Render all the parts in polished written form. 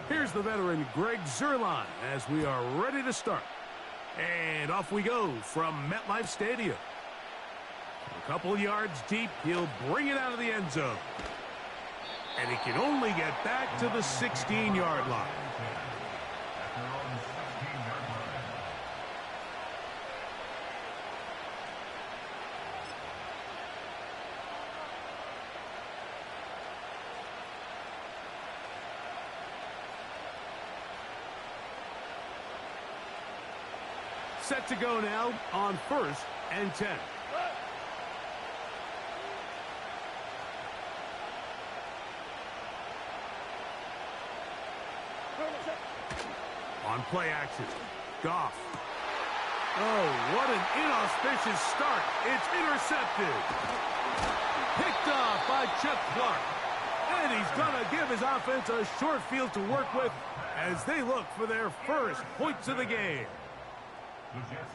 Here's the veteran Greg Zuerlein as we are ready to start. And off we go from MetLife Stadium. A couple yards deep, he'll bring it out of the end zone. And he can only get back to the 16-yard line. Set to go now on 1st and 10. On play action, Goff. Oh, what an inauspicious start. It's intercepted. Picked off by Chuck Clark. And he's going to give his offense a short field to work with as they look for their first points of the game.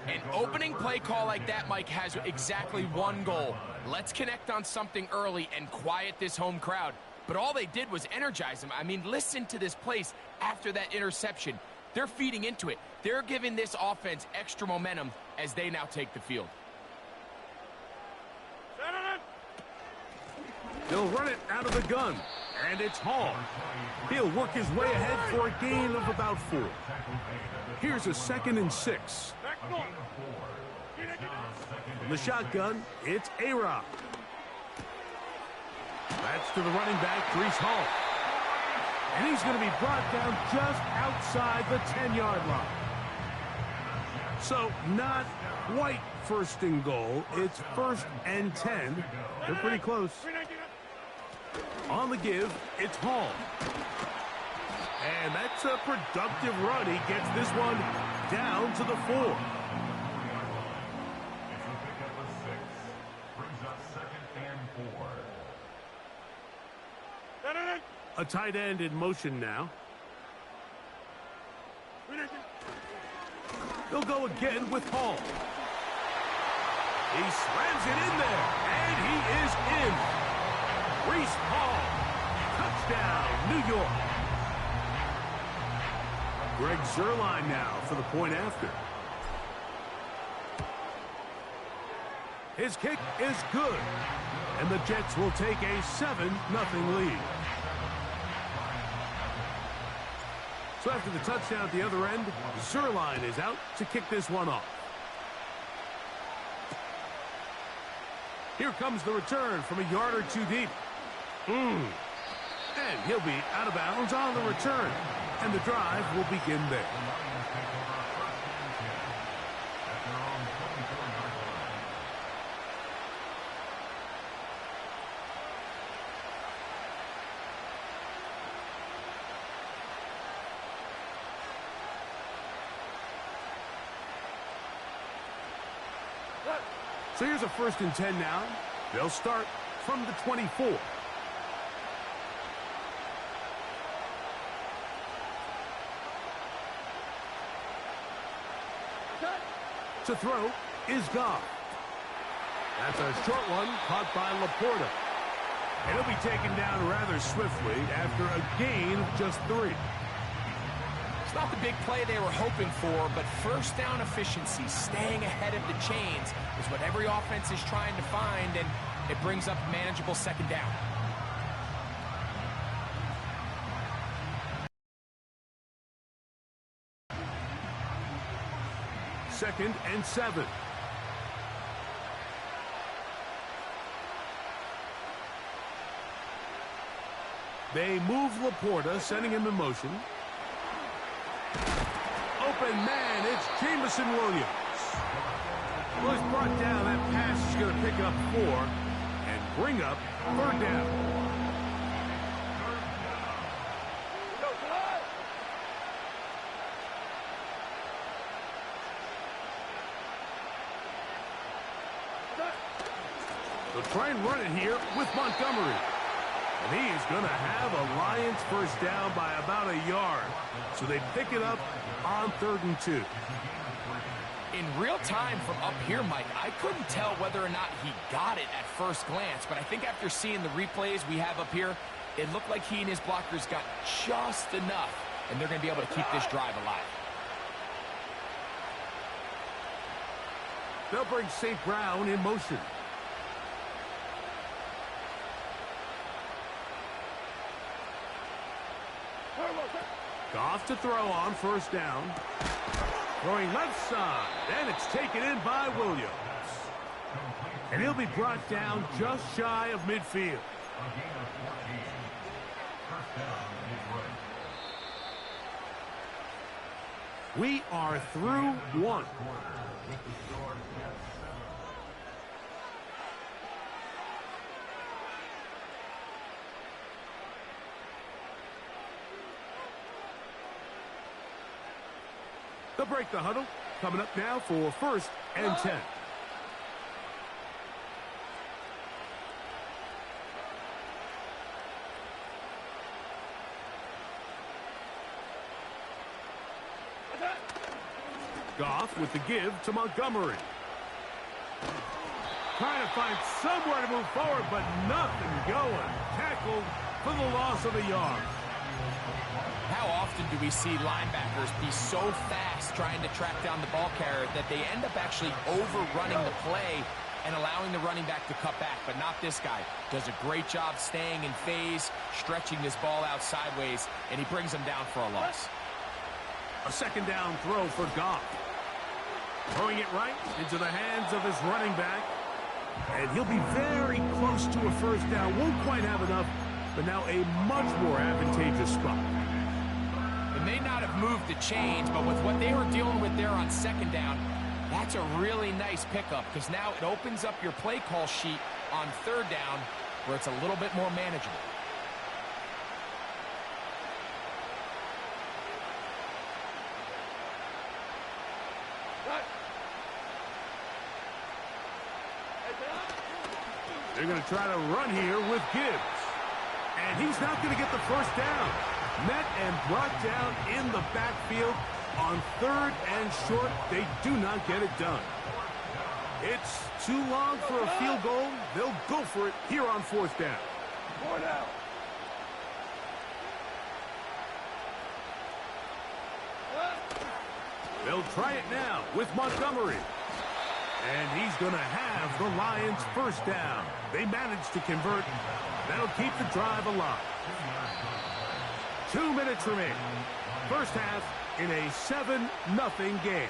An opening play call like that, Mike, has exactly one goal. Let's connect on something early and quiet this home crowd. But all they did was energize them. I mean, listen to this place after that interception. They're feeding into it. They're giving this offense extra momentum as they now take the field. They'll run it out of the gun, and it's Hall. He'll work his way ahead for a gain of about 4. Here's a 2nd and 6. From the shotgun, it's A-Rob. That's to the running back, Breece Hall. And he's going to be brought down just outside the 10-yard line. So not quite 1st and goal. It's 1st and 10. They're pretty close. On the give, it's Hall. And that's a productive run. He gets this one down to the 4. A tight end in motion now. He'll go again with Hall. He slams it in there, and he is in. Breece Hall, touchdown, New York. Greg Zuerlein now for the point after. His kick is good, and the Jets will take a 7-0 lead. So after the touchdown at the other end, Zuerlein is out to kick this one off. Here comes the return from a yard or 2 deep. And he'll be out of bounds on the return. And the drive will begin there. So here's a 1st and 10 now. They'll start from the 24. To throw is Goff. That's a short one caught by Laporta. And he'll be taken down rather swiftly after a gain of just 3. It's not the big play they were hoping for, but first down efficiency, staying ahead of the chains, is what every offense is trying to find, and it brings up a manageable 2nd down. Second and 7. They move Laporta, sending him in motion. Open man, it's Jameson Williams. Well, he's brought down. That pass is going to pick up 4 and bring up 3rd down. They'll try and run it here with Montgomery. And he is going to have a Lions 1st down by about a yard. So they pick it up on 3rd and 2. In real time from up here, Mike, I couldn't tell whether or not he got it at first glance. But I think after seeing the replays we have up here, it looked like he and his blockers got just enough and they're going to be able to keep this drive alive. They'll bring St. Brown in motion. Goff to throw on first down. Throwing left side, and it's taken in by Williams. And he'll be brought down just shy of midfield. We are through one. They'll break the huddle. Coming up now for 1st and 10. Goff with the give to Montgomery. Trying to find somewhere to move forward, but nothing going. Tackled for the loss of a yard. How often do we see linebackers be so fast trying to track down the ball carrier that they end up actually overrunning the play and allowing the running back to cut back? But not this guy. Does a great job staying in phase, stretching this ball out sideways, and he brings him down for a loss. A second down throw for Goff. Throwing it right into the hands of his running back. And he'll be very close to a first down. Won't quite have enough, but now a much more advantageous spot. It may not have moved the chains, but with what they were dealing with there on second down, that's a really nice pickup because now it opens up your play call sheet on third down where it's a little bit more manageable. They're going to try to run here with Gibbs. And he's not going to get the first down. Met and brought down in the backfield on 3rd and short. They do not get it done. It's too long for a field goal. They'll go for it here on 4th down. 4 down. They'll try it now with Montgomery. And he's going to have the Lions first down. They managed to convert. That'll keep the drive alive. 2 minutes remaining. First half in a 7-0 game.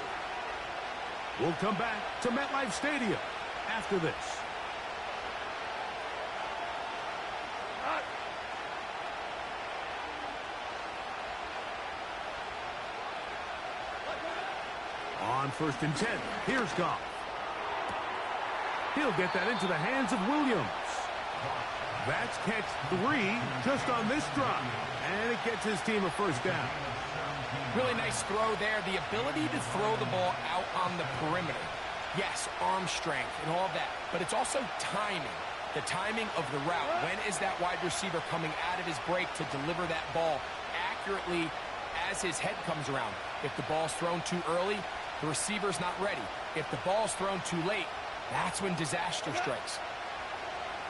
We'll come back to MetLife Stadium after this. On 1st and 10, here's Goff. He'll get that into the hands of Williams. That's catch 3 just on this drive. And it gets his team a first down. Really nice throw there. The ability to throw the ball out on the perimeter. Yes, arm strength and all of that. But it's also timing. The timing of the route. When is that wide receiver coming out of his break to deliver that ball accurately as his head comes around? If the ball's thrown too early, the receiver's not ready. If the ball's thrown too late, that's when disaster strikes.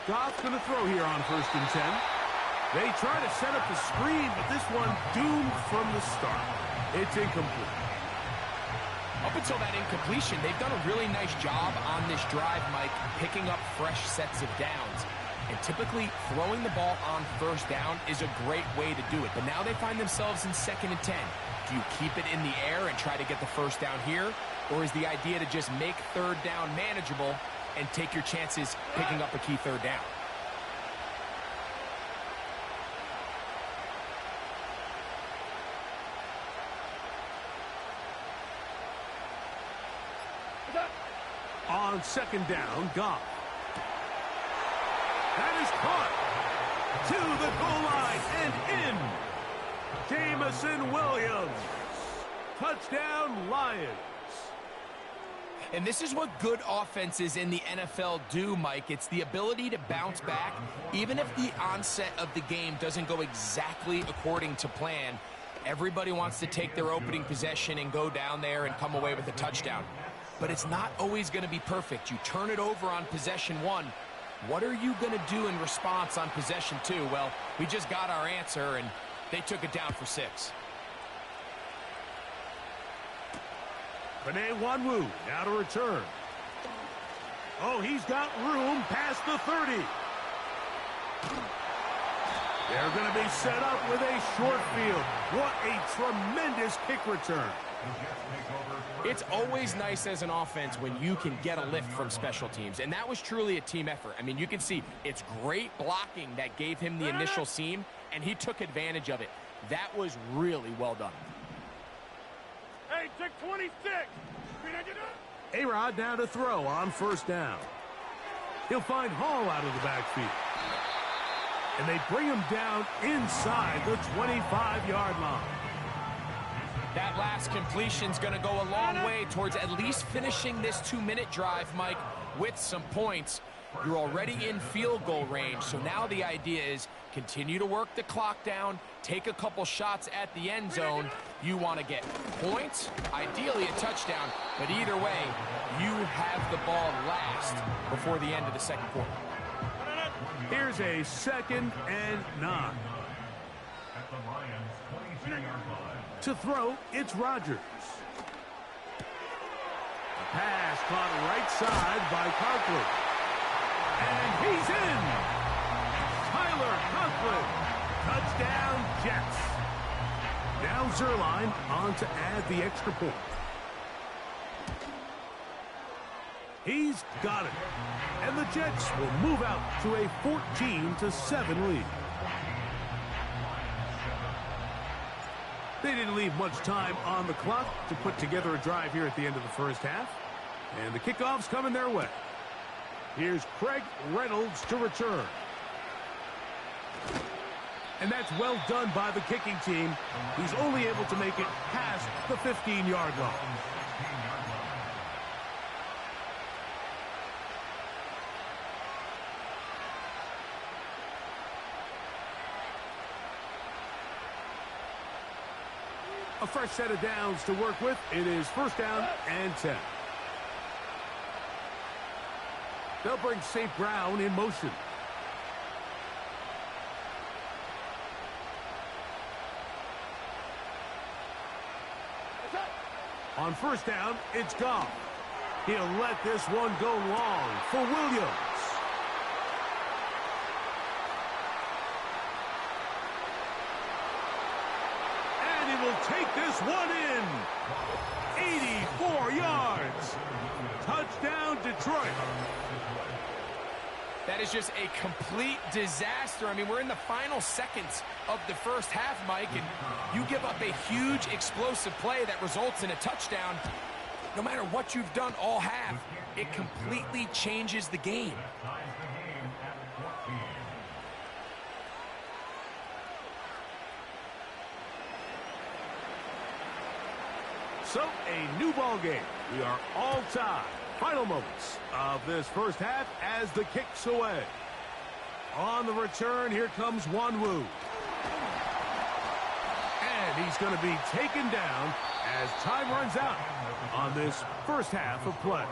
Goff's going to throw here on 1st and 10. They try to set up the screen, but this one doomed from the start. It's incomplete. Up until that incompletion, they've done a really nice job on this drive, Mike, picking up fresh sets of downs. And typically, throwing the ball on 1st down is a great way to do it. But now they find themselves in 2nd and 10. Do you keep it in the air and try to get the first down here? Or is the idea to just make 3rd down manageable and take your chances picking up a key 3rd down? On 2nd down, Goff. That is caught to the goal line and in. Jamison Williams. Touchdown, Lions. And this is what good offenses in the NFL do, Mike. It's the ability to bounce back. Even if the onset of the game doesn't go exactly according to plan, everybody wants to take their opening possession and go down there and come away with a touchdown. But it's not always going to be perfect. You turn it over on possession 1. What are you going to do in response on possession 2? Well, we just got our answer, and they took it down for 6. Wanwu now to return. Oh, he's got room past the 30. They're going to be set up with a short field. What a tremendous kick return. It's always nice as an offense when you can get a lift from special teams, and that was truly a team effort. I mean, you can see it's great blocking that gave him the initial seam, and he took advantage of it. That was really well done. Hey, check 26. A-Rod now to throw on first down. He'll find Hall out of the backfield. And they bring him down inside the 25-yard line. That last completion's going to go a long way towards at least finishing this 2-minute drive, Mike, with some points. You're already in field goal range, so now the idea is continue to work the clock down, take a couple shots at the end zone. You want to get points, ideally a touchdown, but either way, you have the ball last before the end of the second quarter. Here's a 2nd and 9. To throw, it's Rodgers. A pass caught right side by Conklin. And he's in. Tyler Conklin. Touchdown, Jets. Now Zerline on to add the extra point. He's got it. And the Jets will move out to a 14-7 lead. They didn't leave much time on the clock to put together a drive here at the end of the first half. And the kickoff's coming their way. Here's Craig Reynolds to return. And that's well done by the kicking team. He's only able to make it past the 15-yard line. A fresh set of downs to work with. It is first down and 10. They'll bring St. Brown in motion. On first down, it's Goff. He'll let this one go long for Williams. Will take this one in. 84 yards. Touchdown, Detroit. That is just a complete disaster. I mean, we're in the final seconds of the first half, Mike, and you give up a huge explosive play that results in a touchdown. No matter what you've done all half, it completely changes the game. So, a new ball game. We are all tied. Final moments of this first half as the kick's away. On the return, here comes Wanwu. And he's going to be taken down as time runs out on this first half of play.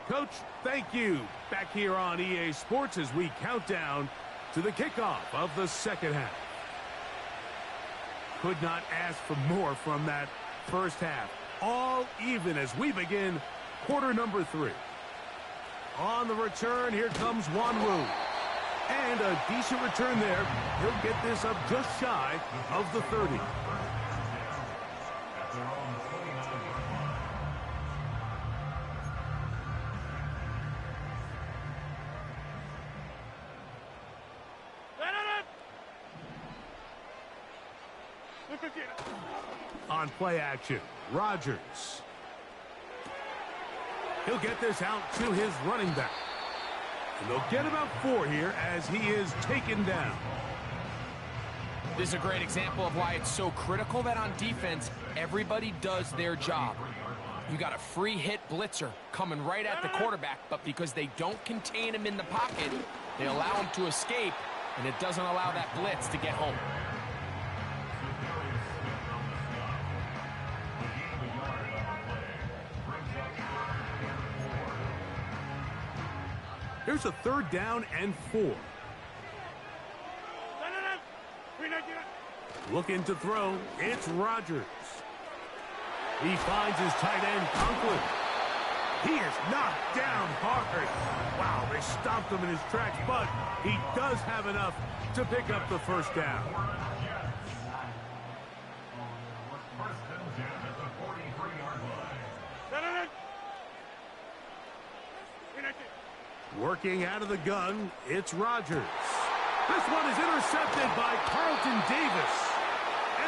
Coach, thank you. Back here on EA Sports as we count down to the kickoff of the second half. Could not ask for more from that first half. All even as we begin quarter number 3. On the return, here comes Wanwu. And a decent return there. He'll get this up just shy of the 30. On play action, Rodgers. He'll get this out to his running back. And they'll get about 4 here as he is taken down. This is a great example of why it's so critical that on defense, everybody does their job. You got a free hit blitzer coming right at the quarterback, but because they don't contain him in the pocket, they allow him to escape, and it doesn't allow that blitz to get home. Here's a 3rd down and 4. Looking to throw, it's Rodgers. He finds his tight end, Conklin. He is knocked down hard. Wow, they stopped him in his tracks, but he does have enough to pick up the first down. Working out of the gun, it's Rodgers. This one is intercepted by Carlton Davis.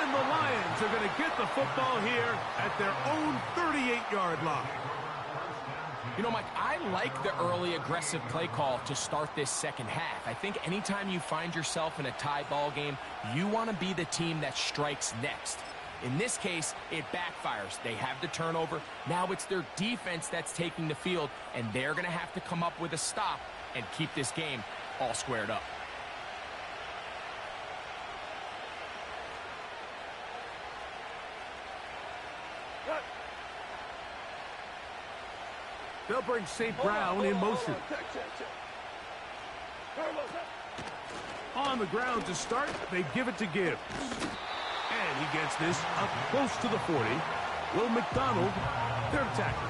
And the Lions are going to get the football here at their own 38-yard line. You know, Mike, I like the early aggressive play call to start this second half. I think anytime you find yourself in a tie ball game, you want to be the team that strikes next. In this case, it backfires. They have the turnover. Now it's their defense that's taking the field, and they're going to have to come up with a stop and keep this game all squared up. They'll bring St. Brown in motion. On the ground to start, they give it to Gibbs. And he gets this up close to the 40. Will McDonald, their tackle.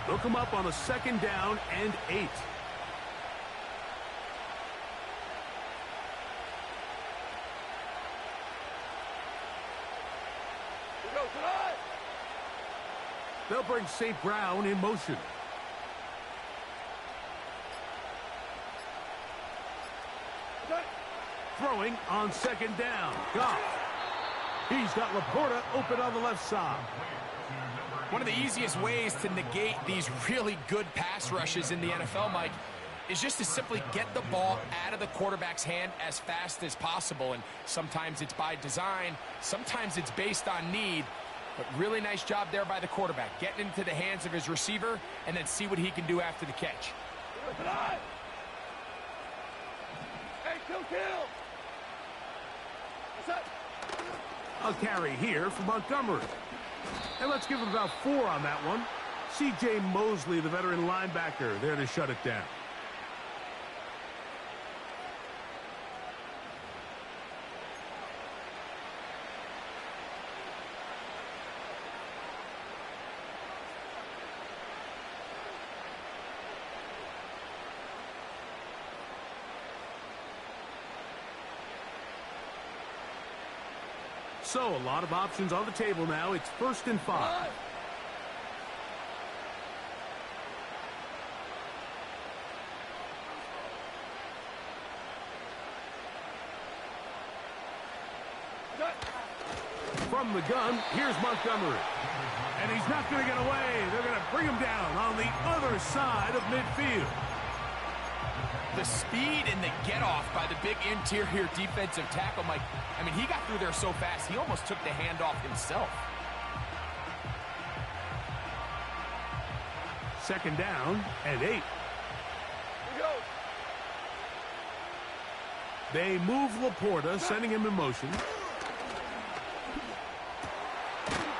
They'll come up on a 2nd down and 8. They'll bring St. Brown in motion. Throwing on 2nd down. Goff. He's got Laporta open on the left side. One of the easiest ways to negate these really good pass rushes in the NFL, Mike, is just to simply get the ball out of the quarterback's hand as fast as possible. And sometimes it's by design, sometimes it's based on need. But really nice job there by the quarterback, getting into the hands of his receiver and then see what he can do after the catch. A carry here for Montgomery. And let's give him about 4 on that one. C.J. Mosley, the veteran linebacker, there to shut it down. So, a lot of options on the table now. It's 1st and 5. From the gun, here's Montgomery. And he's not going to get away. They're going to bring him down on the other side of midfield. The speed and the get-off by the big interior defensive tackle, Mike. I mean, he got through there so fast, he almost took the handoff himself. 2nd down and 8. They move Laporta, sending him in motion.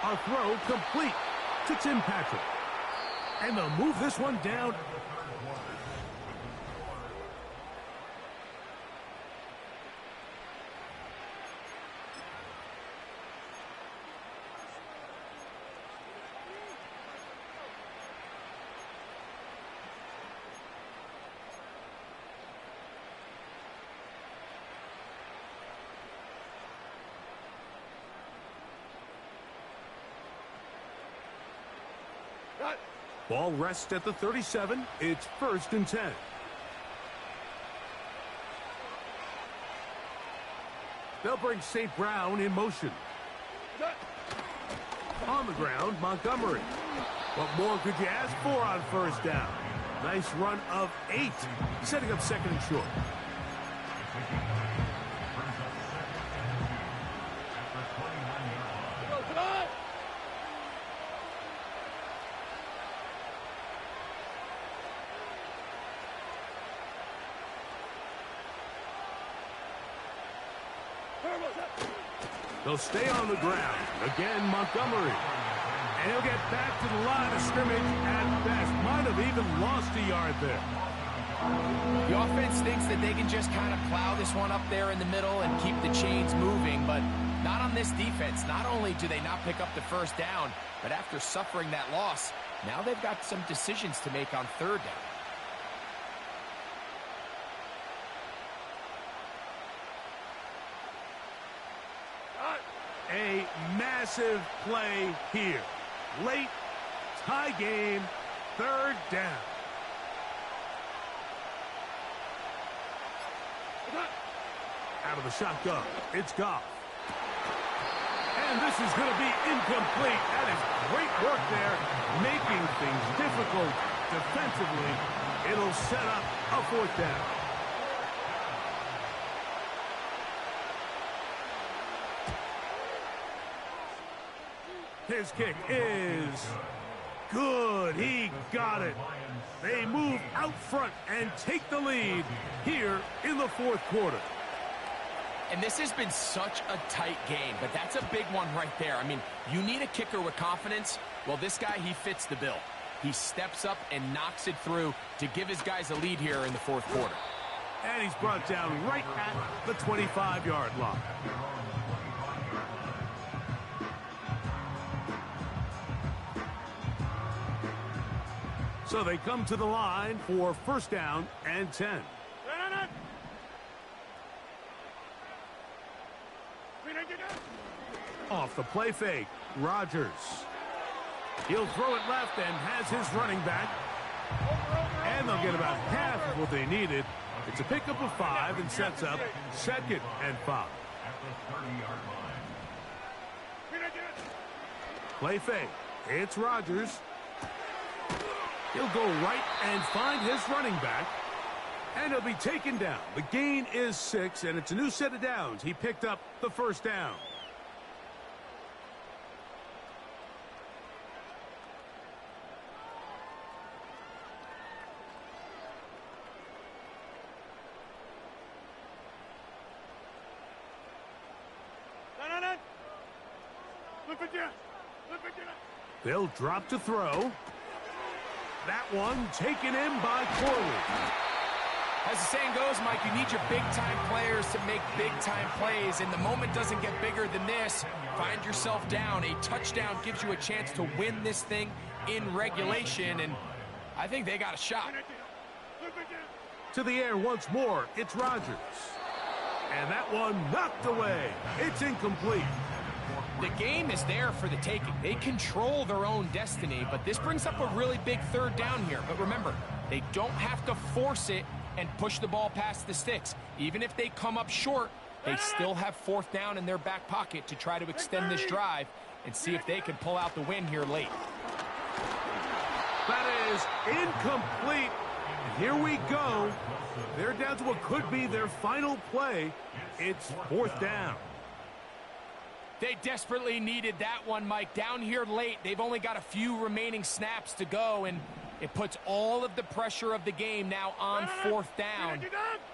A throw complete to Tim Patrick. And they'll move this one down. Ball rests at the 37. It's 1st and 10. They'll bring St. Brown in motion. On the ground, Montgomery. What more could you ask for on 1st down? Nice run of 8, setting up 2nd and short. They'll stay on the ground. Again, Montgomery. And he'll get back to the line of scrimmage at best. Might have even lost a yard there. The offense thinks that they can just kind of plow this one up there in the middle and keep the chains moving, but not on this defense. Not only do they not pick up the first down, but after suffering that loss, now they've got some decisions to make on third down. A massive play here. Late, tie game, third down. Out of the shotgun, it's Goff. And this is going to be incomplete. That is great work there, making things difficult defensively. It'll set up a fourth down. His kick is good. He got it. They move out front and take the lead here in the fourth quarter. And this has been such a tight game, but that's a big one right there. I mean, you need a kicker with confidence. Well, this guy, he fits the bill. He steps up and knocks it through to give his guys a lead here in the fourth quarter. And he's brought down right at the 25-yard line. So they come to the line for first down and 10. Off the play fake, Rodgers. He'll throw it left and has his running back. And they'll get about half of what they needed. It's a pickup of 5 and sets up 2nd and 5. Play fake. It's Rodgers. He'll go right and find his running back. And he'll be taken down. The gain is 6, and it's a new set of downs. He picked up the first down. They'll drop to throw. That one taken in by Corley. As the saying goes, Mike, you need your big-time players to make big-time plays, and the moment doesn't get bigger than this. Find yourself down. A touchdown gives you a chance to win this thing in regulation, and I think they got a shot. To the air once more, it's Rodgers. And that one knocked away. It's incomplete. The game is there for the taking. They control their own destiny, but this brings up a really big third down here. But remember, they don't have to force it and push the ball past the sticks. Even if they come up short, they still have fourth down in their back pocket to try to extend this drive and see if they can pull out the win here late. That is incomplete. And here we go. They're down to what could be their final play. It's fourth down. They desperately needed that one, Mike. Down here late, they've only got a few remaining snaps to go, and it puts all of the pressure of the game now on fourth down.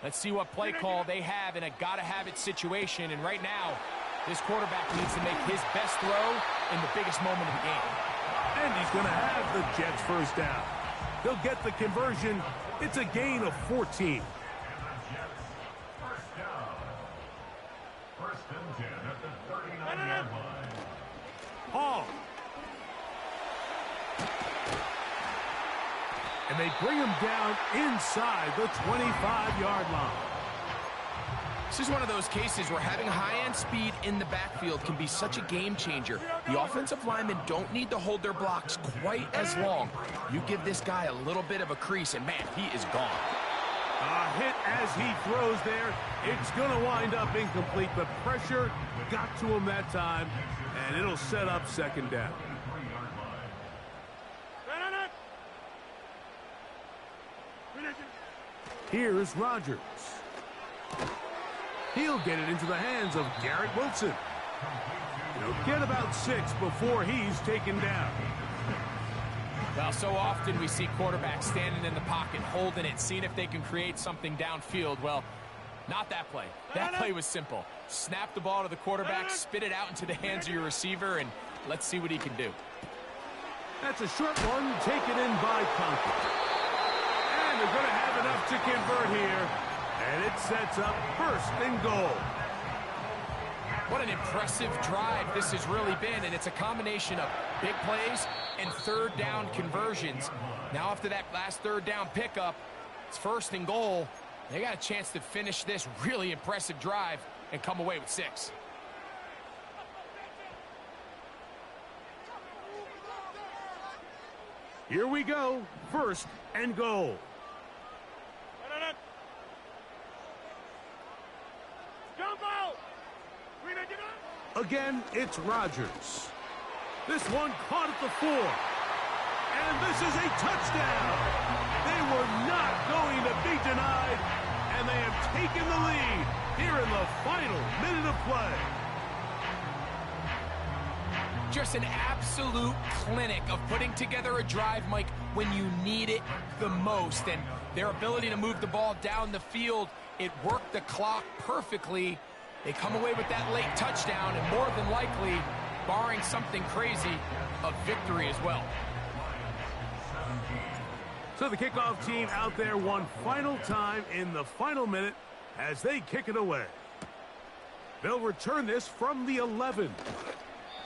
Let's see what play call they have in a gotta-have-it situation. And right now, this quarterback needs to make his best throw in the biggest moment of the game. And he's going to have the Jets first down. They'll get the conversion. It's a gain of 14. Hall. And they bring him down inside the 25-yard line. This is one of those cases where having high-end speed in the backfield can be such a game changer. The offensive linemen don't need to hold their blocks quite as long. You give this guy a little bit of a crease, and man, he is gone. A hit as he throws there. It's going to wind up incomplete. The pressure got to him that time, and it'll set up second down. Here's Rodgers. He'll get it into the hands of Garrett Wilson. He'll get about 6 before he's taken down. Well, so often we see quarterbacks standing in the pocket, holding it, seeing if they can create something downfield. Well, not that play. That play was simple. Snap the ball to the quarterback, spit it out into the hands of your receiver, and let's see what he can do. That's a short one taken in by Conklin. And they're going to have enough to convert here. And it sets up first and goal. What an impressive drive this has really been, and it's a combination of big plays and third down conversions. Now after that last third down pickup, it's first and goal. They got a chance to finish this really impressive drive and come away with 6. Here we go, first and goal. Again, it's Rodgers. This one caught at the 4. And this is a touchdown. They were not going to be denied, and they have taken the lead here in the final minute of play. Just an absolute clinic of putting together a drive, Mike, when you need it the most. And their ability to move the ball down the field, it worked the clock perfectly. They come away with that late touchdown, and more than likely, barring something crazy, a victory as well. So the kickoff team out there one final time in the final minute as they kick it away. They'll return this from the 11.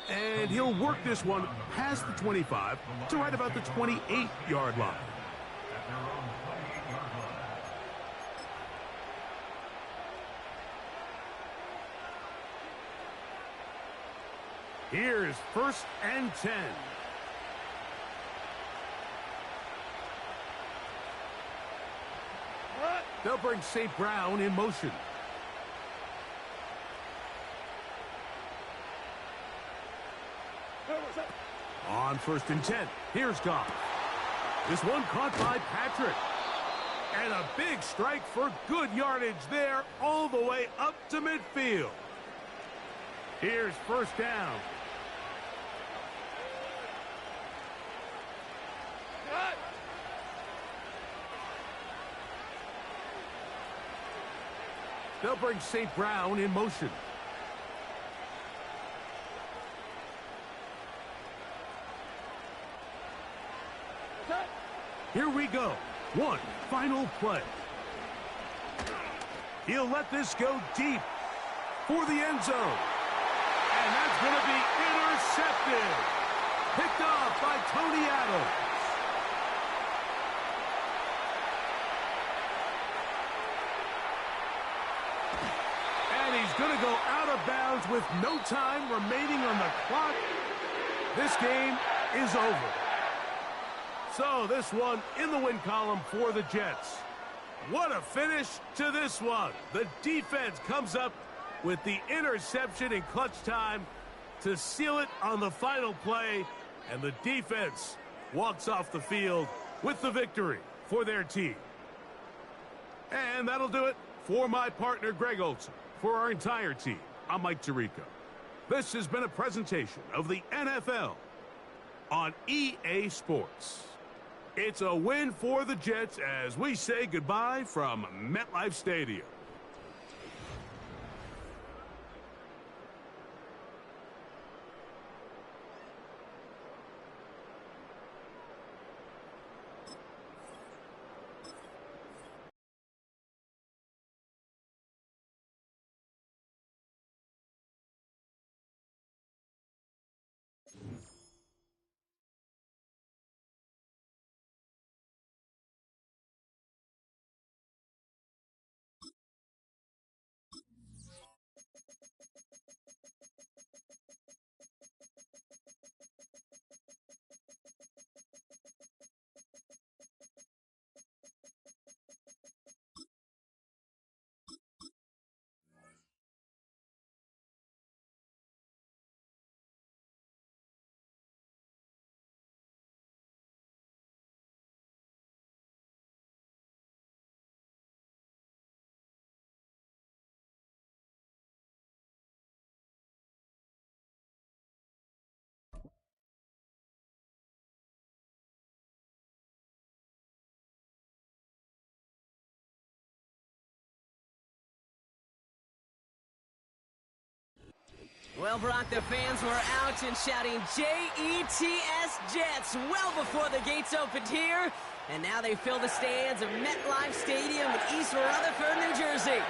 And he'll work this one past the 25 to right about the 28-yard line. Here's first and 10. They'll bring St. Brown in motion. On first and 10, here's Goff. This one caught by Patrick. And a big strike for good yardage there all the way up to midfield. Here's first down. They'll bring St. Brown in motion. Here we go. One final play. He'll let this go deep for the end zone. And that's going to be intercepted. Picked off by Tony Adams. And he's going to go out of bounds with no time remaining on the clock. This game is over. So this one in the win column for the Jets. What a finish to this one. The defense comes up with the interception in clutch time to seal it on the final play. And the defense walks off the field with the victory for their team. And that'll do it for my partner, Greg Olson. For our entire team, I'm Mike Tirico. This has been a presentation of the NFL on EA Sports. It's a win for the Jets as we say goodbye from MetLife Stadium. Well, Brock, the fans were out and shouting J-E-T-S Jets well before the gates opened here. And now they fill the stands of MetLife Stadium in East Rutherford, New Jersey.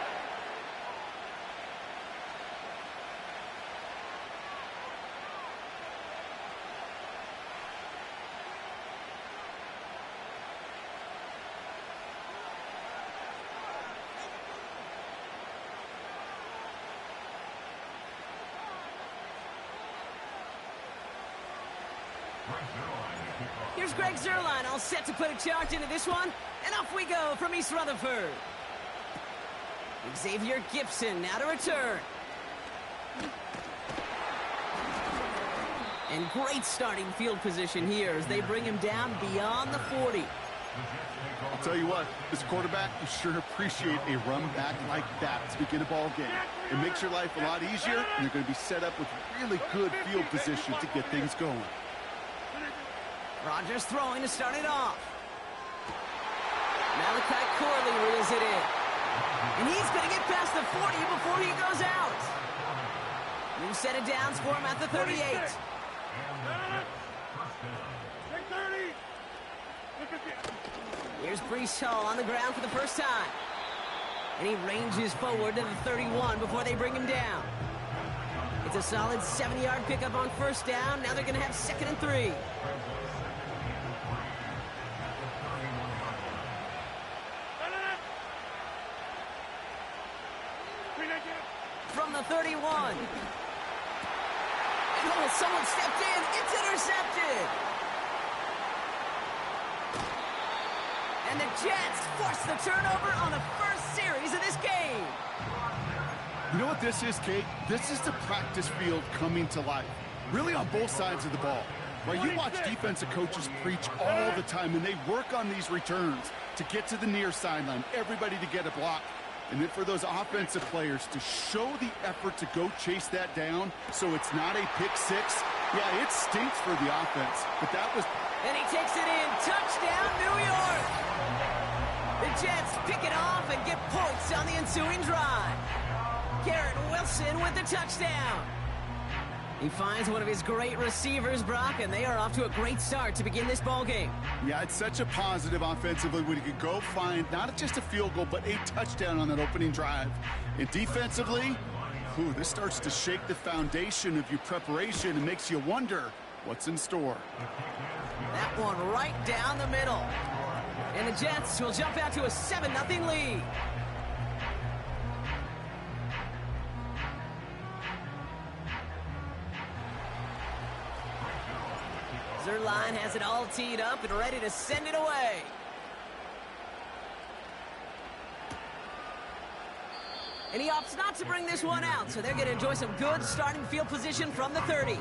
Here's Greg Zuerlein, all set to put a charge into this one. And off we go from East Rutherford. Xavier Gibson now to return. And great starting field position here as they bring him down beyond the 40. I'll tell you what, as a quarterback, you sure appreciate a run back like that to begin a ball game. It makes your life a lot easier, and you're going to be set up with really good field position to get things going. Rodgers throwing to start it off. Malachi Corley reels it in. And he's going to get past the 40 before he goes out. New set of downs for him at the 38. Here's Breece Hall on the ground for the first time. And he ranges forward to the 31 before they bring him down. It's a solid 7-yard pickup on first down. Now they're going to have 2nd and 3. From the 31. Oh, someone stepped in. It's intercepted. And the Jets force the turnover on the first series of this game. You know what this is, Kate? This is the practice field coming to life. Really on both sides of the ball. Right, you watch defensive coaches preach all the time, and they work on these returns to get to the near sideline, everybody to get a block. And then for those offensive players to show the effort to go chase that down so it's not a pick six. Yeah, it stinks for the offense, but that was... And he takes it in. Touchdown, New York! The Jets pick it off and get points on the ensuing drive. Garrett Wilson with the touchdown. He finds one of his great receivers, Brock, and they are off to a great start to begin this ball game. Yeah, it's such a positive offensively when you can go find not just a field goal, but a touchdown on that opening drive. And defensively, this starts to shake the foundation of your preparation and makes you wonder what's in store. That one right down the middle. And the Jets will jump out to a 7-0 lead. Zuerlein has it all teed up and ready to send it away. And he opts not to bring this one out, so they're going to enjoy some good starting field position from the 30.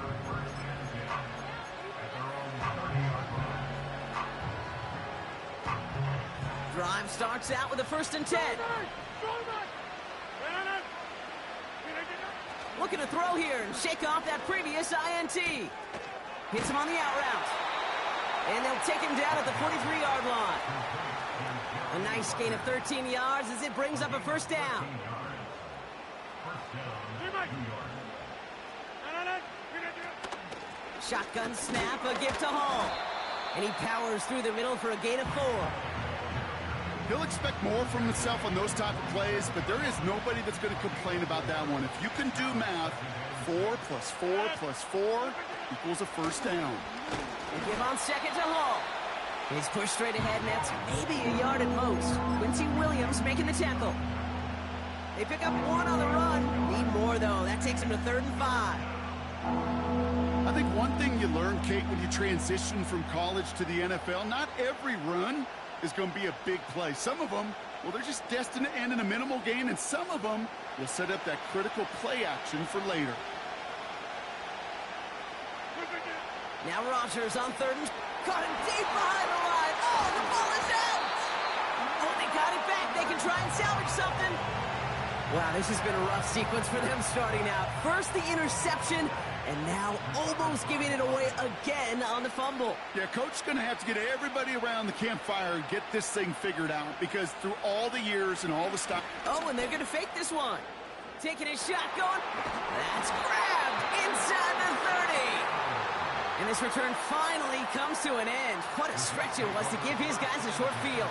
Drive starts out with a 1st and 10. Looking to throw here and shake off that previous INT. Hits him on the out route. And they'll take him down at the 43-yard line. A nice gain of 13 yards as it brings up a 1st down. Shotgun snap, a gift to Hall. And he powers through the middle for a gain of 4. He'll expect more from himself on those type of plays, but there is nobody that's going to complain about that one. If you can do math, 4 plus 4 plus 4 equals a 1st down. They give on 2nd to Hall. He's pushed straight ahead, and that's maybe a yard at most. Quincy Williams making the tackle. They pick up 1 on the run. Need more, though. That takes him to 3rd and 5. I think one thing you learn, Kate, when you transition from college to the NFL, not every run is going to be a big play. Some of them, well, they're just destined to end in a minimal gain, and some of them will set up that critical play action for later. Now Rodgers on 3rd and caught him deep behind the line. Oh, the ball is out! Oh, they got it back. They can try and salvage something. Wow, this has been a rough sequence for them starting out. First the interception, and now almost giving it away again on the fumble. Yeah, Coach's going to have to get everybody around the campfire and get this thing figured out, because through all the years and all the stuff... Oh, and they're going to fake this one. Taking a shot, going. That's grabbed. inside the 30. And this return finally comes to an end. What a stretch it was to give his guys a short field.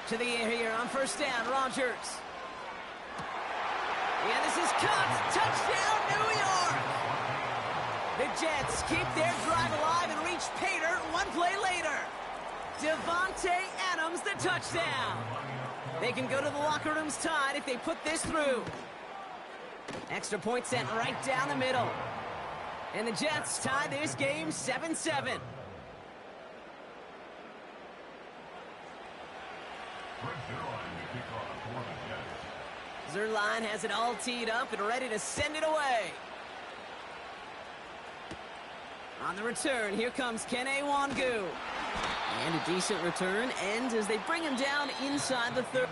To the air here on first down, Rodgers. And this is caught. Touchdown, New York. The Jets keep their drive alive and reach Pater one play later. Devontae Adams, the touchdown. They can go to the locker rooms tied if they put this through. Extra point sent right down the middle. And the Jets tie this game 7-7. Zerline has it all teed up and ready to send it away. On the return, here comes Kene Wangu. And a decent return ends as they bring him down inside the 30.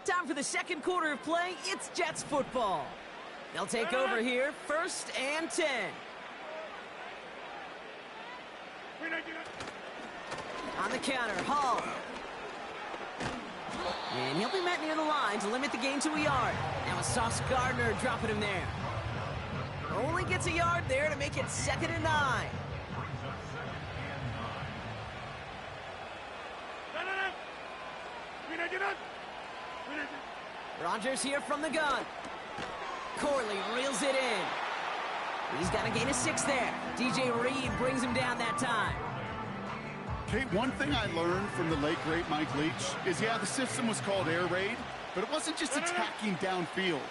Time for the second quarter of play. It's Jets football. They'll take over here, 1st and 10. On the counter, Hall. And he'll be met near the line to limit the gain to a yard. Now it's Sauce Gardner dropping him there. Only gets a yard there to make it 2nd and 9. Rodgers here from the gun. Corley reels it in. He's got a gain of 6 there. DJ Reed brings him down that time. Kate, one thing I learned from the late, great Mike Leach is, yeah, the system was called air raid, but it wasn't just attacking downfield.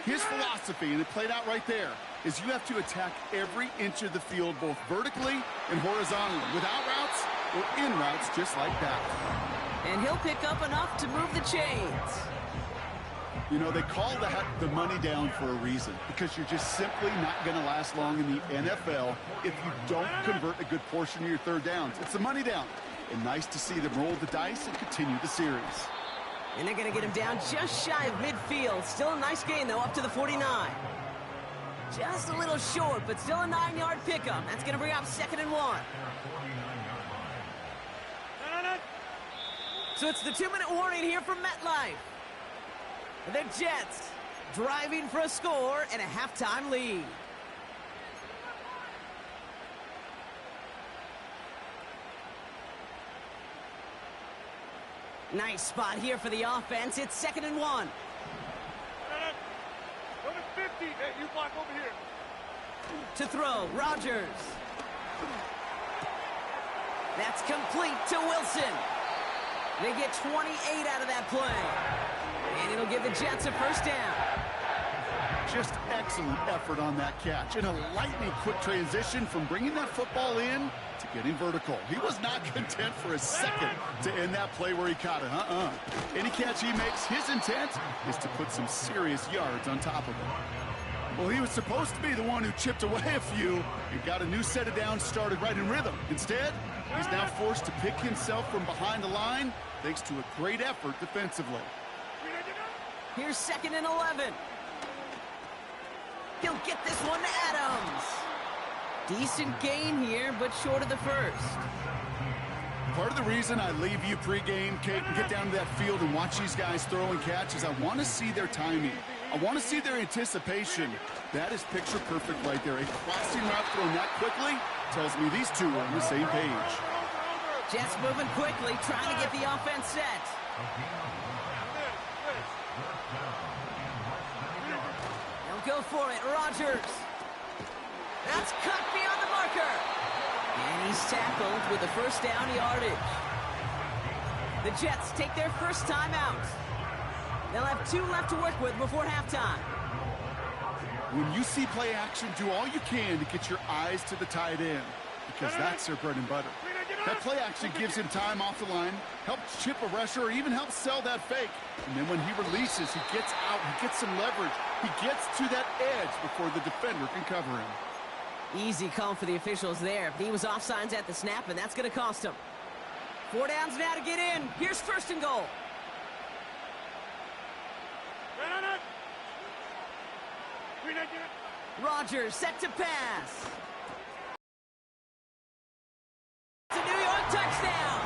His philosophy, and it played out right there, is you have to attack every inch of the field, both vertically and horizontally, without routes or in routes, just like that. And he'll pick up enough to move the chains. You know, they call that the money down for a reason, because you're just simply not going to last long in the NFL if you don't convert a good portion of your third downs. It's the money down. And nice to see them roll the dice and continue the series. And they're going to get him down just shy of midfield. Still a nice gain, though, up to the 49. Just a little short, but still a 9-yard pickup. That's going to bring up 2nd and 1. So it's the 2-minute warning here from MetLife. The Jets driving for a score and a halftime lead. Nice spot here for the offense. It's 2nd and 1. Go to 50. Hey, you block over here. To throw, Rodgers. That's complete to Wilson. They get 28 out of that play. And it'll give the Jets a 1st down. Just excellent effort on that catch. And a lightning quick transition from bringing that football in to getting vertical. He was not content for a second to end that play where he caught it. Any catch he makes, his intent is to put some serious yards on top of it. Well, he was supposed to be the one who chipped away a few and got a new set of downs started right in rhythm. Instead, he's now forced to pick himself from behind the line thanks to a great effort defensively. Here's 2nd and 11. He'll get this one to Adams. Decent gain here, but short of the 1st. Part of the reason I leave you pregame, Kate, and get down to that field and watch these guys throw and catch is I want to see their timing. I want to see their anticipation. That is picture perfect right there. A crossing route thrown that quickly tells me these two are on the same page. Jets moving quickly, trying to get the offense set. They'll go for it. Rodgers. That's cut beyond the marker. And he's tackled with a 1st down yardage. The Jets take their 1st time out. They'll have 2 left to work with before halftime. When you see play action, do all you can to get your eyes to the tight end, because that's their bread and butter. That play action gives him time off the line, helps chip a rusher, or even helps sell that fake. And then when he releases, he gets out, he gets some leverage. He gets to that edge before the defender can cover him. Easy call for the officials there. He was offsides at the snap, and that's going to cost him. 4 downs now to get in. Here's first and goal. Rodgers set to pass. It's a New York touchdown.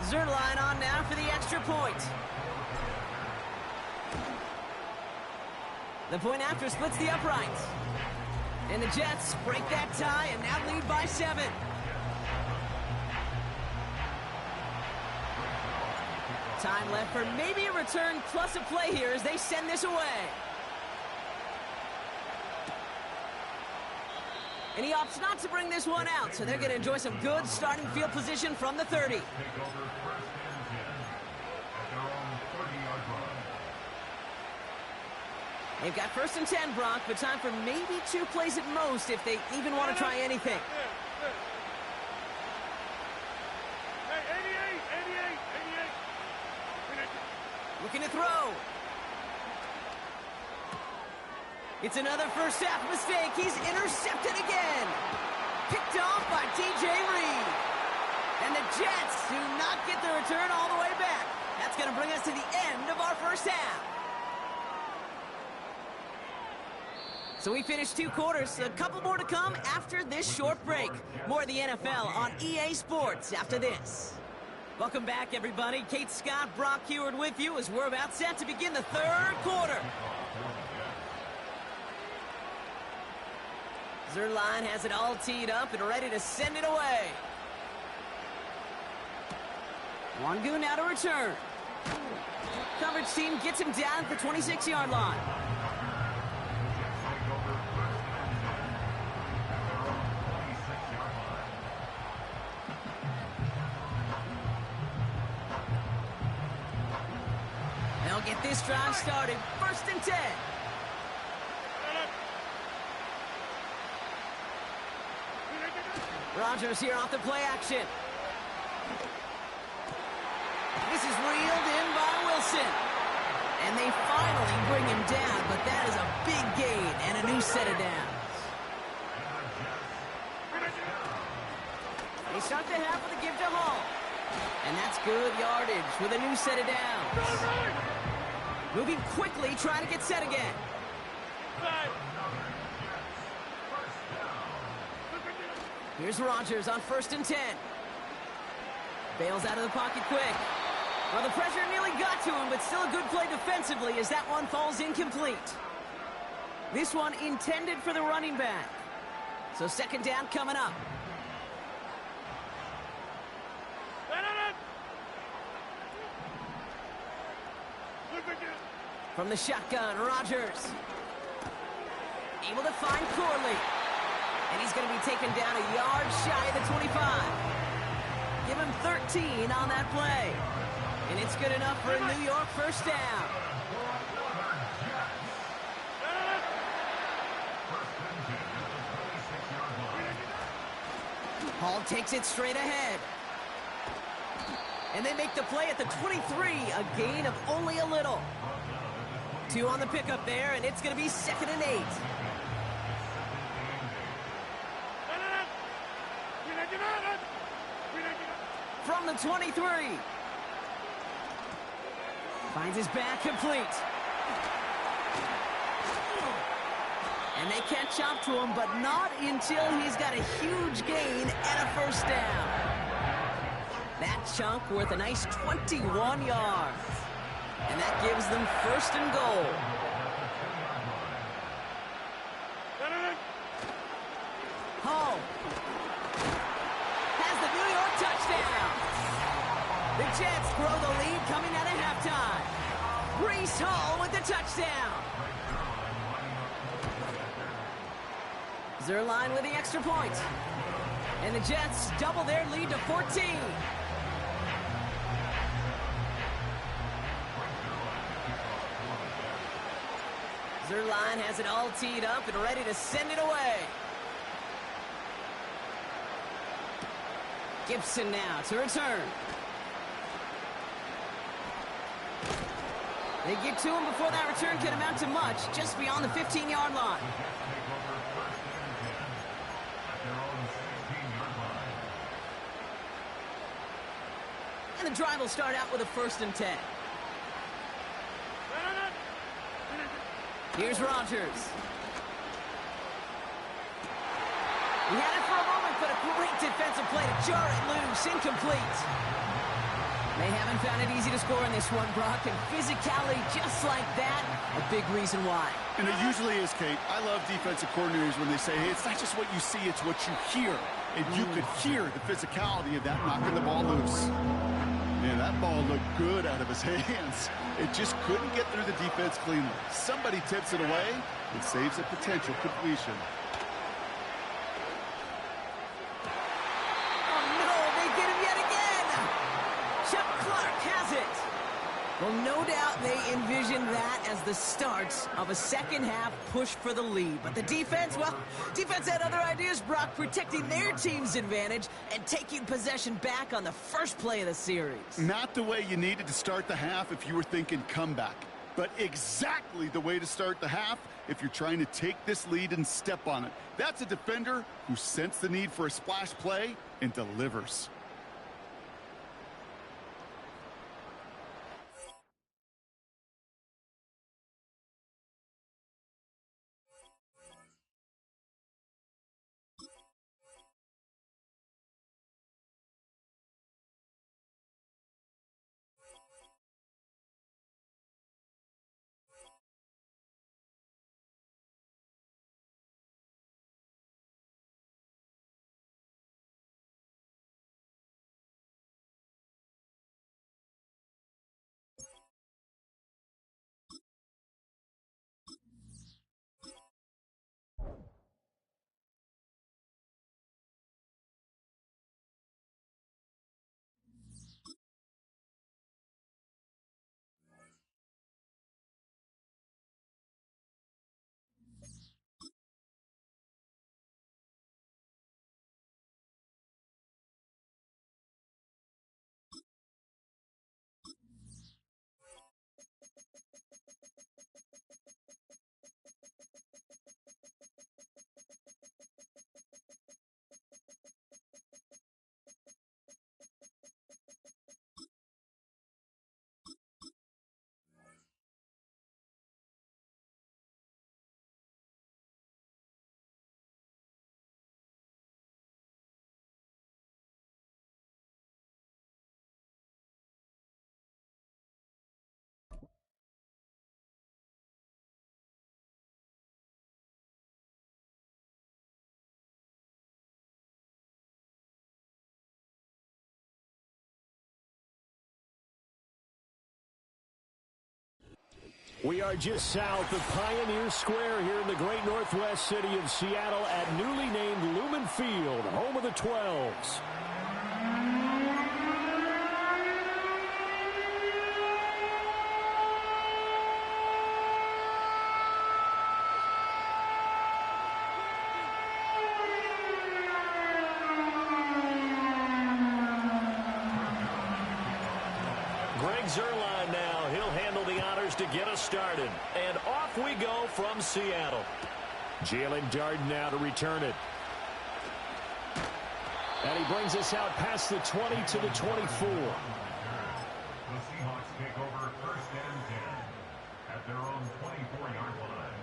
Zerline on now for the extra point. The point after splits the uprights. And the Jets break that tie and now lead by 7. Time left for maybe a return plus a play here as they send this away. And he opts not to bring this one out, so they're going to enjoy some good starting field position from the 30. They've got first and 10, Brock, but time for maybe 2 plays at most if they even want to try anything. Looking to throw. It's another first half mistake. He's intercepted again. Picked off by TJ Reed. And the Jets do not get the return all the way back. That's going to bring us to the end of our first half. So we finished 2 quarters. A couple more to come after this short break. More of the NFL on EA Sports after this. Welcome back, everybody. Kate Scott, Brock Heward with you as we're about set to begin the 3rd quarter. Zerline has it all teed up and ready to send it away. Wangu now to return. Coverage team gets him down at the 26-yard line. They'll get this drive started. First and 10. Rodgers here off the play action. This is reeled in by Wilson. And they finally bring him down, but that is a big gain and a new set of downs. They start the half with a give to Hall. And that's good yardage with a new set of downs. Moving quickly, trying to get set again. Here's Rodgers on first and 10. Bails out of the pocket quick. Well, the pressure nearly got to him, but still a good play defensively as that one falls incomplete. This one intended for the running back. So second down coming up. From the shotgun, Rodgers. Able to find Corley. And he's going to be taken down a yard shy of the 25. Give him 13 on that play. And it's good enough for a New York first down. Hall takes it straight ahead. And they make the play at the 23, a gain of only a little. 2 on the pickup there, and it's going to be 2nd and 8. From the 23. Finds his back complete. And they catch up to him, but not until he's got a huge gain and a first down. That chunk worth a nice 21 yards. And that gives them first and goal. Hall has the New York touchdown. The Jets throw the lead coming out of halftime. Breece Hall with the touchdown. Zerline with the extra point. And the Jets double their lead to 14. Zerline has it all teed up and ready to send it away. Gibson now to return. They get to him before that return can amount to much, just beyond the 15-yard line. And the drive will start out with a 1st and 10. Here's Rodgers. He had it for a moment, but a great defensive play to jar it loose. Incomplete. They haven't found it easy to score in this one, Brock, and physicality just like that, a big reason why. And it usually is, Kate. I love defensive coordinators when they say, hey, it's not just what you see, it's what you hear. And you could hear the physicality of that knocking the ball loose. Man, that ball looked good out of his hands. It just couldn't get through the defense cleanly. Somebody tips it away, it saves a potential completion. Well, no doubt they envisioned that as the start of a second-half push for the lead. But the defense, well, defense had other ideas, Brock, protecting their team's advantage and taking possession back on the first play of the series. Not the way you needed to start the half if you were thinking comeback, but exactly the way to start the half if you're trying to take this lead and step on it. That's a defender who sensed the need for a splash play and delivers. We are just south of Pioneer Square here in the great northwest city of Seattle at newly named Lumen Field, home of the 12s. Zerline now. He'll handle the honors to get us started. And off we go from Seattle. Jalen Darden now to return it. And he brings us out past the 20 to the 24. The Seahawks take over 1st and 10 at their own 24-yard line.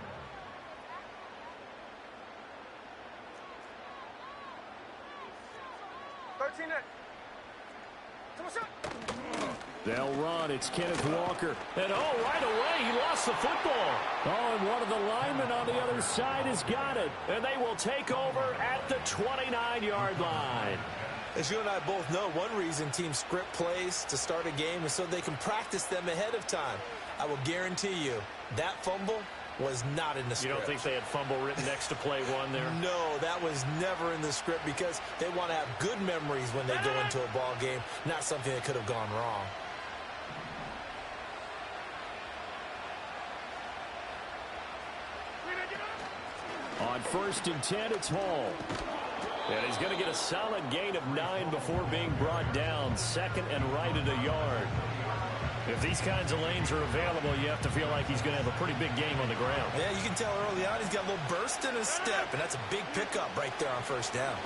They'll run. It's Kenneth Walker. And, oh, right away, he lost the football. Oh, and one of the linemen on the other side has got it. And they will take over at the 29-yard line. As you and I both know, one reason teams script plays to start a game is so they can practice them ahead of time. I will guarantee you that fumble was not in the script. You don't think they had fumble written next to play one there? No, that was never in the script because they want to have good memories when they go into a ball game, not something that could have gone wrong. On 1st and 10, it's Hall. And he's going to get a solid gain of 9 before being brought down. 2nd and right at a yard. If these kinds of lanes are available, you have to feel like he's going to have a pretty big game on the ground. Yeah, you can tell early on he's got a little burst in his step, and that's a big pickup right there on first down.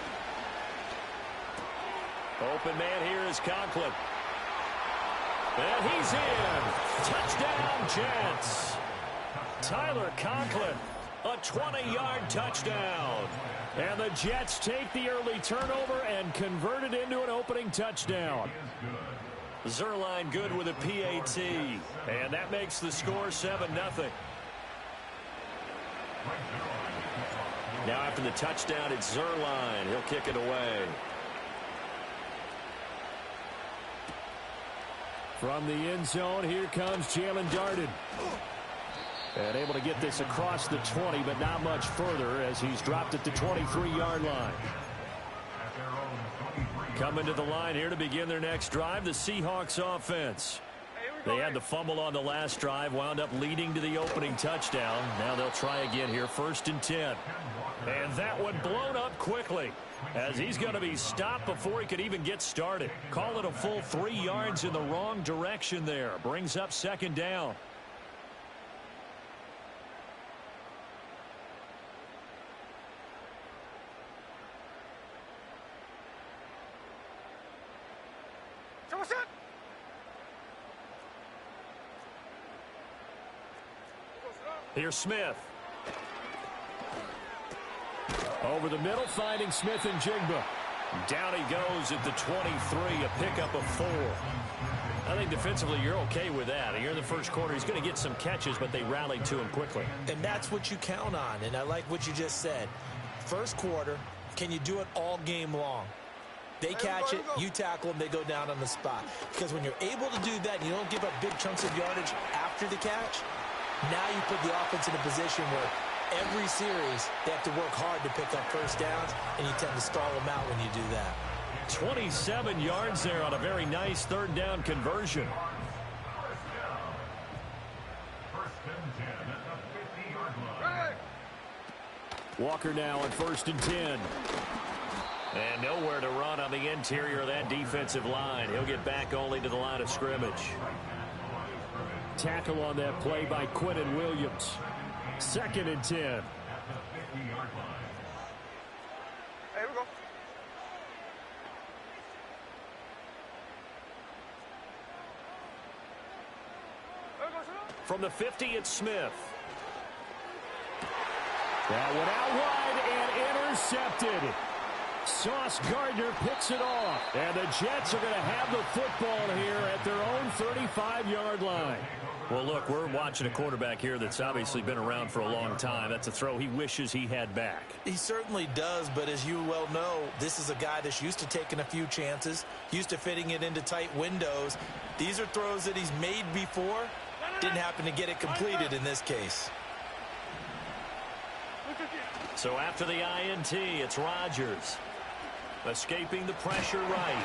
Open man here is Conklin. And he's in. Touchdown, Jets. Tyler Conklin, a 20-yard touchdown. And the Jets take the early turnover and convert it into an opening touchdown. Zerline good with a PAT. And that makes the score 7-0. Now after the touchdown, it's Zerline. He'll kick it away. From the end zone, here comes Jalen Darden. And able to get this across the 20, but not much further as he's dropped at the 23-yard line. Coming to the line here to begin their next drive, the Seahawks offense. They had the fumble on the last drive, wound up leading to the opening touchdown. Now they'll try again here, 1st and 10. And that one blown up quickly as he's going to be stopped before he could even get started. Call it a full 3 yards in the wrong direction there. Brings up 2nd down. Here's Smith. Over the middle, finding Smith and Jigba. Down he goes at the 23, a pickup of 4. I think defensively you're okay with that. Here in the first quarter, he's going to get some catches, but they rallied to him quickly. And that's what you count on, and I like what you just said. First quarter, can you do it all game long? They catch it, you tackle them, they go down on the spot. Because when you're able to do that and you don't give up big chunks of yardage after the catch, now you put the offense in a position where every series they have to work hard to pick up first downs, and you tend to stall them out when you do that. 27 yards there on a very nice 3rd down conversion. Walker now on 1st and 10. And nowhere to run on the interior of that defensive line. He'll get back only to the line of scrimmage. Tackle on that play by Quentin Williams. 2nd and 10. Hey, we go. From the 50, it's Smith. That one out wide and intercepted. Sauce Gardner picks it off. And the Jets are going to have the football here at their own 35-yard line. Well, look, we're watching a quarterback here that's obviously been around for a long time. That's a throw he wishes he had back. He certainly does, but as you well know, this is a guy that's used to taking a few chances, used to fitting it into tight windows. These are throws that he's made before. Didn't happen to get it completed in this case. So after the INT, it's Rodgers. Escaping the pressure right.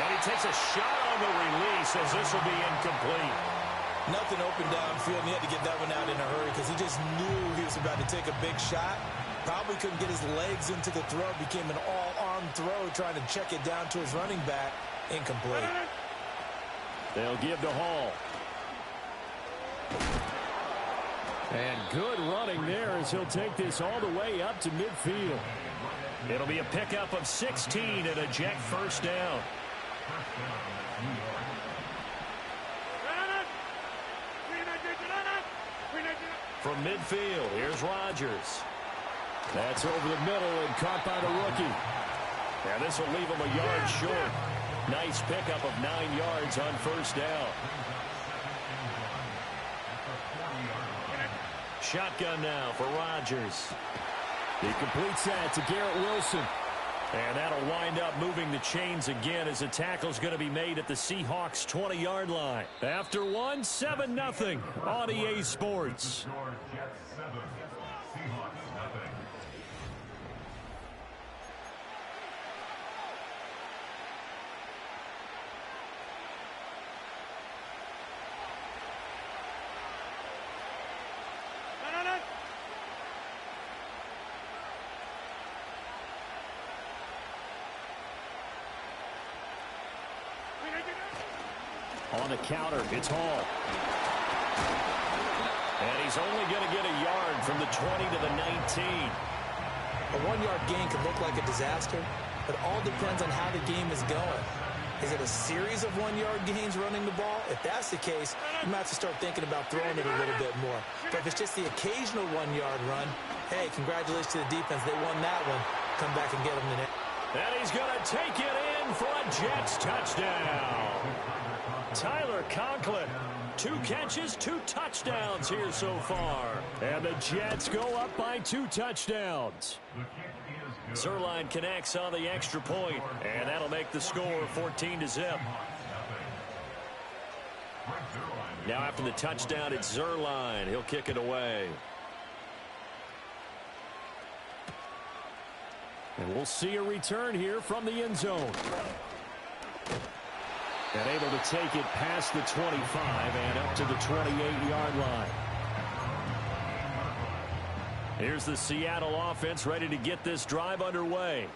And he takes a shot on the release as this will be incomplete. Nothing open downfield, and he had to get that one out in a hurry because he just knew he was about to take a big shot. Probably couldn't get his legs into the throw. Became an all-arm throw, trying to check it down to his running back. Incomplete. They'll give to Hall. And good running there as he'll take this all the way up to midfield. It'll be a pickup of 16 and a Jet 1st down. From midfield, here's Rodgers. That's over the middle and caught by the rookie. And this will leave him a yard short. Nice pickup of 9 yards on 1st down. Shotgun now for Rodgers. He completes that to Garrett Wilson. And that'll wind up moving the chains again as the tackle's going to be made at the Seahawks 20-yard line. After one, 7-0 on EA Sports. On the counter, it's Hall. And he's only going to get a yard from the 20 to the 19. A 1-yard gain could look like a disaster, but all depends on how the game is going. Is it a series of 1-yard gains running the ball? If that's the case, you might have to start thinking about throwing it a little bit more. But if it's just the occasional 1-yard run, hey, congratulations to the defense. They won that one. Come back and get them the next. And he's going to take it in for a Jets touchdown. Tyler Conklin, 2 catches, 2 touchdowns here so far. And the Jets go up by 2 touchdowns. Zerline connects on the extra point, and that'll make the score 14-0. Now after the touchdown, it's Zerline. He'll kick it away. And we'll see a return here from the end zone. And able to take it past the 25 and up to the 28-yard line. Here's the Seattle offense ready to get this drive underway.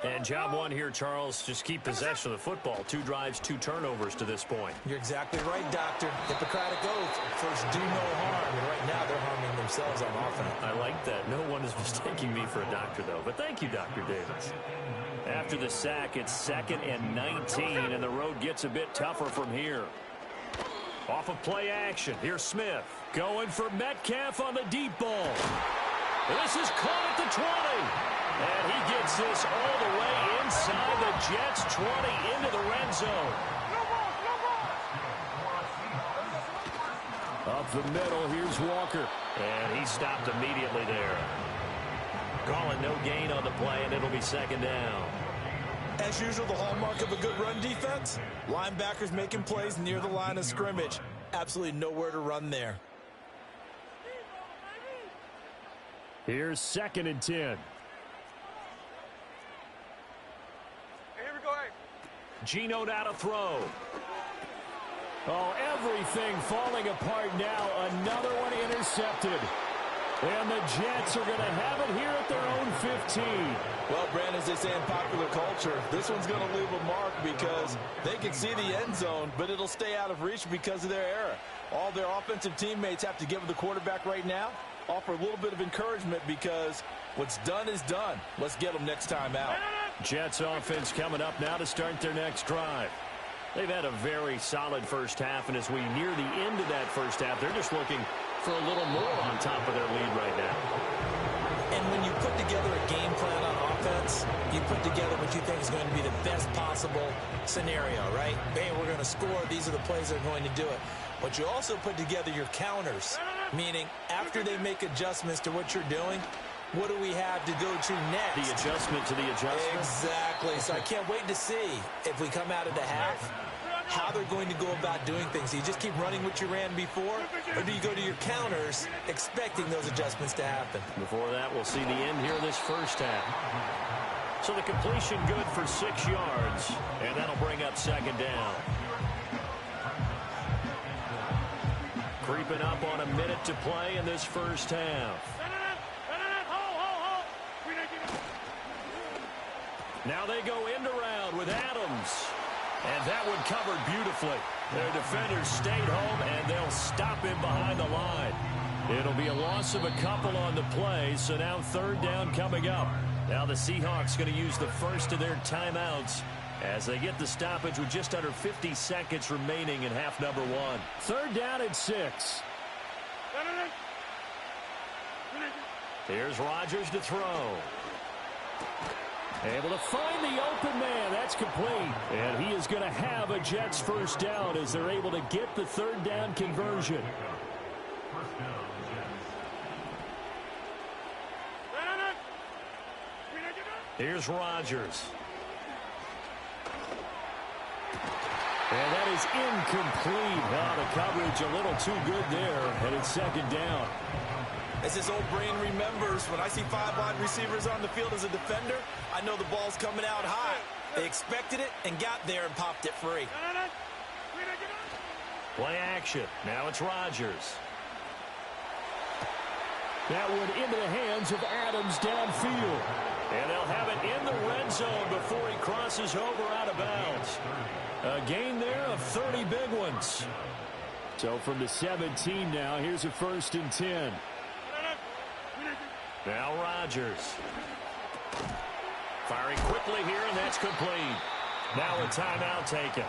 And job one here, Charles, just keep possession of the football. 2 drives, 2 turnovers to this point. You're exactly right, Doctor. Hippocratic oath. First, do no harm. And right now, they're harming themselves on offense. I like that. No one is mistaking me for a doctor, though. But thank you, Dr. Davis. After the sack, it's 2nd and 19, and the road gets a bit tougher from here. Off of play action. Here's Smith. Going for Metcalf on the deep ball. This is caught at the 20. And he gets this all the way inside the Jets' 20 into the red zone. Up the middle, here's Walker. And he stopped immediately there. Calling no gain on the play, and it'll be 2nd down. As usual, the hallmark of a good run defense, linebackers making plays near the line of scrimmage. Absolutely nowhere to run there. Here's 2nd and 10. Geno now to throw. Oh, everything falling apart now. Another one intercepted. And the Jets are going to have it here at their own 15. Well, Brandon, as they say in popular culture, this one's going to leave a mark because they can see the end zone, but it'll stay out of reach because of their error. All their offensive teammates have to give the quarterback right now, offer a little bit of encouragement because what's done is done. Let's get them next time out. Jets offense coming up now to start their next drive. They've had a very solid first half, and as we near the end of that first half, they're just looking for a little more on top of their lead right now. And when you put together a game plan on offense, you put together what you think is going to be the best possible scenario, right? Hey, we're going to score. These are the plays that are going to do it. But you also put together your counters, meaning after they make adjustments to what you're doing, what do we have to go to next? The adjustment to the adjustment. Exactly. So I can't wait to see if we come out of the half, how they're going to go about doing things. Do you just keep running what you ran before, or do you go to your counters expecting those adjustments to happen? Before that, we'll see the end here of this first half. So the completion good for 6 yards, and that'll bring up 2nd down. Creeping up on a minute to play in this first half. Now they go end around with Adams. And that one covered beautifully. Their defenders stayed home, and they'll stop him behind the line. It'll be a loss of a couple on the play, so now 3rd down coming up. Now the Seahawks going to use the first of their timeouts as they get the stoppage with just under 50 seconds remaining in half number 1. 3rd down and 6. Here's Rodgers to throw. Able to find the open man. That's complete. And he is going to have a Jets first down as they're able to get the 3rd down conversion. Here's Rodgers. And that is incomplete. The coverage a little too good there. And it's 2nd down. As his old brain remembers, when I see 5 wide receivers on the field as a defender, I know the ball's coming out high. They expected it and got there and popped it free. Play action. Now it's Rodgers. That one into the hands of Adams downfield. And they'll have it in the red zone before he crosses over out of bounds. A gain there of 30 big ones. So from the 17 now, here's a 1st and 10. Now Rodgers. Firing quickly here, and that's complete. Now a timeout taken.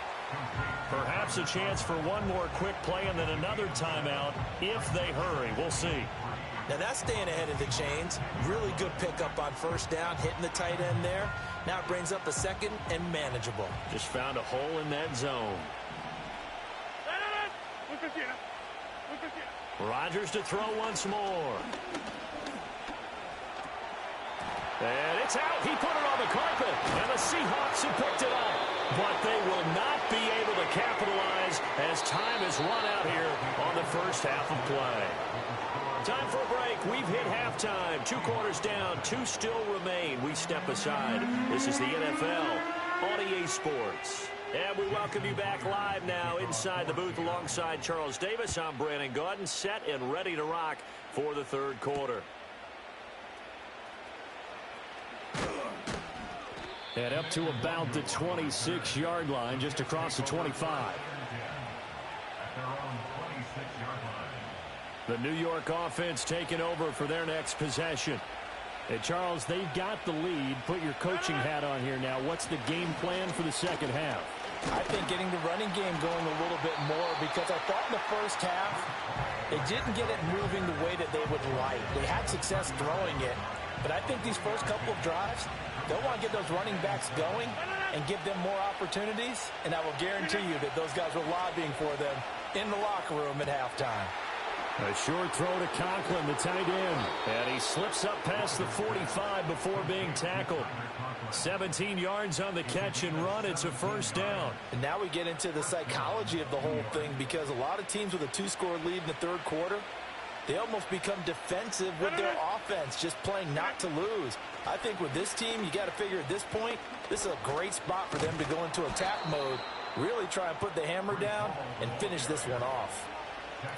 Perhaps a chance for one more quick play and then another timeout if they hurry. We'll see. Now that's staying ahead of the chains. Really good pickup on 1st down, hitting the tight end there. Now it brings up a 2nd and manageable. Just found a hole in that zone. Rodgers to throw once more. And it's out. He put it on the carpet. And the Seahawks have picked it up. But they will not be able to capitalize as time has run out here on the first half of play. Time for a break. We've hit halftime. 2 quarters down. 2 still remain. We step aside. This is the NFL on EA Sports. And we welcome you back live now inside the booth alongside Charles Davis. I'm Brandon Gaudin, set and ready to rock for the 3rd quarter. And up to about the 26-yard line, just across the 25. The New York offense taking over for their next possession. And Charles, they've got the lead. Put your coaching hat on here now. What's the game plan for the second half? I think getting the running game going a little bit more, because I thought in the first half they didn't get it moving the way that they would like. They had success throwing it, but I think these first couple of drives, they'll want to get those running backs going and give them more opportunities, and I will guarantee you that those guys were lobbying for them in the locker room at halftime. A short throw to Conklin, the tight end. And he slips up past the 45 before being tackled. 17 yards on the catch and run. It's a 1st down. And now we get into the psychology of the whole thing, because a lot of teams with a 2-score lead in the 3rd quarter, they almost become defensive with their offense, just playing not to lose. I think with this team, you got to figure at this point, this is a great spot for them to go into attack mode, really try and put the hammer down and finish this one off.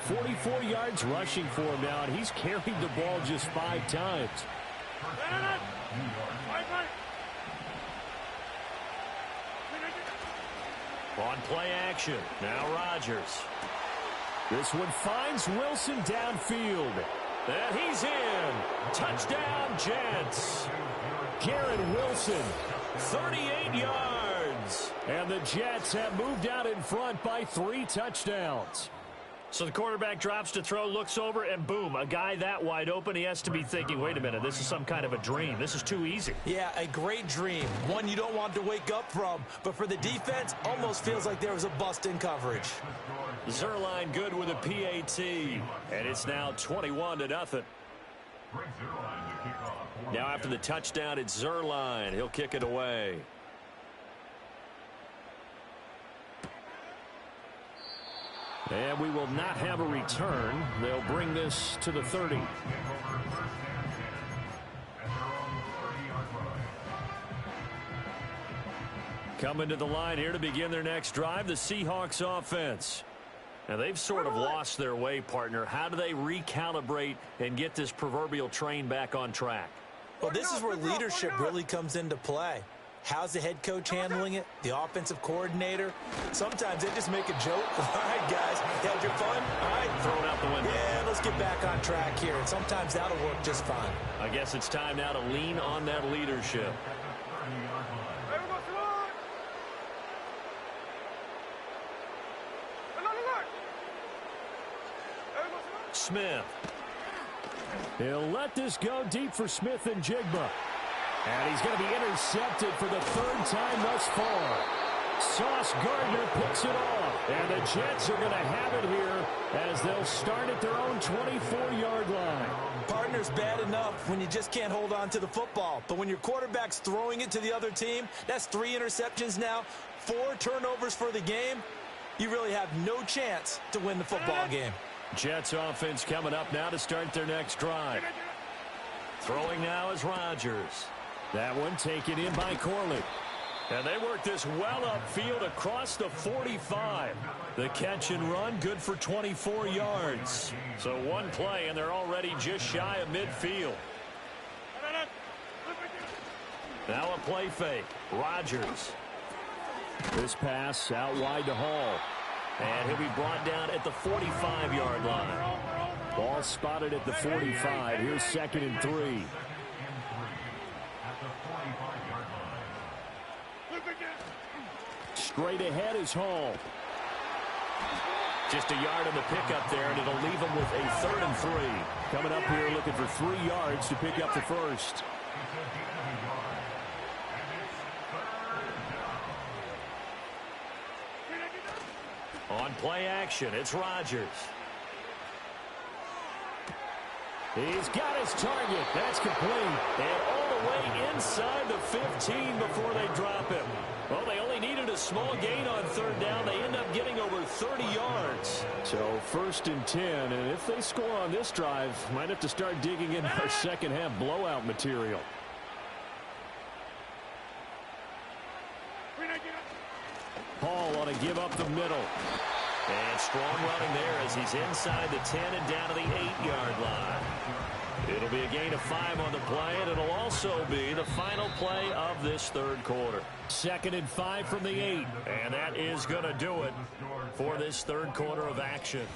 44 yards rushing for him now, and he's carried the ball just 5 times. On play action, now Rodgers. This one finds Wilson downfield. And he's in. Touchdown, Jets. Garrett Wilson, 38 yards. And the Jets have moved out in front by 3 touchdowns. So the quarterback drops to throw, looks over, and boom, a guy that wide open. He has to be thinking, wait a minute, this is some kind of a dream. This is too easy. Yeah, a great dream. One you don't want to wake up from. But for the defense, almost feels like there was a bust in coverage. Zerline good with a PAT. And it's now 21-0. Now after the touchdown, it's Zerline. He'll kick it away. And we will not have a return. They'll bring this to the 30. Coming to the line here to begin their next drive, the Seahawks offense. Now they've sort of lost their way, partner. How do they recalibrate and get this proverbial train back on track? Well, this is where leadership really comes into play. How's the head coach handling it? The offensive coordinator? Sometimes they just make a joke. All right, guys, you had your fun? All right. Throw it out the window. Yeah, let's get back on track here. And sometimes that'll work just fine. I guess it's time now to lean on that leadership. Smith. He'll let this go deep for Smith and Jigba. And he's going to be intercepted for the 3rd time thus far. Sauce Gardner picks it off. And the Jets are going to have it here as they'll start at their own 24-yard line. Partner's bad enough when you just can't hold on to the football. But when your quarterback's throwing it to the other team, that's 3 interceptions now, 4 turnovers for the game. You really have no chance to win the football game. Jets offense coming up now to start their next drive. Throwing now is Rodgers. That one taken in by Corley. And they work this well upfield across the 45. The catch and run good for 24 yards. So one play and they're already just shy of midfield. Now a play fake. Rodgers. This pass out wide to Hall. And he'll be brought down at the 45-yard line. Ball spotted at the 45. Here's 2nd and 3. Straight ahead is Hall. Just a yard on the pickup there, and it'll leave him with a 3rd and 3. Coming up here looking for 3 yards to pick up the first. On play action, it's Rodgers. He's got his target. That's complete. And all the way inside the 15 before they drop him. Well, they only needed a small gain on 3rd down. They end up getting over 30 yards. So 1st and 10. And if they score on this drive, might have to start digging into our second half blowout material. Hall ought to give up the middle. And strong running there as he's inside the 10 and down to the 8-yard line. It'll be a gain of 5 on the play, and it'll also be the final play of this 3rd quarter. 2nd and 5 from the 8. And that is going to do it for this 3rd quarter of action.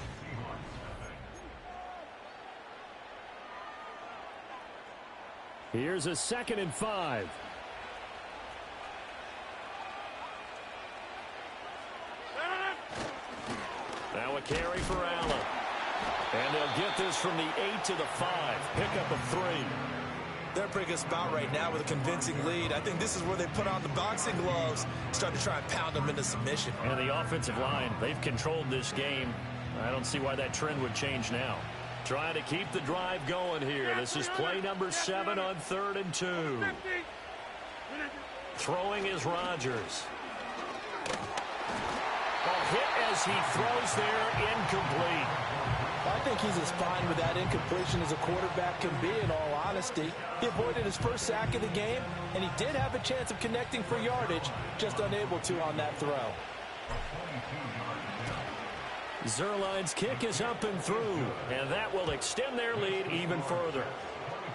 Here's a 2nd and 5. Now a carry for Allen. And they'll get this from the 8 to the 5. Pick up of 3. They're a pretty good spot right now with a convincing lead. I think this is where they put on the boxing gloves, start to try and pound them into submission. And the offensive line, they've controlled this game. I don't see why that trend would change now. Trying to keep the drive going here. This is play number 7 on 3rd and 2. Throwing is Rodgers. Hit as he throws there, incomplete. I think he's as fine with that incompletion as a quarterback can be, in all honesty. He avoided his first sack of the game, and he did have a chance of connecting for yardage, just unable to on that throw. Zerline's kick is up and through, and that will extend their lead even further.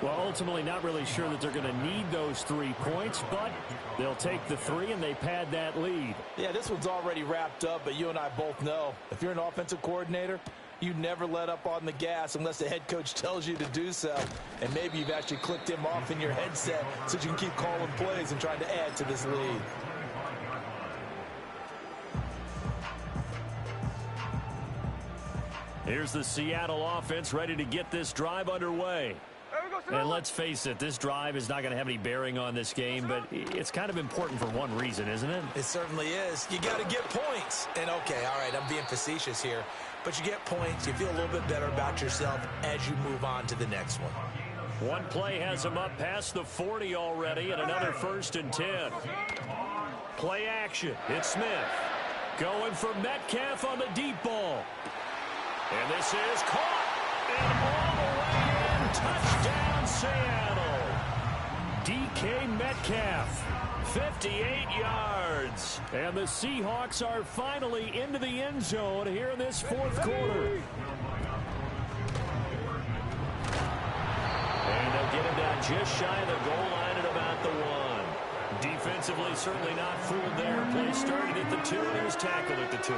Well, ultimately not really sure that they're going to need those 3 points, but they'll take the 3 and they pad that lead. Yeah, this one's already wrapped up, but you and I both know if you're an offensive coordinator, you never let up on the gas unless the head coach tells you to do so. And maybe you've actually clicked him off in your headset so you can keep calling plays and trying to add to this lead. Here's the Seattle offense ready to get this drive underway. And let's face it, this drive is not going to have any bearing on this game, but it's kind of important for one reason, isn't it? It certainly is. You got to get points. And okay, all right, I'm being facetious here, but you get points, you feel a little bit better about yourself as you move on to the next one. One play has him up past the 40 already, and another 1st and 10. Play action. It's Smith. Going for Metcalf on the deep ball. And this is caught. And all the way in. Touchdown, Seattle. DK Metcalf. 58 yards. And the Seahawks are finally into the end zone here in this 4th quarter. And they'll get him down just shy of the goal line at about the 1. Defensively, certainly not fooled there. Play started at the 2, and he was tackled at the 2.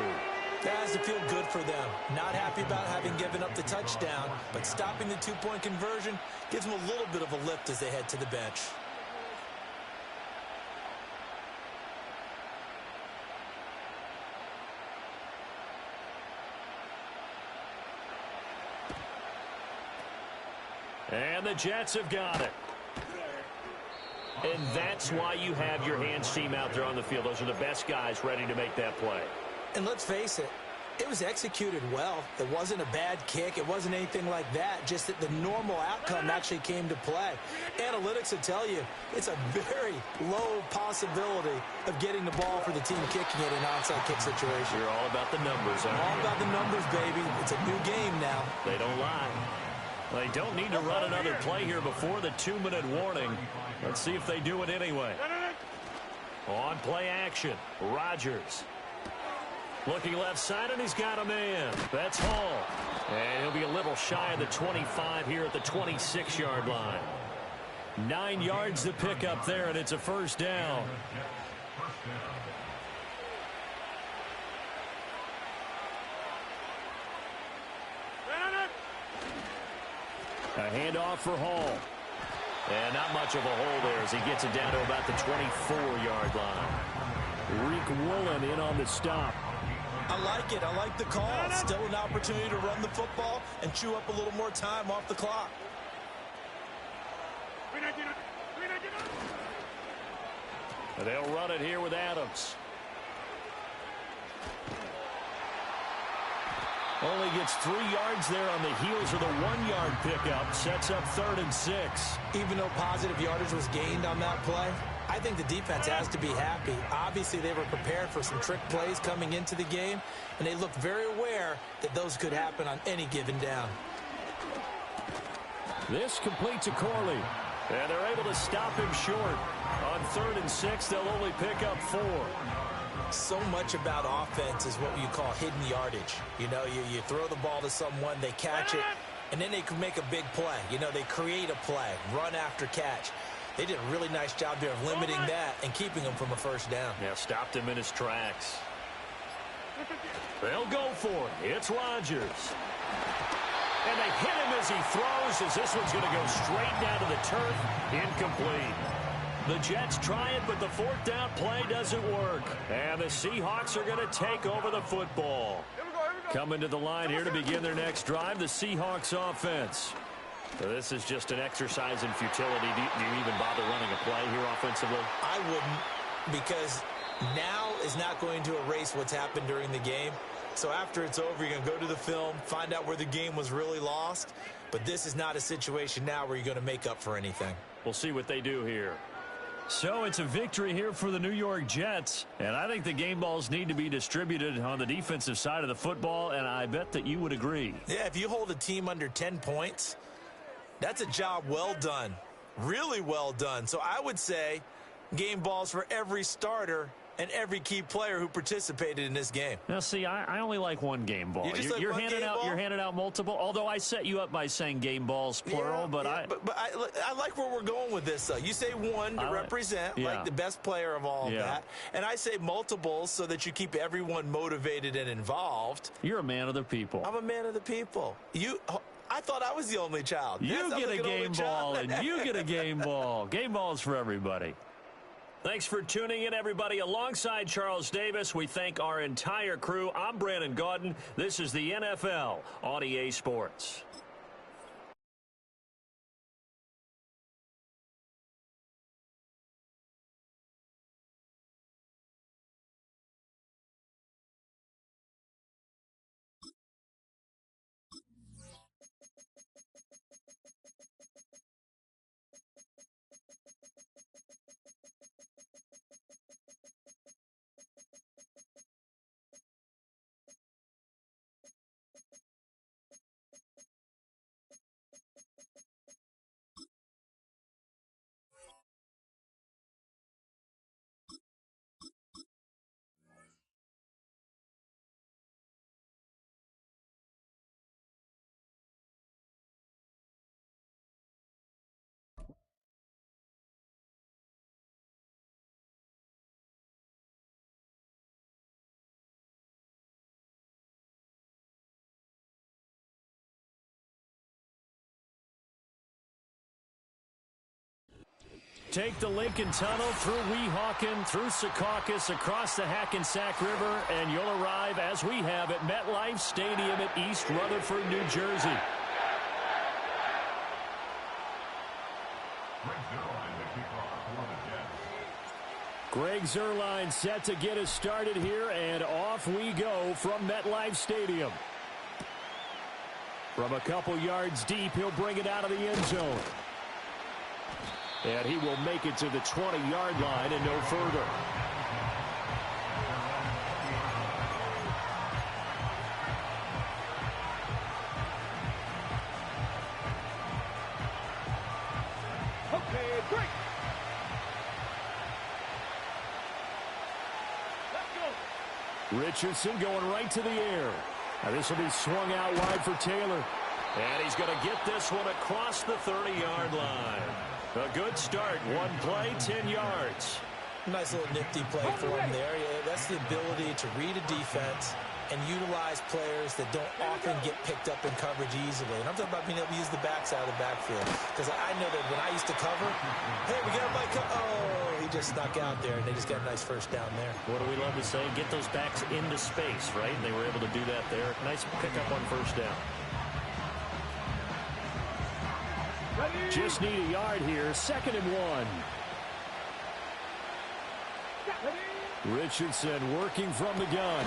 That has to feel good for them. Not happy about having given up the touchdown, but stopping the 2-point conversion gives them a little bit of a lift as they head to the bench. And the Jets have got it. And that's why you have your hands team out there on the field. Those are the best guys ready to make that play. And let's face it, it was executed well. It wasn't a bad kick. It wasn't anything like that. Just that the normal outcome actually came to play. Analytics will tell you it's a very low possibility of getting the ball for the team kicking it in an onside kick situation. You're all about the numbers, aren't you? All about the numbers, baby. It's a new game now. They don't lie. They don't need to run another play here before the 2-minute warning. Let's see if they do it anyway. On play action, Rodgers. Looking left side, and he's got a man. That's Hall. And he'll be a little shy of the 25 here at the 26-yard line. 9 yards to pick up there, and it's a first down. A handoff for Hall. And not much of a hole there as he gets it down to about the 24-yard line. Reek Woolen in on the stop. I like it. I like the call. Still an opportunity to run the football and chew up a little more time off the clock. They'll run it here with Adams. Only gets 3 yards there on the heels of the 1-yard pickup. Sets up 3rd and 6. Even though positive yardage was gained on that play, I think the defense has to be happy. Obviously, they were prepared for some trick plays coming into the game, and they looked very aware that those could happen on any given down. This completes to Corley. And they're able to stop him short. On 3rd and 6, they'll only pick up 4. So much about offense is what you call hidden yardage. You know, you throw the ball to someone, they catch it, and then they can make a big play. You know, they create a play, run after catch. They did a really nice job there of limiting that and keeping him from a first down. Yeah, stopped him in his tracks. They'll go for it. It's Rodgers. And they hit him as he throws, as this one's going to go straight down to the turf. Incomplete. The Jets try it, but the 4th down play doesn't work. And the Seahawks are going to take over the football. Coming to the line here to begin their next drive, the Seahawks offense. So this is just an exercise in futility. Do you even bother running a play here offensively? I wouldn't, because now is not going to erase what's happened during the game. So after it's over, you're going to go to the film, find out where the game was really lost. But this is not a situation now where you're going to make up for anything. We'll see what they do here. So it's a victory here for the New York Jets, and I think the game balls need to be distributed on the defensive side of the football, and I bet that you would agree. Yeah, if you hold a team under 10 points, that's a job well done, really well done. So I would say game balls for every starter and every key player who participated in this game. Now, see, I only like one game ball. You're handing out multiple. Although I set you up by saying game balls plural, but I like where we're going with this. You say one to represent like the best player of all of that, and I say multiples so that you keep everyone motivated and involved. You're a man of the people. I'm a man of the people. I thought I was the only child. You get a game ball, and you get a game ball. Game balls for everybody. Thanks for tuning in, everybody. Alongside Charles Davis, we thank our entire crew. I'm Brandon Gaudin. This is the NFL on EA Sports. Take the Lincoln Tunnel through Weehawken, through Secaucus, across the Hackensack River, and you'll arrive, as we have, at MetLife Stadium at East Rutherford, New Jersey. Greg Zuerlein set to get us started here, and off we go from MetLife Stadium. From a couple yards deep, he'll bring it out of the end zone. And he will make it to the 20-yard line and no further. Okay, break. Let's go. Richardson going right to the air. Now this will be swung out wide for Taylor. And he's going to get this one across the 30-yard line. A good start. One play, 10 yards. Nice little nifty play for him there. Yeah, that's the ability to read a defense and utilize players that don't often get picked up in coverage easily. And I'm talking about being able to use the backside of the backfield. Because I know that when I used to cover, hey, we got Mike. Oh, he just snuck out there, and they just got a nice first down there. What do we love to say? Get those backs into space, right? And they were able to do that there. Nice pickup on first down. Just need a yard here. 2nd and 1. Richardson working from the gun.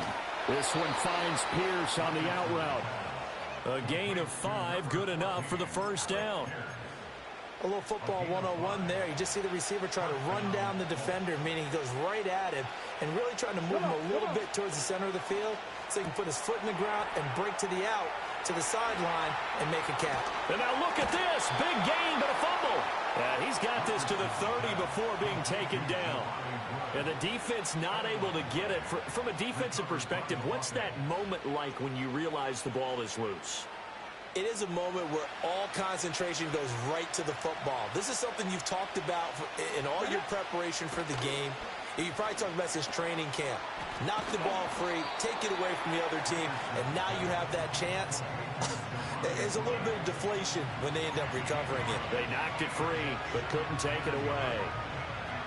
This one finds Pierce on the out route. A gain of 5, good enough for the first down. A little football 101 there. You just see the receiver trying to run down the defender, meaning he goes right at him and really trying to move him a little bit towards the center of the field so he can put his foot in the ground and break to the out, to the sideline, and make a catch. And now look at this. Big gain, but a fumble. He's got this to the 30 before being taken down. And the defense not able to get it. From a defensive perspective, what's that moment like when you realize the ball is loose? It is a moment where all concentration goes right to the football. This is something you've talked about in all your preparation for the game. You probably talked about this training camp. Knock the ball free, take it away from the other team, and now you have that chance. There's a little bit of deflation when they end up recovering it. They knocked it free, but couldn't take it away.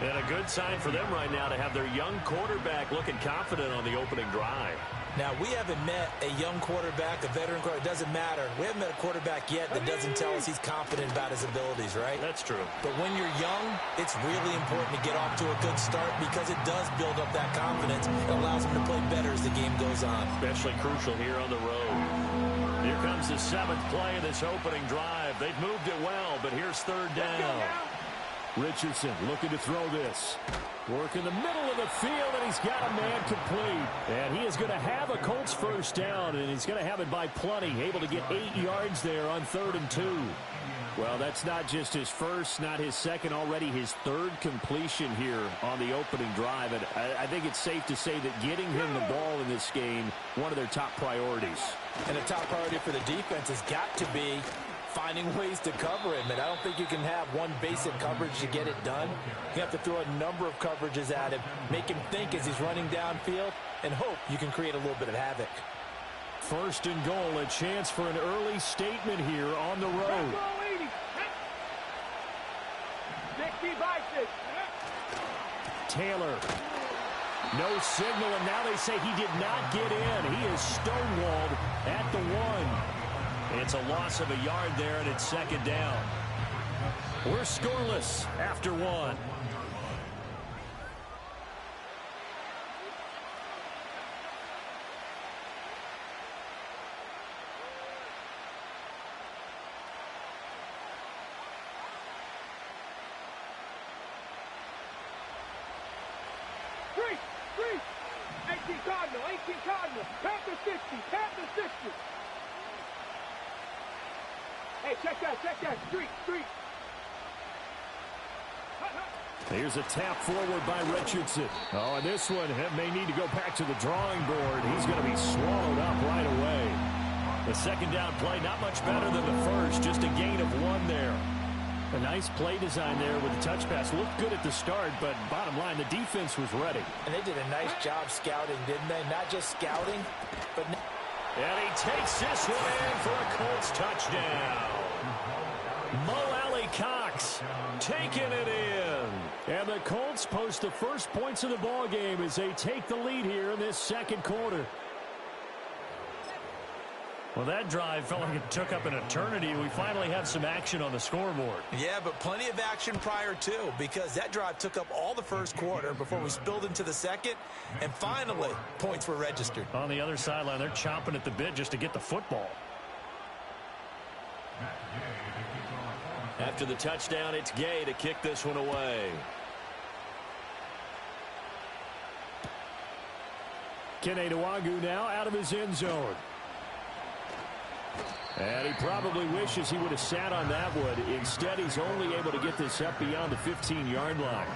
And a good sign for them right now to have their young quarterback looking confident on the opening drive. Now, we haven't met a young quarterback, a veteran quarterback. It doesn't matter. We haven't met a quarterback yet that doesn't tell us he's confident about his abilities, right? That's true. But when you're young, it's really important to get off to a good start because it does build up that confidence. It allows him to play better as the game goes on. Especially crucial here on the road. Here comes the 7th play of this opening drive. They've moved it well, but here's 3rd down. Richardson looking to throw this. Work in the middle of the field, and he's got a man complete. And he is going to have a Colts first down, and he's going to have it by plenty. Able to get 8 yards there on 3rd and 2. Well, that's not just his first, not his second, already his 3rd completion here on the opening drive. And I think it's safe to say that getting him the ball in this game, one of their top priorities. And the top priority for the defense has got to be finding ways to cover him. And I don't think you can have one basic coverage to get it done. You have to throw a number of coverages at him, make him think as he's running downfield, and hope you can create a little bit of havoc. 1st and goal, a chance for an early statement here on the road. Taylor. No signal, and now they say he did not get in. He is stonewalled at the 1. It's a loss of a yard there, and it's 2nd down. We're scoreless after 1. Three. 18 Cardinal. Panther 60. Hey, check that. Street. Here's a tap forward by Richardson. Oh, and this one may need to go back to the drawing board. He's going to be swallowed up right away. The 2nd down play, not much better than the first, just a gain of 1 there. A nice play design there with the touch pass. Looked good at the start, but bottom line, the defense was ready. And they did a nice job scouting, didn't they? Not just scouting, but... And he takes this one in for a Colts touchdown. Mo Alley Cox taking it in. And the Colts post the first points of the ball game as they take the lead here in this 2nd quarter. Well, that drive felt like it took up an eternity. We finally have some action on the scoreboard. Yeah, but plenty of action prior to, because that drive took up all the first quarter before we spilled into the 2nd, and finally, points were registered. On the other sideline, they're chomping at the bit just to get the football. After the touchdown, it's Gay to kick this one away. Kene Nwagu now out of his end zone. And he probably wishes he would have sat on that one. Instead, he's only able to get this up beyond the 15-yard line.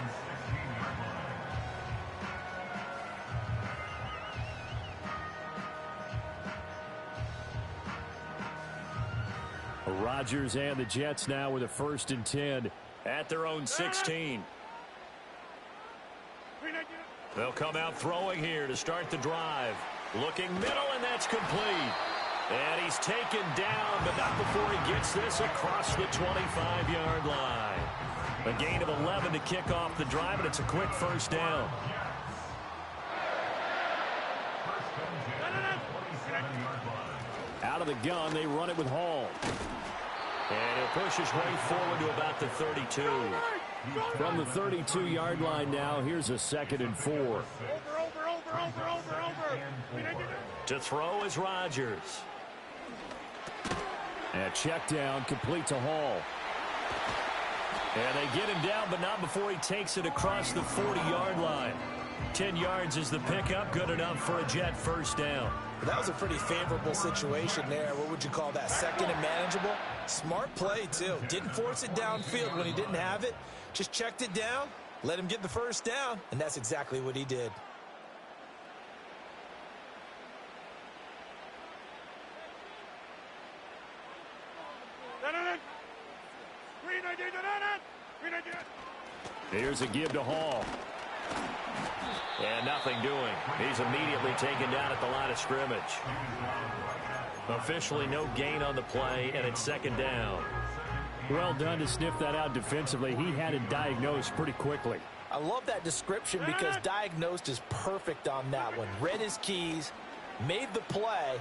Rodgers and the Jets now with a 1st and 10 at their own 16. They'll come out throwing here to start the drive. Looking middle, and that's complete. And he's taken down, but not before he gets this across the 25-yard line. A gain of 11 to kick off the drive, and it's a quick first down. Out of the gun, they run it with Hall. And he'll push his way forward to about the 32. From the 32-yard line now, here's a 2nd and 4. Over. To throw is Rodgers. And check down, complete to Hall. And they get him down, but not before he takes it across the 40-yard line. 10 yards is the pickup, good enough for a Jet first down. That was a pretty favorable situation there. What would you call that? 2nd and manageable? Smart play, too. Didn't force it downfield when he didn't have it. Just checked it down, let him get the first down, and that's exactly what he did. Here's a give to Hall. And nothing doing. He's immediately taken down at the line of scrimmage. Officially no gain on the play, and it's 2nd down. Well done to sniff that out defensively. He had it diagnosed pretty quickly. I love that description because diagnosed is perfect on that one. Read his keys, made the play,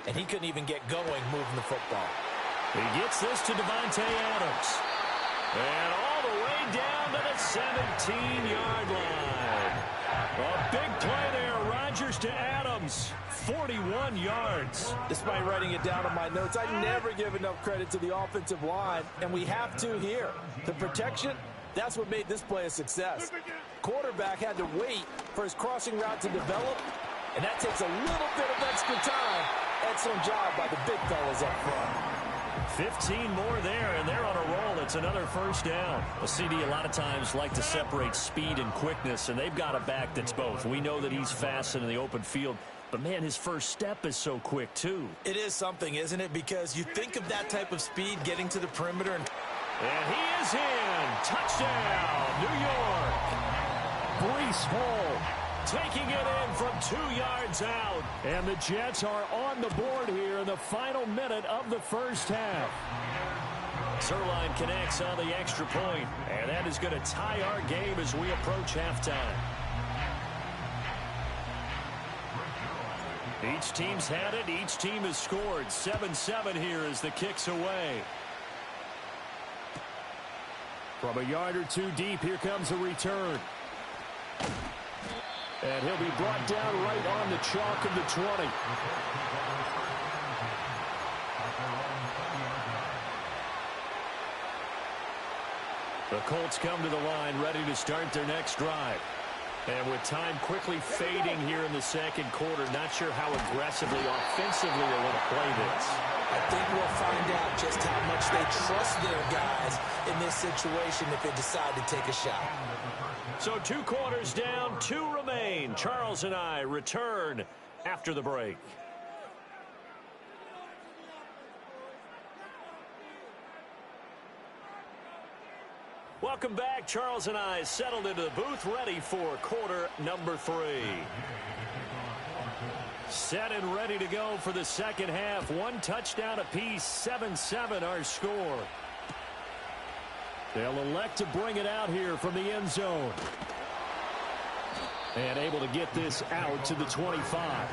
and he couldn't even get going moving the football. He gets this to Devontae Adams. And all the way down to the 17-yard line. A big play there. Rodgers to Adams. 41 yards. Despite writing it down on my notes, I never give enough credit to the offensive line, and we have to here. The protection, that's what made this play a success. Quarterback had to wait for his crossing route to develop, and that takes a little bit of extra time. Excellent job by the big fellas up front. 15 more there, and they're on a roll. It's another first down. A CD a lot of times like to separate speed and quickness, and they've got a back that's both. We know that he's fast in the open field, but, man, his first step is so quick, too. It is something, isn't it? Because you think of that type of speed getting to the perimeter. And he is in. Touchdown, New York. Breece Hall taking it in from 2 yards out. And the Jets are on the board here in the final minute of the first half. Zerline connects on the extra point, and that is going to tie our game as we approach halftime. Each team's had it. Each team has scored. 7-7 here as the kick's away. From a yard or two deep, here comes a return. And he'll be brought down right on the chalk of the 20. The Colts come to the line ready to start their next drive. And with time quickly fading here in the second quarter, not sure how aggressively, offensively they want to play this. I think we'll find out just how much they trust their guys in this situation if they decide to take a shot. So 2 quarters down, 2 remain. Charles and I return after the break. Welcome back. Charles and I settled into the booth, ready for quarter number 3. Set and ready to go for the second half. 1 touchdown apiece, 7-7 our score. They'll elect to bring it out here from the end zone. And able to get this out to the 25.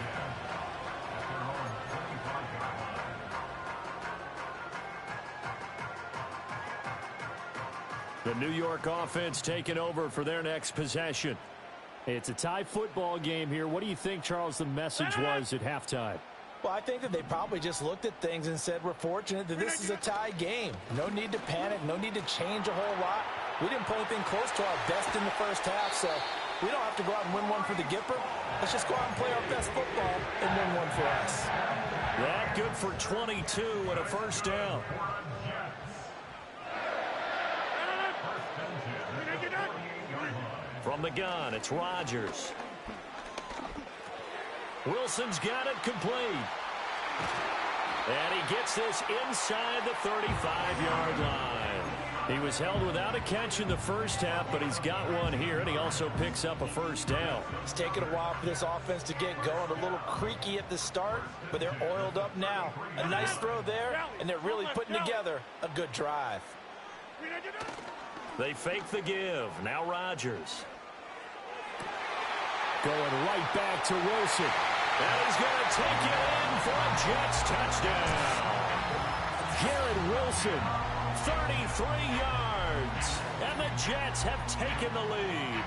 The New York offense taking over for their next possession. It's a tie football game here. What do you think, Charles, the message was at halftime? Well, I think that they probably just looked at things and said, we're fortunate that this is a tie game. No need to panic. No need to change a whole lot. We didn't play anything close to our best in the first half, so we don't have to go out and win one for the Gipper. Let's just go out and play our best football and win one for us. That good for 22 and a first down. From the gun, it's Rodgers. Wilson's got it complete. And he gets this inside the 35-yard line. He was held without a catch in the first half, but he's got one here, and he also picks up a first down. It's taken a while for this offense to get going. A little creaky at the start, but they're oiled up now. A nice throw there, and they're really putting together a good drive. They fake the give. Now Rodgers. Going right back to Wilson. And he's going to take it in for a Jets touchdown. Garrett Wilson. 33 yards. And the Jets have taken the lead.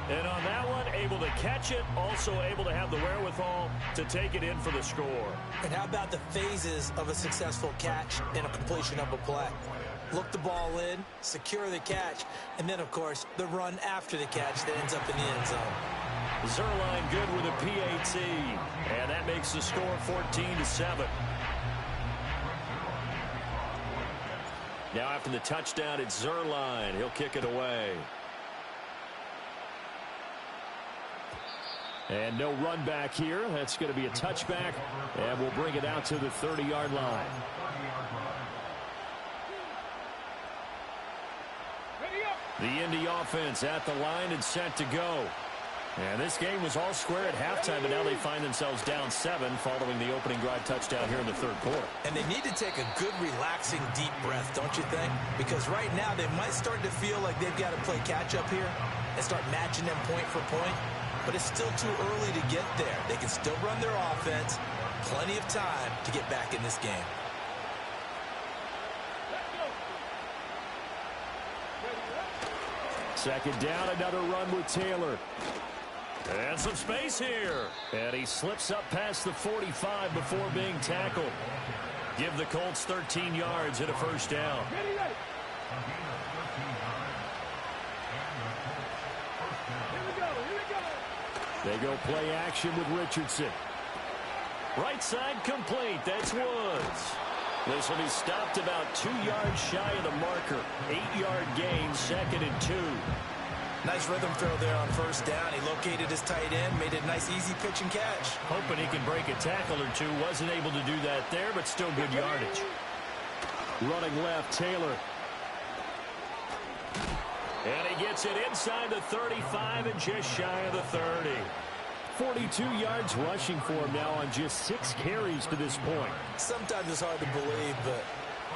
And on that one, able to catch it, also able to have the wherewithal to take it in for the score. And how about the phases of a successful catch and a completion of a play? Look the ball in, secure the catch, and then, of course, the run after the catch that ends up in the end zone. Zerline good with a PAT, and that makes the score 14-7. Now after the touchdown, it's Zerline. He'll kick it away. And no run back here. That's going to be a touchback, and we'll bring it out to the 30-yard line. The Indy offense at the line and set to go. And this game was all square at halftime, but now they find themselves down 7 following the opening drive touchdown here in the third quarter. And they need to take a good, relaxing, deep breath, don't you think? Because right now they might start to feel like they've got to play catch-up here and start matching them point for point. But it's still too early to get there. They can still run their offense. Plenty of time to get back in this game. Second down, another run with Taylor. And some space here. And he slips up past the 45 before being tackled. Give the Colts 13 yards and a first down. They go play action with Richardson. Right side complete. That's Woods. This will be stopped about 2 yards shy of the marker. 8-yard gain, 2nd and 2. Nice rhythm throw there on first down. He located his tight end, made it a nice easy pitch and catch. Hoping he can break a tackle or two. Wasn't able to do that there, but still good yardage. Running left, Taylor. And he gets it inside the 35 and just shy of the 30. 42 yards rushing for him now on just 6 carries to this point. Sometimes it's hard to believe, but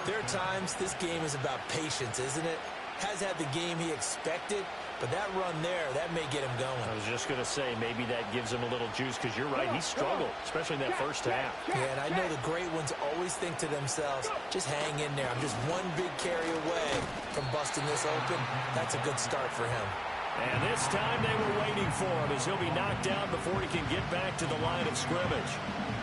there are times this game is about patience, isn't it? Has had the game he expected, but that run there, that may get him going. I was just going to say, maybe that gives him a little juice, because you're right, he struggled, especially in that first half. Yeah, and I know the great ones always think to themselves, just hang in there. I'm just one big carry away from busting this open. That's a good start for him. And this time they were waiting for him as he'll be knocked down before he can get back to the line of scrimmage.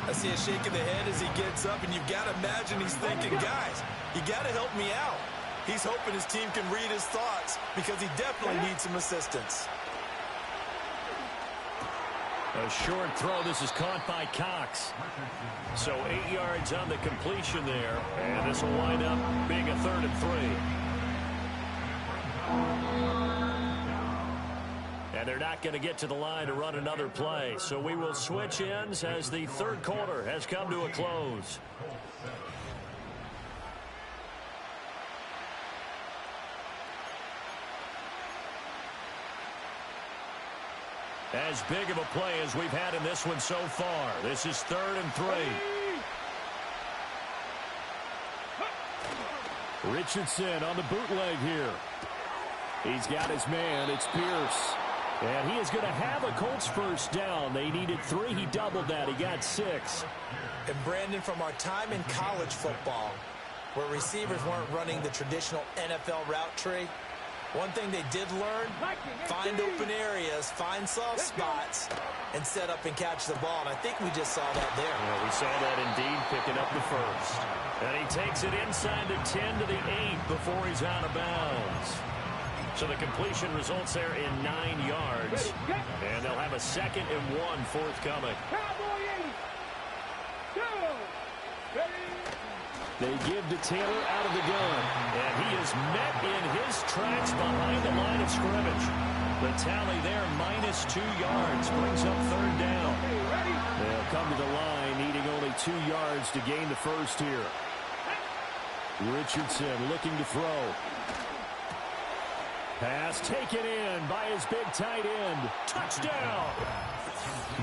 I see a shake of the head as he gets up, and you've got to imagine he's thinking, guys, you got to help me out. He's hoping his team can read his thoughts because he definitely needs some assistance. A short throw. This is caught by Cox. So 8 yards on the completion there, and this will wind up being a 3rd and 3. And they're not going to get to the line to run another play. So we will switch ends as the third quarter has come to a close. As big of a play as we've had in this one so far. This is 3rd and 3. Richardson on the bootleg here. He's got his man. It's Pierce. And he is going to have a Colts first down. They needed 3. He doubled that. He got 6. And Brandon, from our time in college football, where receivers weren't running the traditional NFL route tree, one thing they did learn, find open areas, find soft spots, and set up and catch the ball. And I think we just saw that there. Yeah, we saw that indeed, picking up the first. And he takes it inside the 10 to the 8 before he's out of bounds. So the completion results there in 9 yards. And they'll have a 2nd and 1 forthcoming. They give to Taylor out of the gun. And he is met in his tracks behind the line of scrimmage. The tally there, -2 yards, brings up 3rd down. They'll come to the line, needing only 2 yards to gain the first here. Richardson looking to throw. Pass taken in by his big tight end. Touchdown!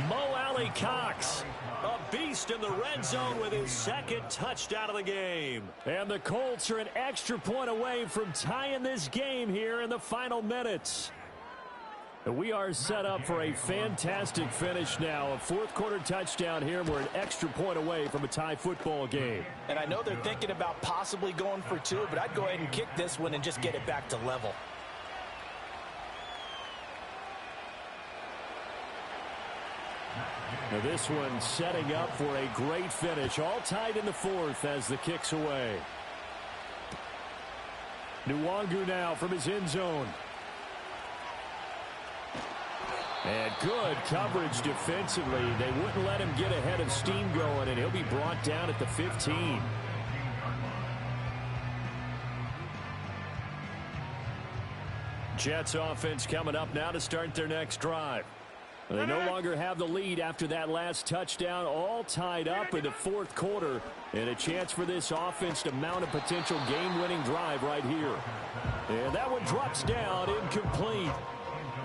Mo Alley Cox, a beast in the red zone with his second touchdown of the game. And the Colts are an extra point away from tying this game here in the final minutes. We are set up for a fantastic finish now. A fourth-quarter touchdown here. We're an extra point away from a tie football game. And I know they're thinking about possibly going for two, but I'd go ahead and kick this one and just get it back to level. Now this one setting up for a great finish. All tied in the fourth as the kick's away. Nwangu now from his end zone. And good coverage defensively. They wouldn't let him get ahead of steam going, and he'll be brought down at the 15. Jets offense coming up now to start their next drive. They no longer have the lead after that last touchdown, all tied up in the fourth quarter, and a chance for this offense to mount a potential game-winning drive right here. And that one drops down, incomplete.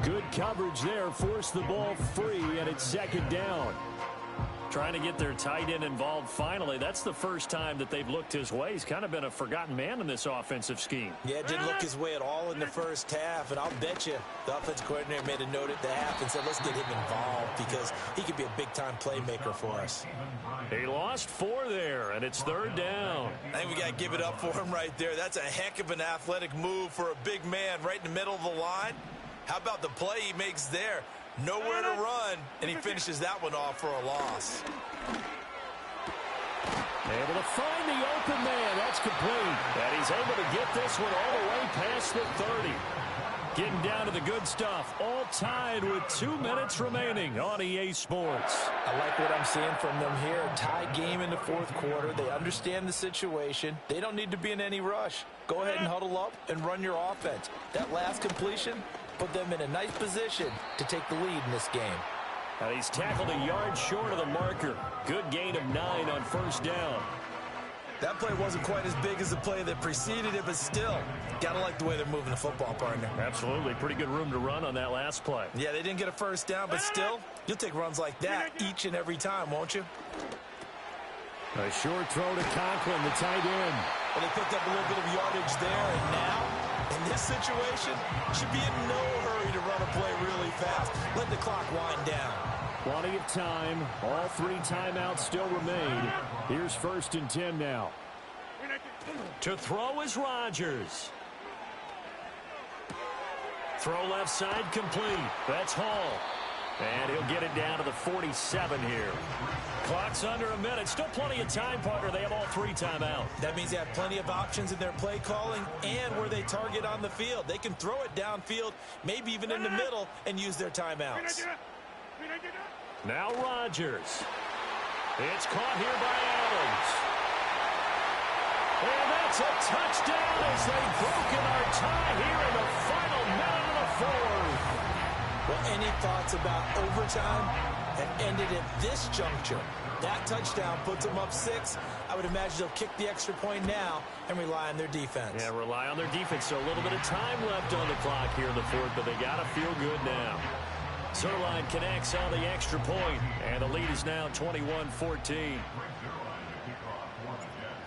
Good coverage there, forced the ball free, and it's second down. Trying to get their tight end involved finally. That's the first time that they've looked his way. He's kind of been a forgotten man in this offensive scheme. Yeah, it didn't look his way at all in the first half, and I'll bet you the offensive coordinator made a note at the half and said, let's get him involved because he could be a big-time playmaker for us. He lost 4 there, and it's third down. I think we got to give it up for him right there. That's a heck of an athletic move for a big man right in the middle of the line. How about the play he makes there? Nowhere to run, and he finishes that one off for a loss. Able to find the open man. That's complete. And he's able to get this one all the way past the 30. Getting down to the good stuff. All tied with 2 minutes remaining on EA Sports. I like what I'm seeing from them here. Tie game in the fourth quarter. They understand the situation. They don't need to be in any rush. Go ahead and huddle up and run your offense. That last completion put them in a nice position to take the lead in this game. And he's tackled a yard short of the marker. Good gain of 9 on first down. That play wasn't quite as big as the play that preceded it, but still, gotta like the way they're moving the football, partner. Absolutely. Pretty good room to run on that last play. Yeah, they didn't get a first down, but still, you'll take runs like that each and every time, won't you? A short throw to Conklin, the tight end. Well, they picked up a little bit of yardage there, and now, in this situation, should be in no hurry to run a play really fast. Let the clock wind down. Plenty of time. All 3 timeouts still remain. Here's 1st and 10 now. To throw is Rodgers. Throw left side complete. That's Hall. And he'll get it down to the 47 here. Clock's under a minute. Still plenty of time, partner. They have all 3 timeouts. That means they have plenty of options in their play calling and where they target on the field. They can throw it downfield, maybe even in the middle, and use their timeouts. Now Rodgers. It's caught here by Adams. And that's a touchdown as they've broken our tie here in the final minute of the fourth. Well, any thoughts about overtime? It ended at this juncture. That touchdown puts them up 6. I would imagine they'll kick the extra point now and rely on their defense. Yeah, rely on their defense. So a little bit of time left on the clock here in the fourth, but they got to feel good now. Zerline connects on the extra point, and the lead is now 21-14.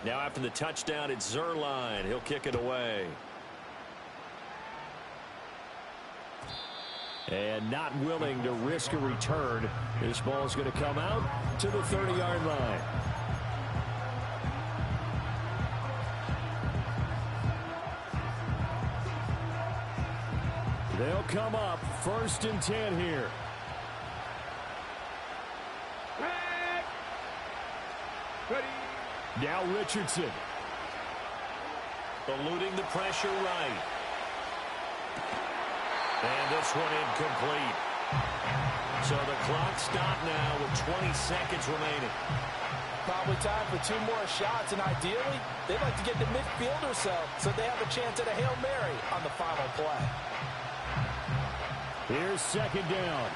Now after the touchdown, it's Zerline. He'll kick it away. And not willing to risk a return. This ball is going to come out to the 30-yard line. They'll come up 1st and 10 here. Now Richardson. Eluding the pressure right. And this one incomplete. So the clock stopped now with 20 seconds remaining. Probably time for 2 more shots, and ideally, they'd like to get to midfield or so they have a chance at a Hail Mary on the final play. Here's 2nd down.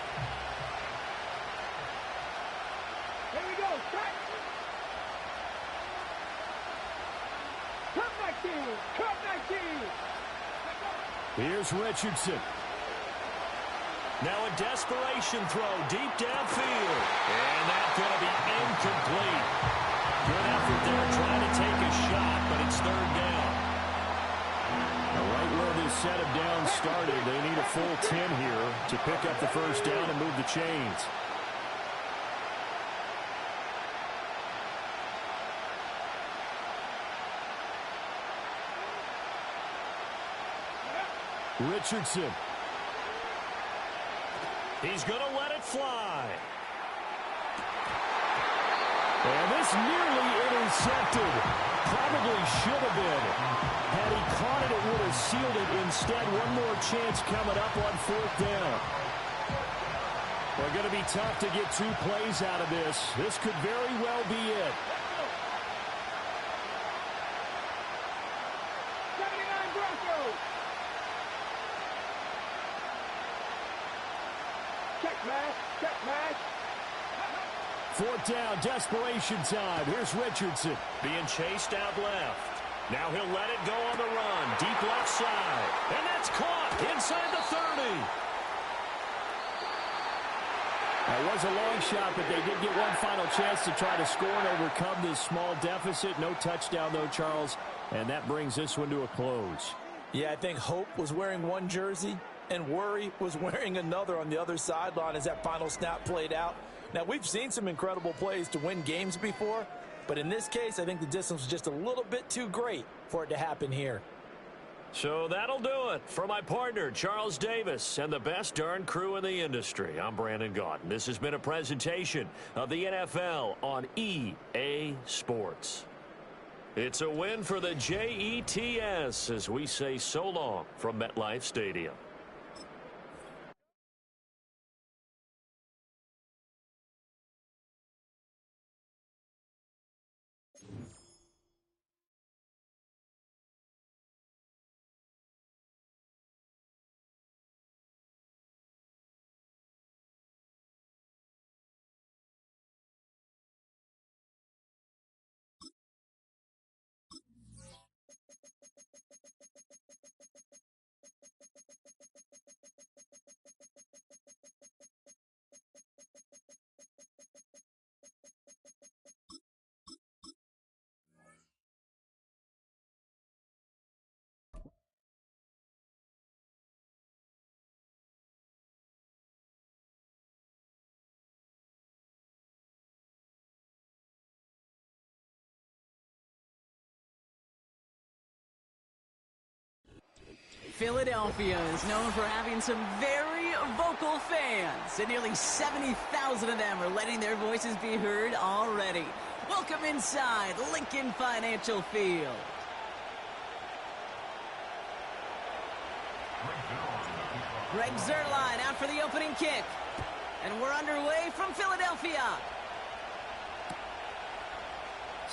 Here we go. Cut. Come Cut 19. Here's Richardson. Now a desperation throw deep downfield. And that's going to be incomplete. Good effort there trying to take a shot, but it's third down. Right where this set of downs started, they need a full 10 here to pick up the first down and move the chains. Richardson. He's going to let it fly. And this nearly intercepted. Probably should have been. Had he caught it, it would have sealed it. Instead, one more chance coming up on fourth down. Well, going to be tough to get 2 plays out of this. This could very well be it. 79 Broncos. Check match. Check match. Fourth down, desperation time. Here's Richardson. Being chased out left. Now he'll let it go on the run. Deep left side. And that's caught inside the 30. That was a long shot, but they did get one final chance to try to score and overcome this small deficit. No touchdown, though, Charles. And that brings this one to a close. Yeah, I think Hope was wearing one jersey and Worry was wearing another on the other sideline as that final snap played out. Now, we've seen some incredible plays to win games before, but in this case, I think the distance was just a little bit too great for it to happen here. So that'll do it for my partner, Charles Davis, and the best darn crew in the industry. I'm Brandon Gaudin. This has been a presentation of the NFL on EA Sports. It's a win for the Jets as we say so long from MetLife Stadium. Philadelphia is known for having some very vocal fans, and nearly 70,000 of them are letting their voices be heard already. Welcome inside Lincoln Financial Field. Greg Zuerlein out for the opening kick. And we're underway from Philadelphia.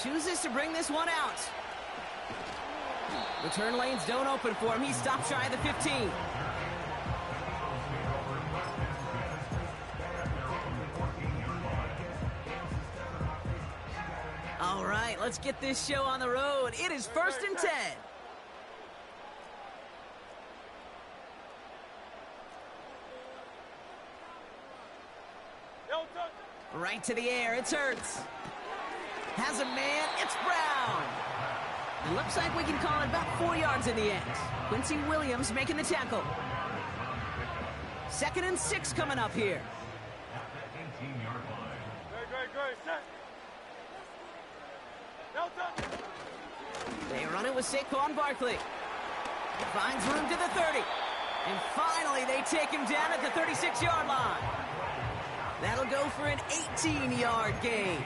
Chooses to bring this one out. Return lanes don't open for him. He stopped shy of the 15. All right, let's get this show on the road. It is 1st and 10. Right to the air, it's Hurts. Has a man, it's Brown. It looks like we can call it about 4 yards in the end. Quincy Williams making the tackle. 2nd and 6 coming up here. They run it with Saquon Barkley. Finds room to the 30. And finally, they take him down at the 36-yard line. That'll go for an 18-yard gain.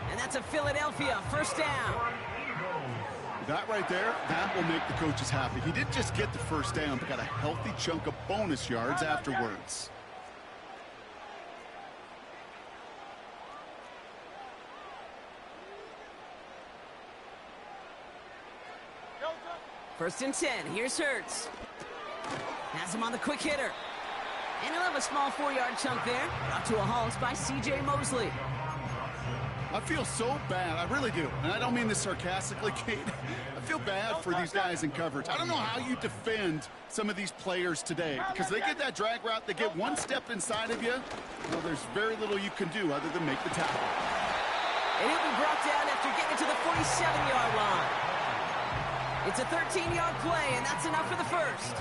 And that's a Philadelphia first down. That right there, that will make the coaches happy. He didn't just get the first down, but got a healthy chunk of bonus yards afterwards. First and 10, here's Hurts. Has him on the quick hitter. And he'll have a small 4-yard chunk there. Brought to a halt by C.J. Mosley. I feel so bad. I really do. And I don't mean this sarcastically, Kate. I feel bad for these guys in coverage. I don't know how you defend some of these players today because they get that drag route, they get one step inside of you. Well, there's very little you can do other than make the tackle. And he'll be brought down after getting to the 47-yard line. It's a 13-yard play, and that's enough for the first.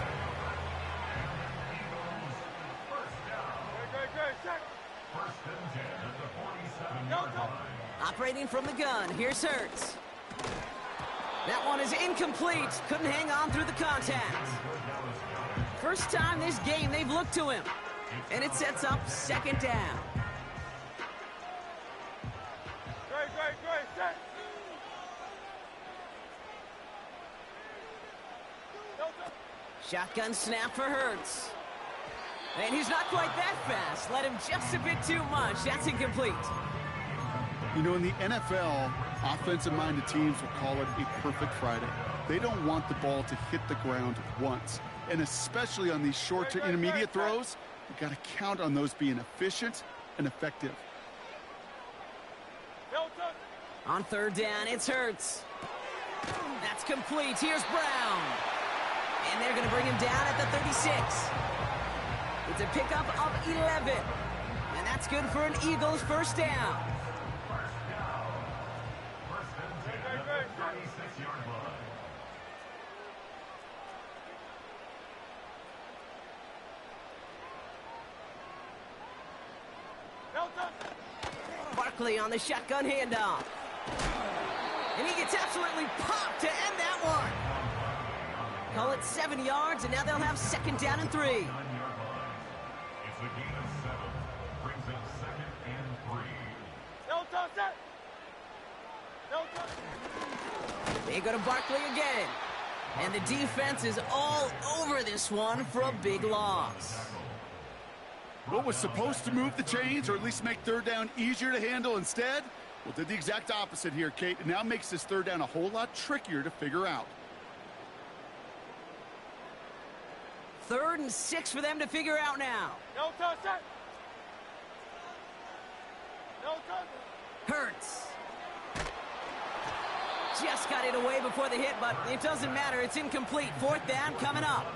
Operating from the gun, here's Hurts. That one is incomplete. Couldn't hang on through the contact. First time this game they've looked to him. And it sets up second down. Shotgun snap for Hurts. And he's not quite that fast. Let him just a bit too much. That's incomplete. You know, in the NFL, offensive-minded teams will call it a perfect Friday. They don't want the ball to hit the ground once. And especially on these short to intermediate throws, you got to count on those being efficient and effective. On third down, it's Hurts. That's complete. Here's Brown. And they're going to bring him down at the 36. It's a pickup of 11. And that's good for an Eagles first down. Barkley on the shotgun handoff. And he gets absolutely popped to end that one. Call it 7 yards, and now they'll have second down and 3. It's a gain of 7. Brings up 2nd and 3. They go to Barkley again. And the defense is all over this one for a big loss. What was supposed to move the chains or at least make third down easier to handle instead? Well, did the exact opposite here, Kate. It now makes this third down a whole lot trickier to figure out. 3rd and 6 for them to figure out now. Hurts. Just got it away before the hit, but it doesn't matter. It's incomplete. 4th down coming up.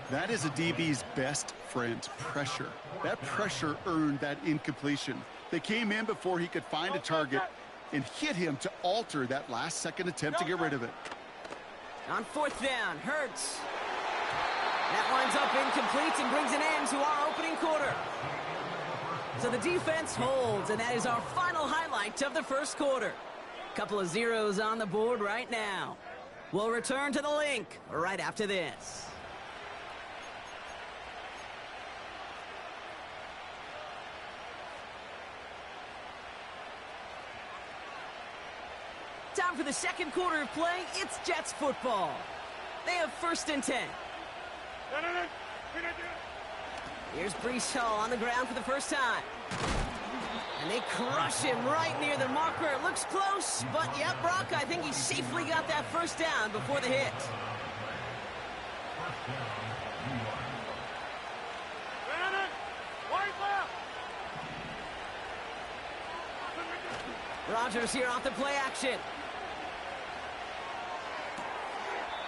That is a DB's best friend, pressure. That pressure earned that incompletion. They came in before he could find a target and hit him to alter that last-second attempt to get rid of it. On 4th down, Hurts. That winds up incomplete and brings an end to our opening quarter. So the defense holds, and that is our final highlight of the first quarter. Couple of zeros on the board right now. We'll return to the link right after this. Time for the second quarter of play. It's Jets football. They have 1st and 10. Here's Breece Hall on the ground for the first time. And they crush him right near the marker. It looks close, but yeah, Brock, I think he safely got that first down before the hit. Rodgers here off the play action.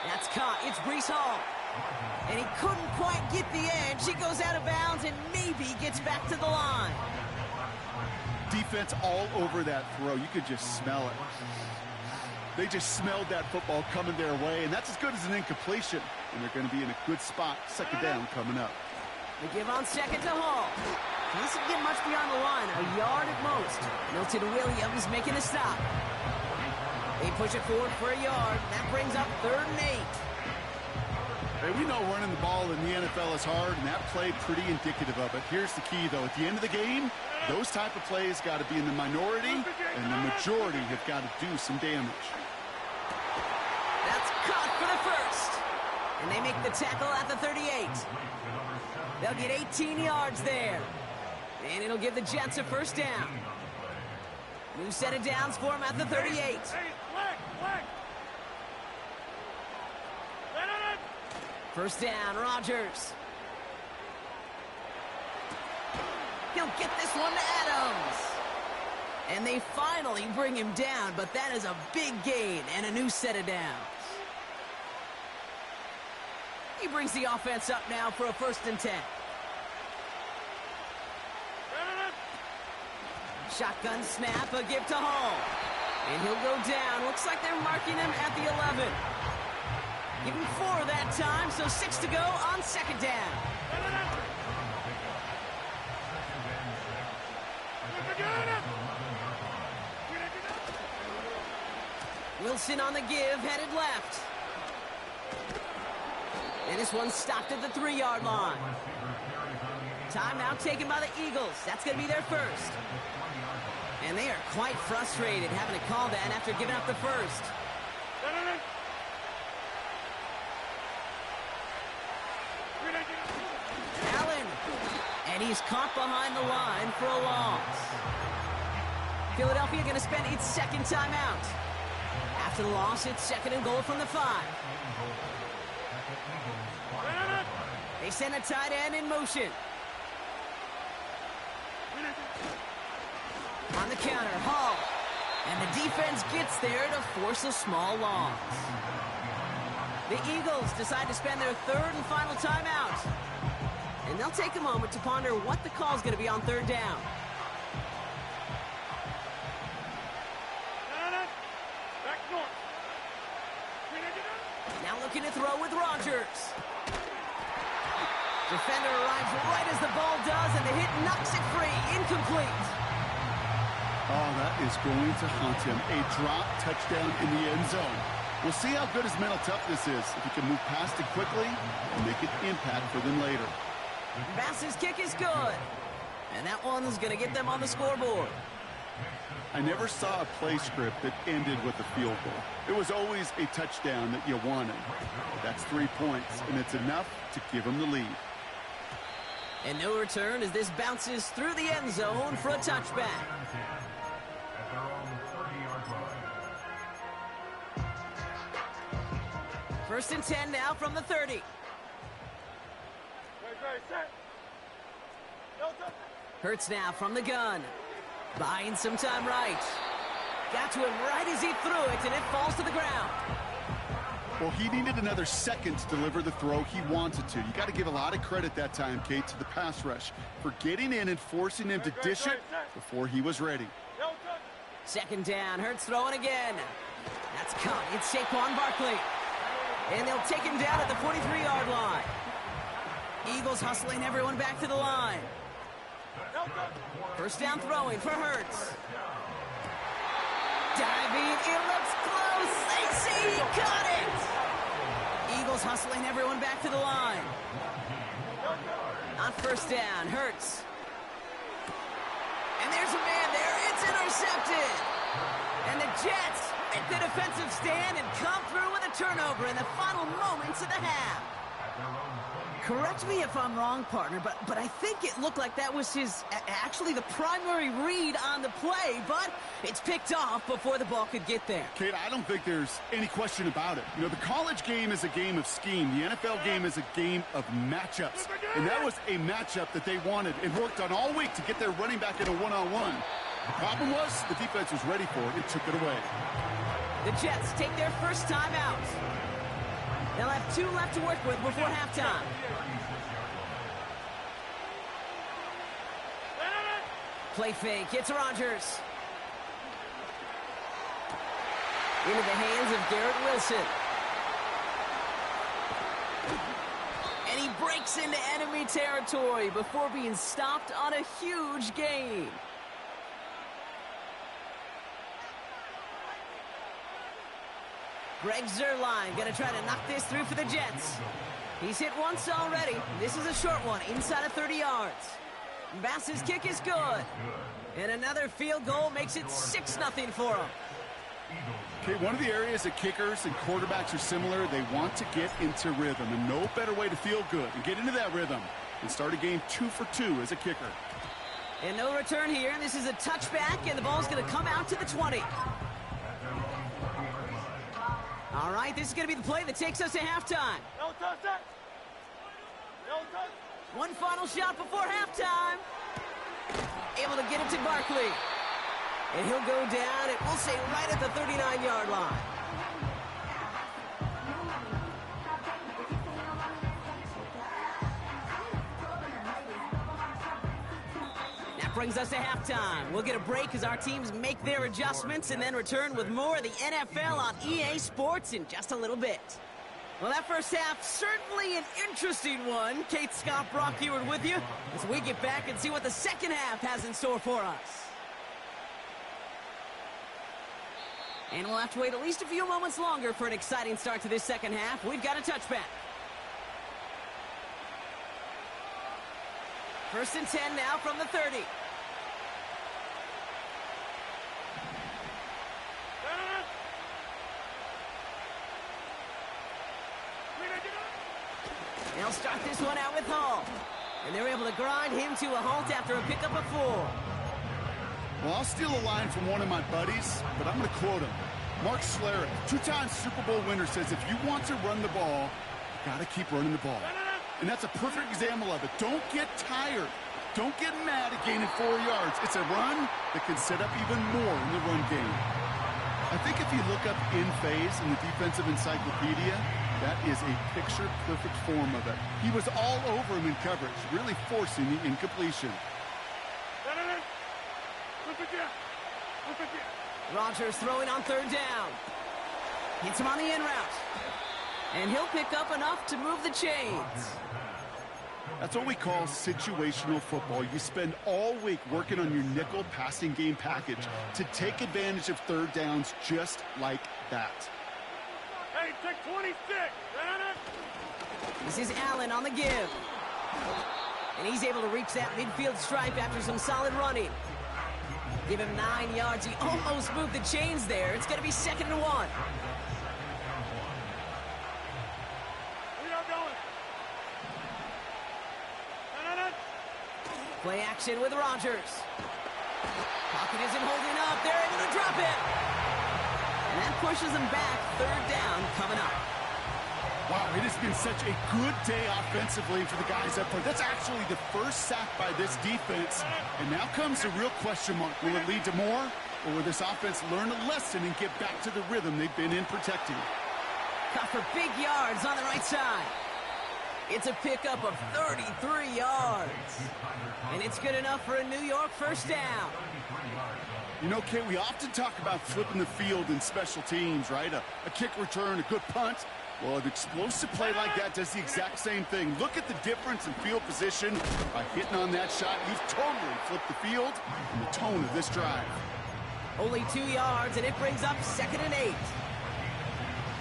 That's caught. It's Breece Hall. And he couldn't quite get the edge. He goes out of bounds and maybe gets back to the line. Defense all over that throw. You could just smell it. They just smelled that football coming their way, and that's as good as an incompletion. And they're going to be in a good spot. Second down coming up. They give on second to Hall. He doesn't get much beyond the line, a yard at most. Milton Williams making a stop. They push it forward for a yard. That brings up 3rd and 8. Hey, we know running the ball in the NFL is hard, and that play pretty indicative of it. Here's the key, though. At the end of the game, those type of plays got to be in the minority, and the majority have got to do some damage. That's caught for the first. And they make the tackle at the 38. They'll get 18 yards there. And it'll give the Jets a first down. New set of downs for him at the 38. First down, Rodgers. He'll get this one to Adams. And they finally bring him down, but that is a big gain and a new set of downs. He brings the offense up now for a 1st and 10. Shotgun snap, a give to Hall. And he'll go down. Looks like they're marking him at the 11. Give him 4 that time, so 6 to go on 2nd down. Wilson on the give, headed left. And this one's stopped at the 3-yard line. Timeout taken by the Eagles. That's going to be their first. And they are quite frustrated having to call that after giving up the first. Allen. And he's caught behind the line for a loss. Philadelphia going to spend its 2nd timeout. After the loss, it's 2nd and goal from the 5. They send a tight end in motion. On the counter, Hall. And the defense gets there to force a small loss. The Eagles decide to spend their 3rd and final timeout. And they'll take a moment to ponder what the call is going to be on 3rd down. Now looking to throw with Rodgers. Defender arrives right as the ball does, and the hit knocks it free. Incomplete. Oh, that is going to haunt him. A drop touchdown in the end zone. We'll see how good his mental toughness is, if he can move past it quickly and make an impact for them later. Bass's kick is good. And that one's going to get them on the scoreboard. I never saw a play script that ended with a field goal. It was always a touchdown that you wanted. That's 3 points, and it's enough to give them the lead. And no return as this bounces through the end zone for a touchback. 1st and 10 now from the 30. Hurts now from the gun. Buying some time right. Got to him right as he threw it, and it falls to the ground. Well, he needed another second to deliver the throw he wanted to. You got to give a lot of credit that time, Kate, to the pass rush for getting in and forcing him to dish it before he was ready. 2nd down, Hurts throwing again. That's caught. It's Saquon Barkley. And they'll take him down at the 43-yard line. Eagles hustling everyone back to the line. 1st down throwing for Hurts. Diving, it looks close. They see he caught it. Eagles hustling everyone back to the line. On 1st down, Hurts. And there's a man there. It's intercepted. And the Jets make the defensive stand and come through with a turnover in the final moments of the half. Correct me if I'm wrong, partner, but I think it looked like that was actually the primary read on the play, but it's picked off before the ball could get there. Kate, I don't think there's any question about it. You know, the college game is a game of scheme. The NFL game is a game of matchups. And that was a matchup that they wanted and worked on all week to get their running back in a one-on-one. The problem was the defense was ready for it and took it away. The Jets take their first time out. They'll have 2 left to work with before halftime. Play fake. It's Rodgers. Into the hands of Garrett Wilson. And he breaks into enemy territory before being stopped on a huge gain. Greg Zuerlein going to try to knock this through for the Jets. He's hit once already. This is a short one, inside of 30 yards. Bass's kick is good. And another field goal makes it 6-0 for him. Okay, one of the areas that kickers and quarterbacks are similar, they want to get into rhythm. And no better way to feel good and get into that rhythm and start a game 2 for 2 as a kicker. And no return here. This is a touchback, and the ball's going to come out to the 20. All right, this is going to be the play that takes us to halftime. One final shot before halftime. Able to get it to Barkley. And he'll go down, and we'll say right at the 39-yard line. That brings us to halftime. We'll get a break as our teams make their adjustments and then return with more of the NFL on EA Sports in just a little bit. Well, that first half, certainly an interesting one. Kate, Scott, Brock Eward with you as we get back and see what the second half has in store for us. And we'll have to wait at least a few moments longer for an exciting start to this second half. We've got a touchback. 1st and 10 now from the 30. They'll start this one out with Hall. And they're able to grind him to a halt after a pickup of 4. Well, I'll steal a line from one of my buddies, but I'm going to quote him. Mark Schlereth, 2-time Super Bowl winner, says if you want to run the ball, you got to keep running the ball. And that's a perfect example of it. Don't get tired. Don't get mad at gaining 4 yards. It's a run that can set up even more in the run game. I think if you look up in phase in the defensive encyclopedia, that is a picture-perfect form of it. He was all over him in coverage, really forcing the incompletion. Rodgers throwing on 3rd down. Hits him on the in route. And he'll pick up enough to move the chains. That's what we call situational football. You spend all week working on your nickel passing game package to take advantage of 3rd downs just like that. Hey, check 26. This is Allen on the give. And he's able to reach that midfield stripe after some solid running. Give him 9 yards. He almost moved the chains there. It's going to be 2nd and 1. Play action with Rodgers. Pocket isn't holding up. They're able to drop it. And that pushes them back. 3rd down coming up. Wow, it has been such a good day offensively for the guys up front. That's actually the first sack by this defense. And now comes the real question mark. Will it lead to more? Or will this offense learn a lesson and get back to the rhythm they've been in protecting? Cut for big yards on the right side. It's a pickup of 33 yards. And it's good enough for a New York 1st down. You know, Kate, we often talk about flipping the field in special teams, right? A kick return, a good punt. Well, an explosive play like that does the exact same thing. Look at the difference in field position. By hitting on that shot, you've totally flipped the field and the tone of this drive. Only 2 yards, and it brings up 2nd and 8.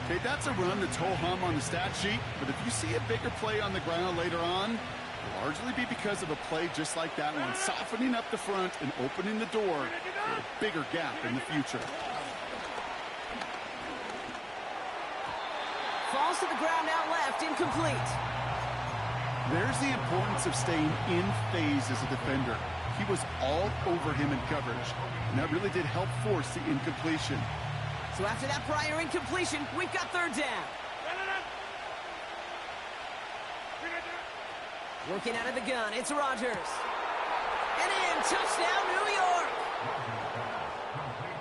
Okay, that's a run that's ho-hum on the stat sheet, but if you see a bigger play on the ground later on, it'll largely be because of a play just like that one, softening up the front and opening the door for a bigger gap in the future. Falls to the ground out left, incomplete. There's the importance of staying in phase as a defender. He was all over him in coverage, and that really did help force the incompletion. So after that prior incompletion, we've got 3rd down. Looking out of the gun, it's Rodgers. And in, touchdown, New York!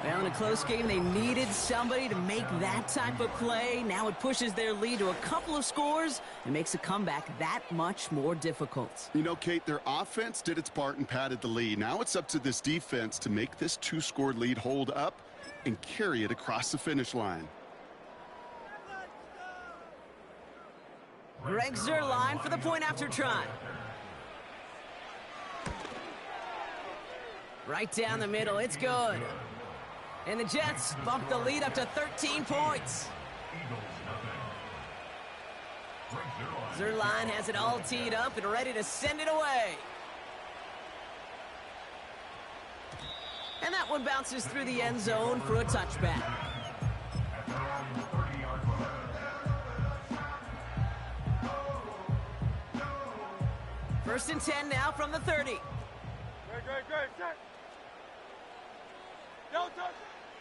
Well, in a close game, they needed somebody to make that type of play. Now it pushes their lead to a couple of scores and makes a comeback that much more difficult. You know, Kate, their offense did its part and padded the lead. Now it's up to this defense to make this 2-score lead hold up and carry it across the finish line. Greg Zuerlein for the point after try. Right down the middle, it's good. And the Jets bump the lead up to 13 points. Zuerlein has it all teed up and ready to send it away. And that one bounces through the end zone for a touchback. First and 10 now from the 30.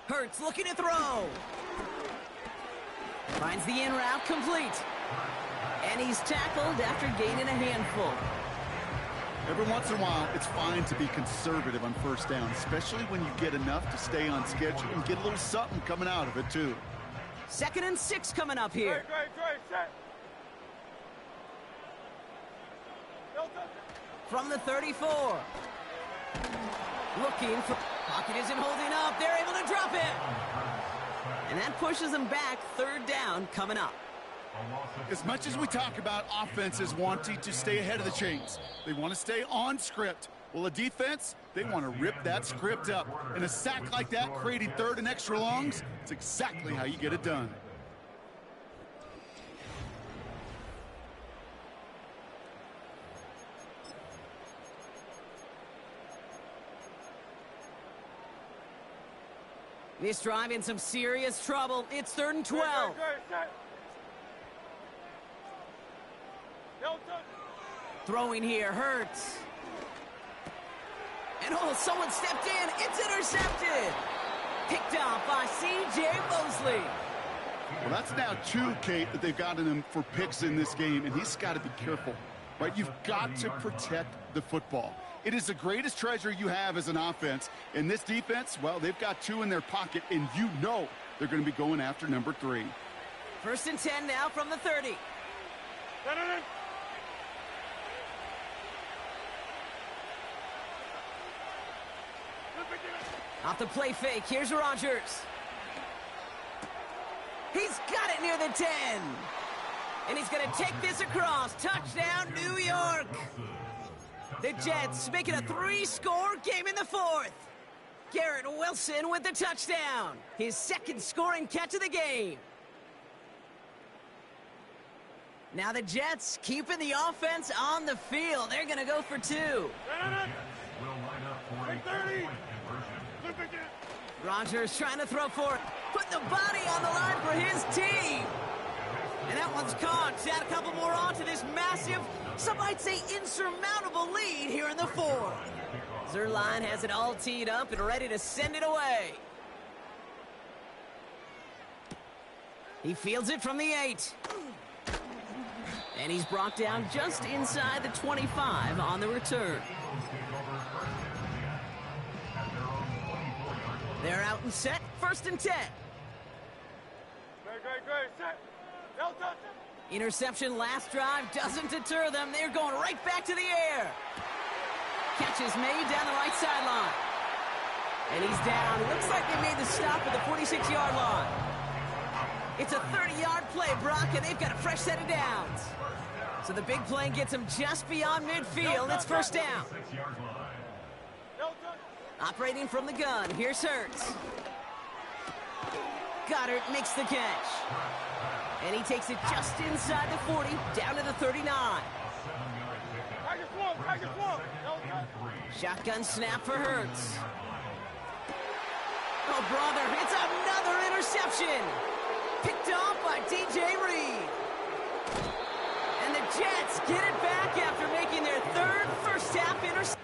Hurts looking to throw. Finds the in route complete. And he's tackled after gaining a handful. Every once in a while, it's fine to be conservative on first down, especially when you get enough to stay on schedule and get a little something coming out of it, too. 2nd and 6 coming up here. From the 34. Looking for... Pocket isn't holding up. They're able to drop it. And that pushes them back. 3rd down coming up. As much as we talk about offenses wanting to stay ahead of the chains, they want to stay on script. Well, a defense, they want to rip that script up. And a sack like that, creating 3rd and extra longs, it's exactly how you get it done. This drive in some serious trouble. It's 3rd and 12. Throwing here hurts. And oh, someone stepped in. It's intercepted. Picked off by C.J. Mosley. Well, that's now 2, Kate, that they've gotten him for picks in this game, and he's got to be careful, right? You've got to protect the football. It is the greatest treasure you have as an offense. And this defense, well, they've got 2 in their pocket, and you know they're going to be going after number 3. 1st and 10 now from the 30. Off the play fake, here's Rodgers. He's got it near the 10. And he's going to take this across. Touchdown, New York. The Jets make it a 3-score game in the 4th. Garrett Wilson with the touchdown. His 2nd scoring catch of the game. Now the Jets keeping the offense on the field. They're going to go for 2. Rodgers trying to throw for it. Put the body on the line for his team. And that one's caught. Add a couple more on to this massive, some might say insurmountable lead here in the 4th. Zerline has it all teed up and ready to send it away. He fields it from the 8. And he's brought down just inside the 25 on the return. They're out and set. 1st and 10. Great. Set. Interception last drive doesn't deter them. They're going right back to the air. Catch is made down the right sideline. And he's down. It looks like they made the stop at the 46-yard line. It's a 30-yard play, Brock, and they've got a fresh set of downs. So the big play gets them just beyond midfield. It's 1st down. Operating from the gun, here's Hurts. Goddard makes the catch. And he takes it just inside the 40, down to the 39. Shotgun snap for Hurts. Oh, brother, it's another interception. Picked off by DJ Reed. And the Jets get it back after making their 3rd first-half interception.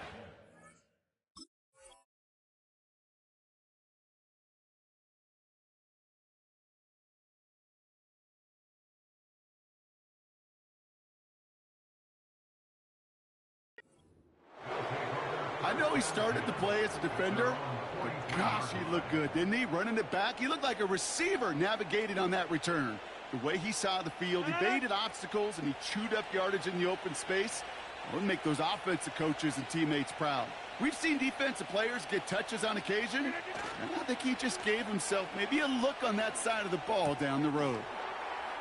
I know he started the play as a defender, but gosh, he looked good, didn't he? Running it back, he looked like a receiver navigating on that return. The way he saw the field, he baited obstacles, and he chewed up yardage in the open space. It would make those offensive coaches and teammates proud. We've seen defensive players get touches on occasion, and I think he just gave himself maybe a look on that side of the ball down the road.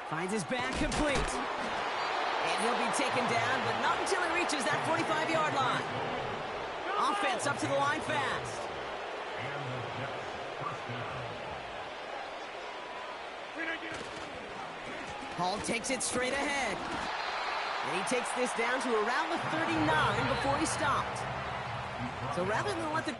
Finds his back complete. And he'll be taken down, but not until he reaches that 45-yard line. Offense up to the line fast. Hall takes it straight ahead. And he takes this down to around the 39 before he stopped. So rather than let the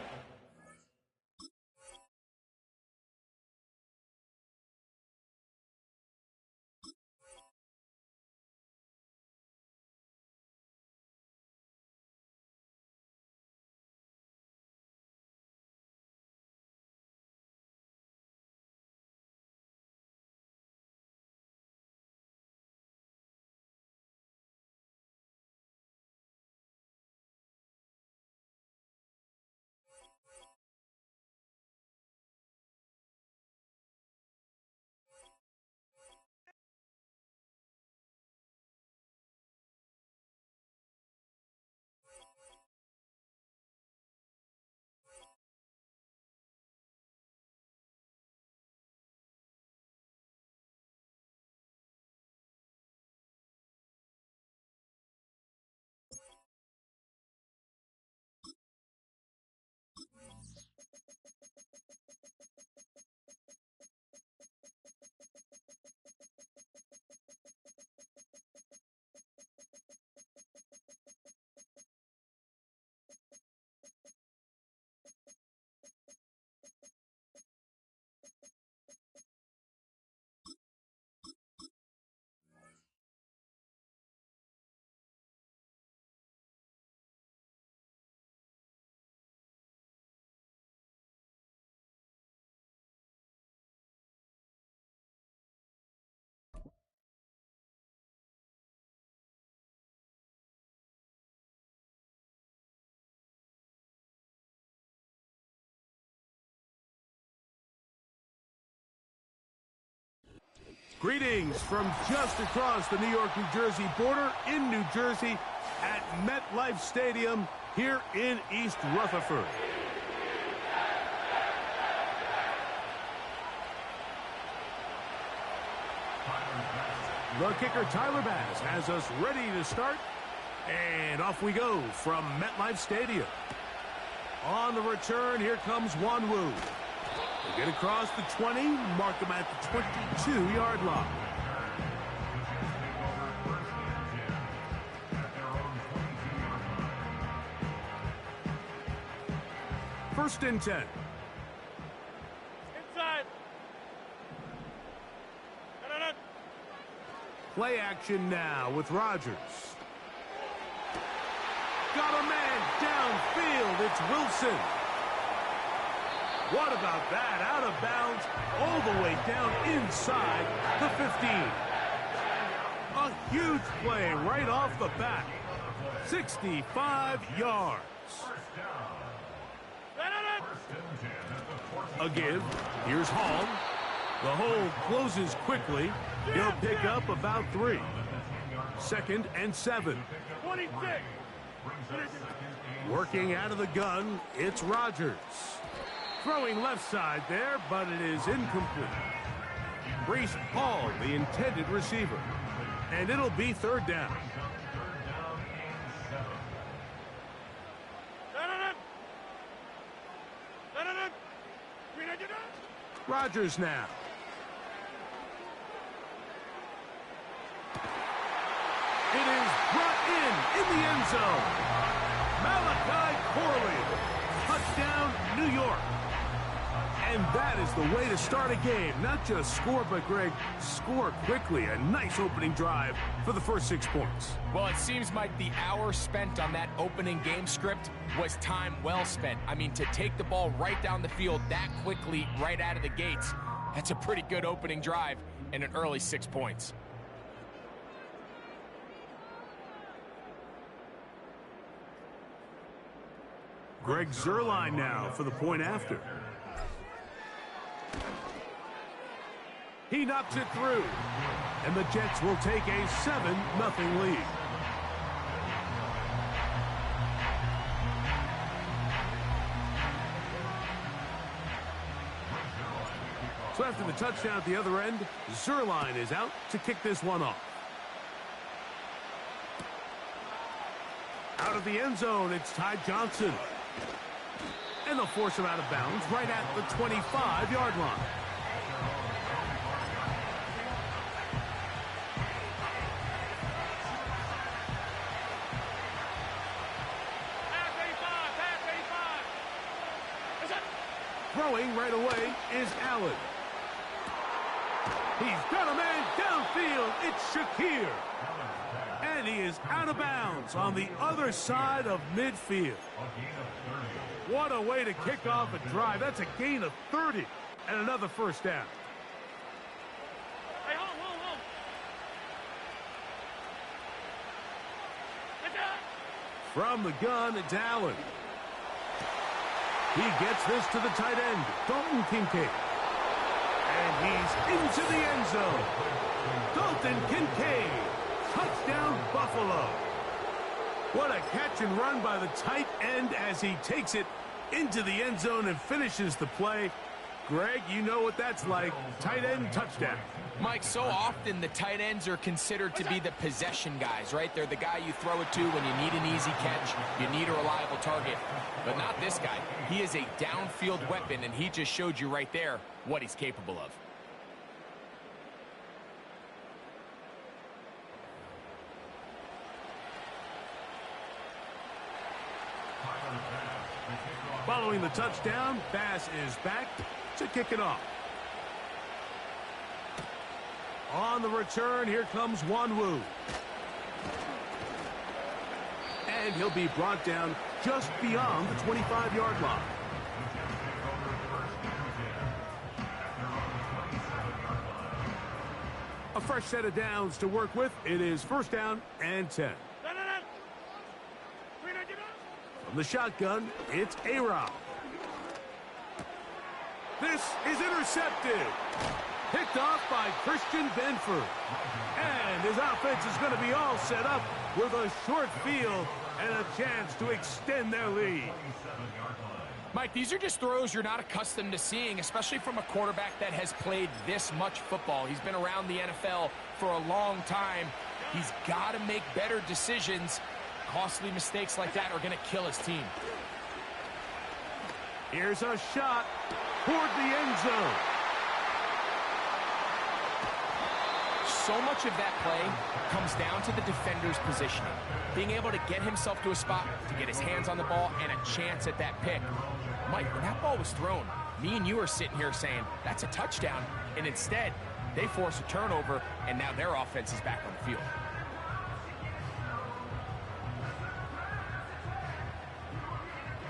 Greetings from just across the New York-New Jersey border in New Jersey at MetLife Stadium here in East Rutherford. The kicker, Tyler Bass, has us ready to start. And off we go from MetLife Stadium. On the return, here comes Wanwu. They get across the 20, mark them at the 22-yard line. First and 10. Inside. No. Play action now with Rodgers. Got a man downfield. It's Wilson. What about that? Out of bounds, all the way down inside the 15. A huge play right off the bat. 65 yards. A give. Here's Hall. The hole closes quickly. He'll pick up about 3. Second and 7. 26. Working out of the gun, it's Rodgers. Throwing left side there, but it is incomplete. Breece Hall, the intended receiver. And it'll be third down. Rodgers now. It is brought in the end zone. Malachi Corley. Touchdown, New York. And that is the way to start a game. Not just score, but, Greg, score quickly. A nice opening drive for the first 6 points. Well, it seems like the hour spent on that opening game script was time well spent. I mean, to take the ball right down the field that quickly, right out of the gates, that's a pretty good opening drive and an early 6 points. Greg Zuerlein now for the point after. He knocks it through. And the Jets will take a 7-0 lead. So after the touchdown at the other end, Zuerlein is out to kick this one off. Out of the end zone, it's Ty Johnson. And they'll force him out of bounds right at the 25-yard line. Throwing right away is Allen. He's got a man downfield. It's Shakir. And he is out of bounds on the other side of midfield. What a way to kick off a drive. That's a gain of 30 and another first down. Hey, hold. From the gun, it's Allen. He gets this to the tight end, Dalton Kincaid. And he's into the end zone. Dalton Kincaid. Touchdown, Buffalo. What a catch and run by the tight end as he takes it into the end zone and finishes the play. Greg, you know what that's like. Tight end touchdown. Mike, so often the tight ends are considered to be the possession guys, right? They're the guy you throw it to when you need an easy catch, you need a reliable target. But not this guy. He is a downfield weapon, and he just showed you right there what he's capable of. Following the touchdown, Bass is back to kick it off. On the return, here comes Wanwu. And he'll be brought down just beyond the 25-yard line. A fresh set of downs to work with. It is first down and 10. From the shotgun, it's A-Rob. This is intercepted. Picked off by Christian Benford. And his offense is going to be all set up with a short field and a chance to extend their lead. Mike, these are just throws you're not accustomed to seeing, especially from a quarterback that has played this much football. He's been around the NFL for a long time. He's got to make better decisions. Costly mistakes like that are going to kill his team. Here's a shot toward the end zone. So much of that play comes down to the defender's positioning. Being able to get himself to a spot, to get his hands on the ball, and a chance at that pick. Mike, when that ball was thrown, me and you are sitting here saying, that's a touchdown. And instead, they force a turnover, and now their offense is back on the field.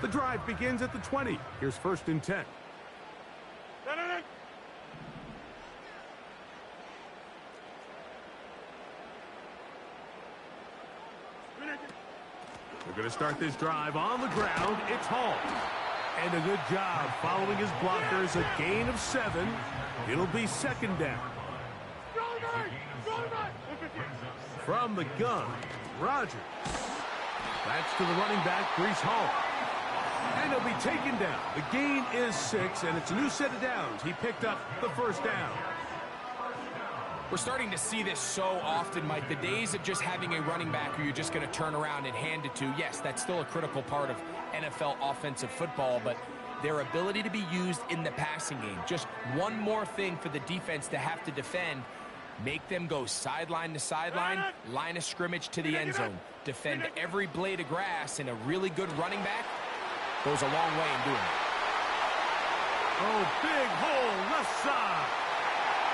The drive begins at the 20. Here's 1st and 10. They're going to start this drive on the ground. It's Hall. And a good job following his blockers. A gain of 7. It'll be 2nd down. From the gun, Rodgers. That's to the running back, Breece Hall. And he'll be taken down. The gain is 6, and it's a new set of downs. He picked up the 1st down. We're starting to see this so often, Mike. The days of just having a running back who you're just going to turn around and hand it to, yes, that's still a critical part of NFL offensive football, but their ability to be used in the passing game, just one more thing for the defense to have to defend, make them go sideline to sideline, line of scrimmage to the end zone, defend every blade of grass, and a really good running back goes a long way in doing it. Oh, big hole left side.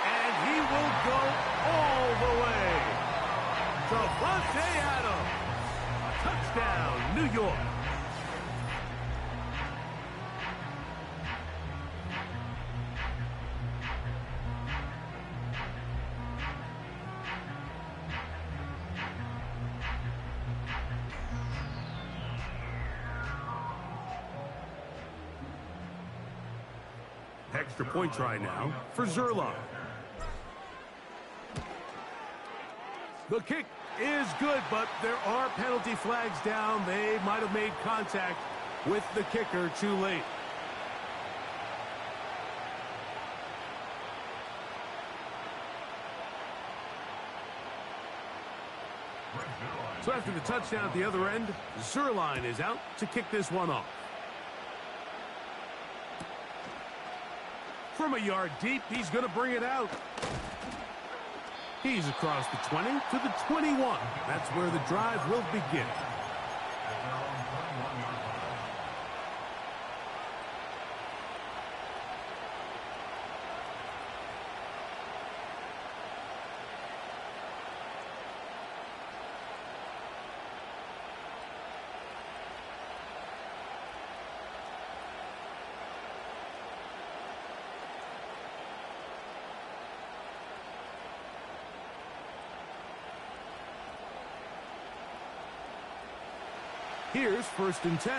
And he will go all the way. Davante Adams. Touchdown, New York. Extra point try now for Zerline. The kick is good, but there are penalty flags down. They might have made contact with the kicker too late. So after the touchdown at the other end, Zerline is out to kick this one off. From a yard deep, he's going to bring it out. He's across the 20 to the 21. That's where the drive will begin. Here's 1st and 10.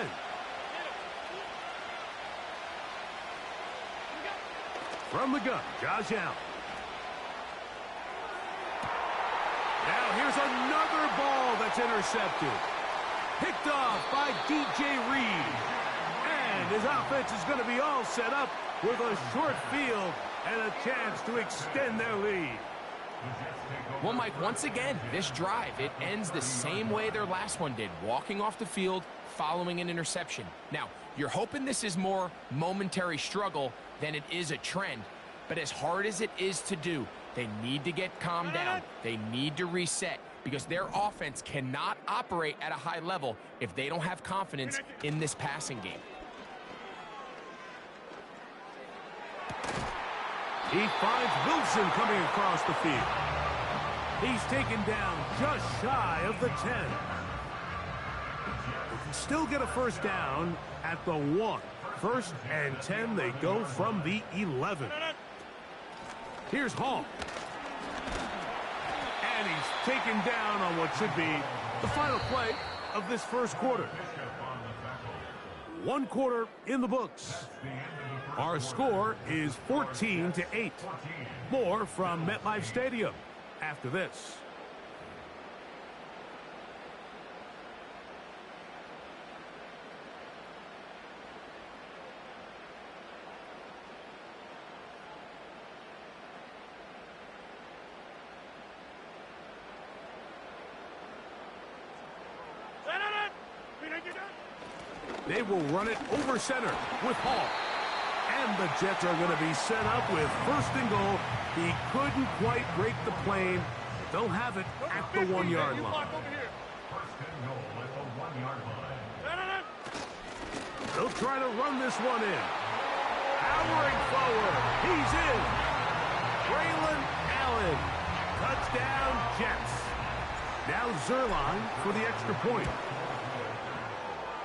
From the gun, Josh Allen. Now here's another ball that's intercepted. Picked off by DJ Reed. And his offense is going to be all set up with a short field and a chance to extend their lead. Well, Mike, once again, this drive, it ends the same way their last one did, walking off the field, following an interception. Now, you're hoping this is more momentary struggle than it is a trend, but as hard as it is to do, they need to get calmed down. They need to reset because their offense cannot operate at a high level if they don't have confidence in this passing game. He finds Wilson coming across the field. He's taken down just shy of the 10. They can still get a 1st down at the 1. 1st and 10, they go from the 11. Here's Hall. And he's taken down on what should be the final play of this 1st quarter. 1 quarter in the books. Our score is 14-8. More from MetLife Stadium after this. They will run it over center with Hall. And the Jets are going to be set up with first and goal. He couldn't quite break the plane. They'll have it at the 1-yard line. First and goal at the 1-yard line. They'll try to run this one in. Powering forward. He's in. Braylon Allen. Touchdown, Jets. Now Zerline for the extra point.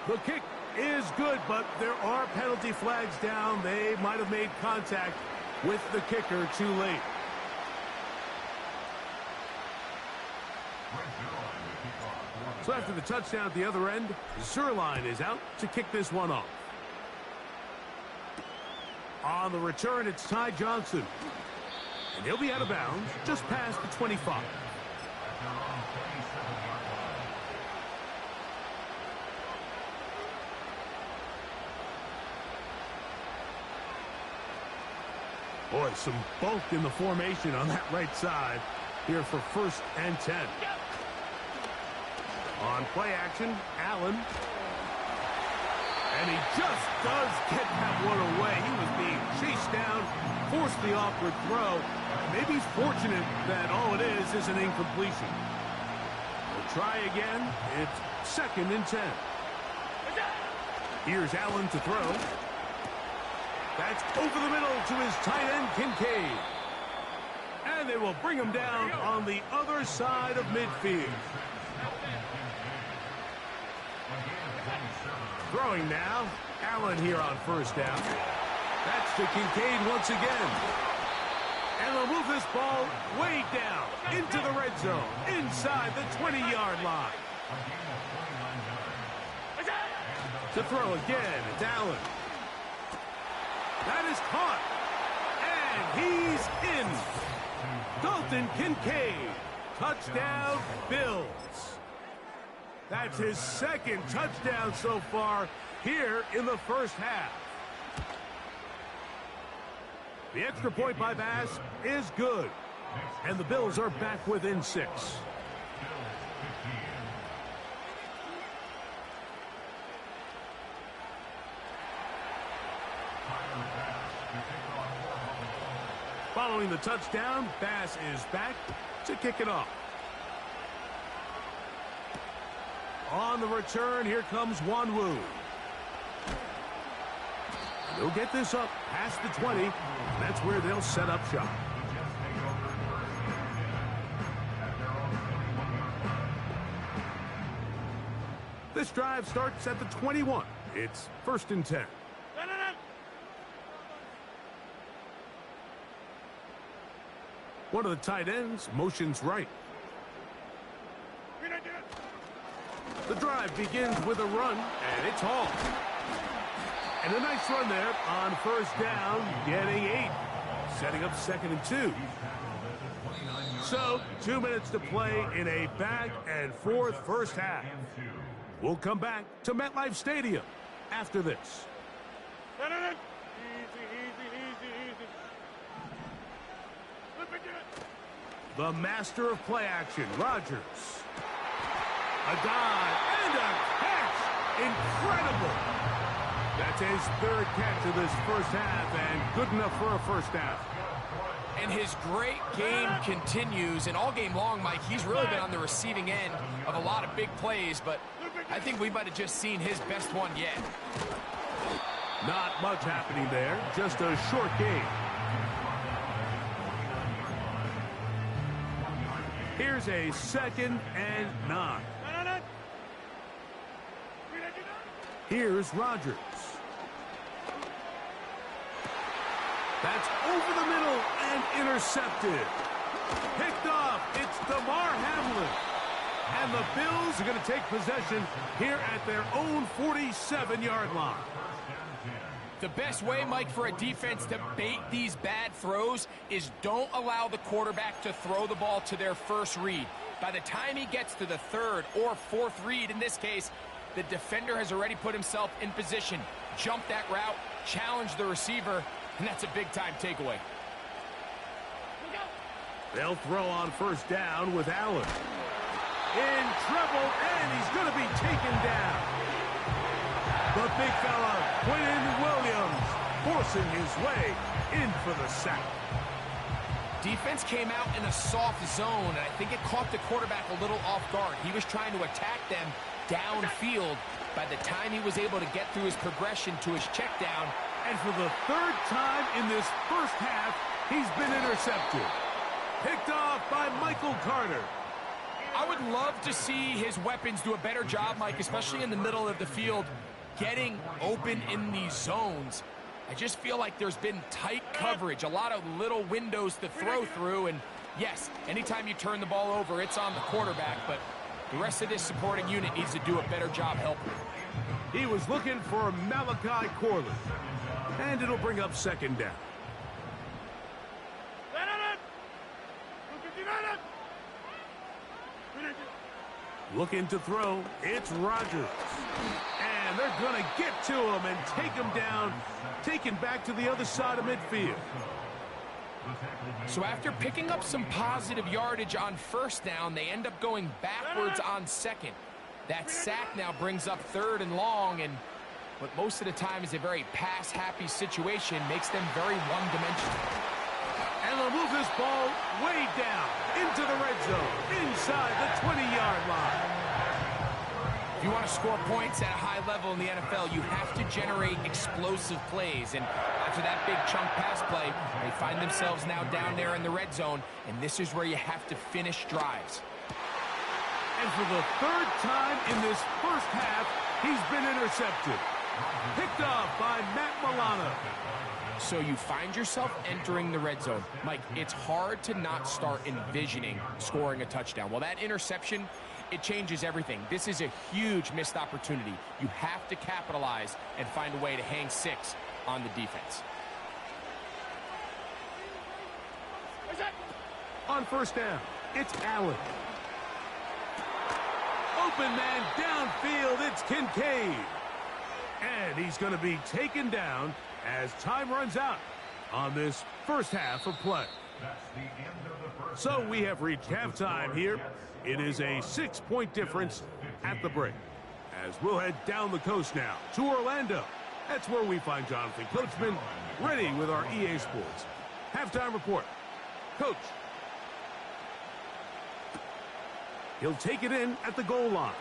The kick is good, but there are penalty flags down. They might have made contact with the kicker too late. So after the touchdown at the other end, Zerline is out to kick this one off. On the return, it's Ty Johnson. And he'll be out of bounds just past the 25. Boy, some bulk in the formation on that right side here for 1st and 10. On play action, Allen. And he just does get that one away. He was being chased down, forced the awkward throw. Maybe he's fortunate that all it is an incompletion. We'll try again. It's 2nd and 10. Here's Allen to throw. That's over the middle to his tight end, Kincaid. And they will bring him down on the other side of midfield. Throwing now. Allen here on 1st down. That's to Kincaid once again. And they'll move this ball way down into the red zone, inside the 20-yard line. To throw again, it's Allen. That is caught. And he's in. Dalton Kincaid. Touchdown, Bills. That's his 2nd touchdown so far here in the first half. The extra point by Bass is good. And the Bills are back within 6. Following the touchdown, Bass is back to kick it off. On the return, here comes Wanwu. They'll get this up past the 20. That's where they'll set up shop. This drive starts at the 21. It's 1st and 10. One of the tight ends motions right. The drive begins with a run, and it's Hall. And a nice run there on 1st down, getting 8. Setting up 2nd and 2. So, 2 minutes to play in a back-and-forth first half. We'll come back to MetLife Stadium after this. The master of play action, Rodgers. A dive and a catch. Incredible. That's his 3rd catch of this first half and good enough for a first down. And his great game continues. And all game long, Mike, he's really been on the receiving end of a lot of big plays, but I think we might have just seen his best one yet. Not much happening there. Just a short game. Here's a 2nd and 9. Here's Rodgers. That's over the middle and intercepted. Picked off. It's DeMar Hamlin. And the Bills are going to take possession here at their own 47-yard line. The best way, Mike, for a defense to bait these bad throws is don't allow the quarterback to throw the ball to their first read. By the time he gets to the third or fourth read, in this case, the defender has already put himself in position, jumped that route, challenged the receiver, and that's a big-time takeaway. They'll throw on first down with Allen. In trouble, and he's going to be taken down. The big fella, Quinn Williams, forcing his way in for the sack. Defense came out in a soft zone, and I think it caught the quarterback a little off guard. He was trying to attack them downfield. By the time he was able to get through his progression to his check down, and for the third time in this first half, he's been intercepted. Picked off by Michael Carter. I would love to see his weapons do a better job, Mike, especially in the middle of the field, getting open in these zones. I just feel like there's been tight coverage, a lot of little windows to throw through, and yes, anytime you turn the ball over, it's on the quarterback, but the rest of this supporting unit needs to do a better job helping. He was looking for Malachi Corley, and it'll bring up second down. Looking to throw, it's Rodgers. And they're going to get to him and take him down, taken back to the other side of midfield. So after picking up some positive yardage on first down, they end up going backwards on second. That sack now brings up third and long, and what most of the time is a very pass-happy situation makes them very one-dimensional. And they'll move this ball way down into the red zone, inside the 20-yard line. If you want to score points at a high level in the NFL, you have to generate explosive plays. And after that big chunk pass play, they find themselves now down there in the red zone, and this is where you have to finish drives. And for the third time in this first half, he's been intercepted. Picked off by Matt Milano. So you find yourself entering the red zone. Mike, it's hard to not start envisioning scoring a touchdown. Well, that interception, it changes everything. This is a huge missed opportunity. You have to capitalize and find a way to hang six on the defense. On first down, it's Allen. Open man downfield, it's Kincaid. And he's going to be taken down as time runs out on this first half of play. So we have reached halftime here. It is a 6-point difference at the break. As we'll head down the coast now to Orlando. That's where we find Jonathan Coachman ready with our EA Sports halftime report. Coach. He'll take it in at the goal line.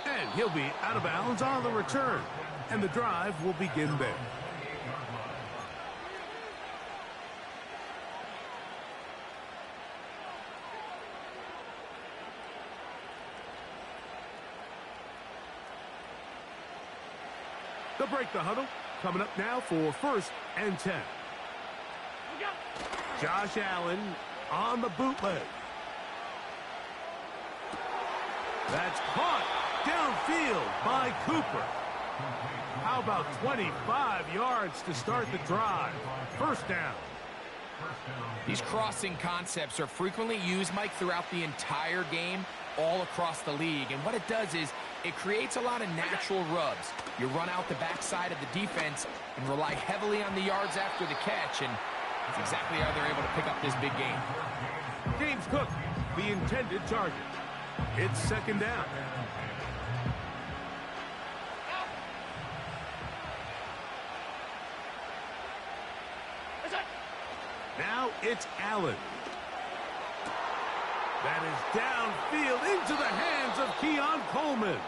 And he'll be out of bounds on the return. And the drive will begin there. They'll break the huddle. Coming up now for first and 10. Josh Allen on the bootleg. That's caught downfield by Cooper. How about 25 yards to start the drive? First down. These crossing concepts are frequently used, Mike, throughout the entire game, all across the league. And what it does is it creates a lot of natural rubs. You run out the backside of the defense and rely heavily on the yards after the catch, and that's exactly how they're able to pick up this big game. James Cook, the intended target. It's second down. Now it's Allen. That is downfield into the hands of Keon Coleman.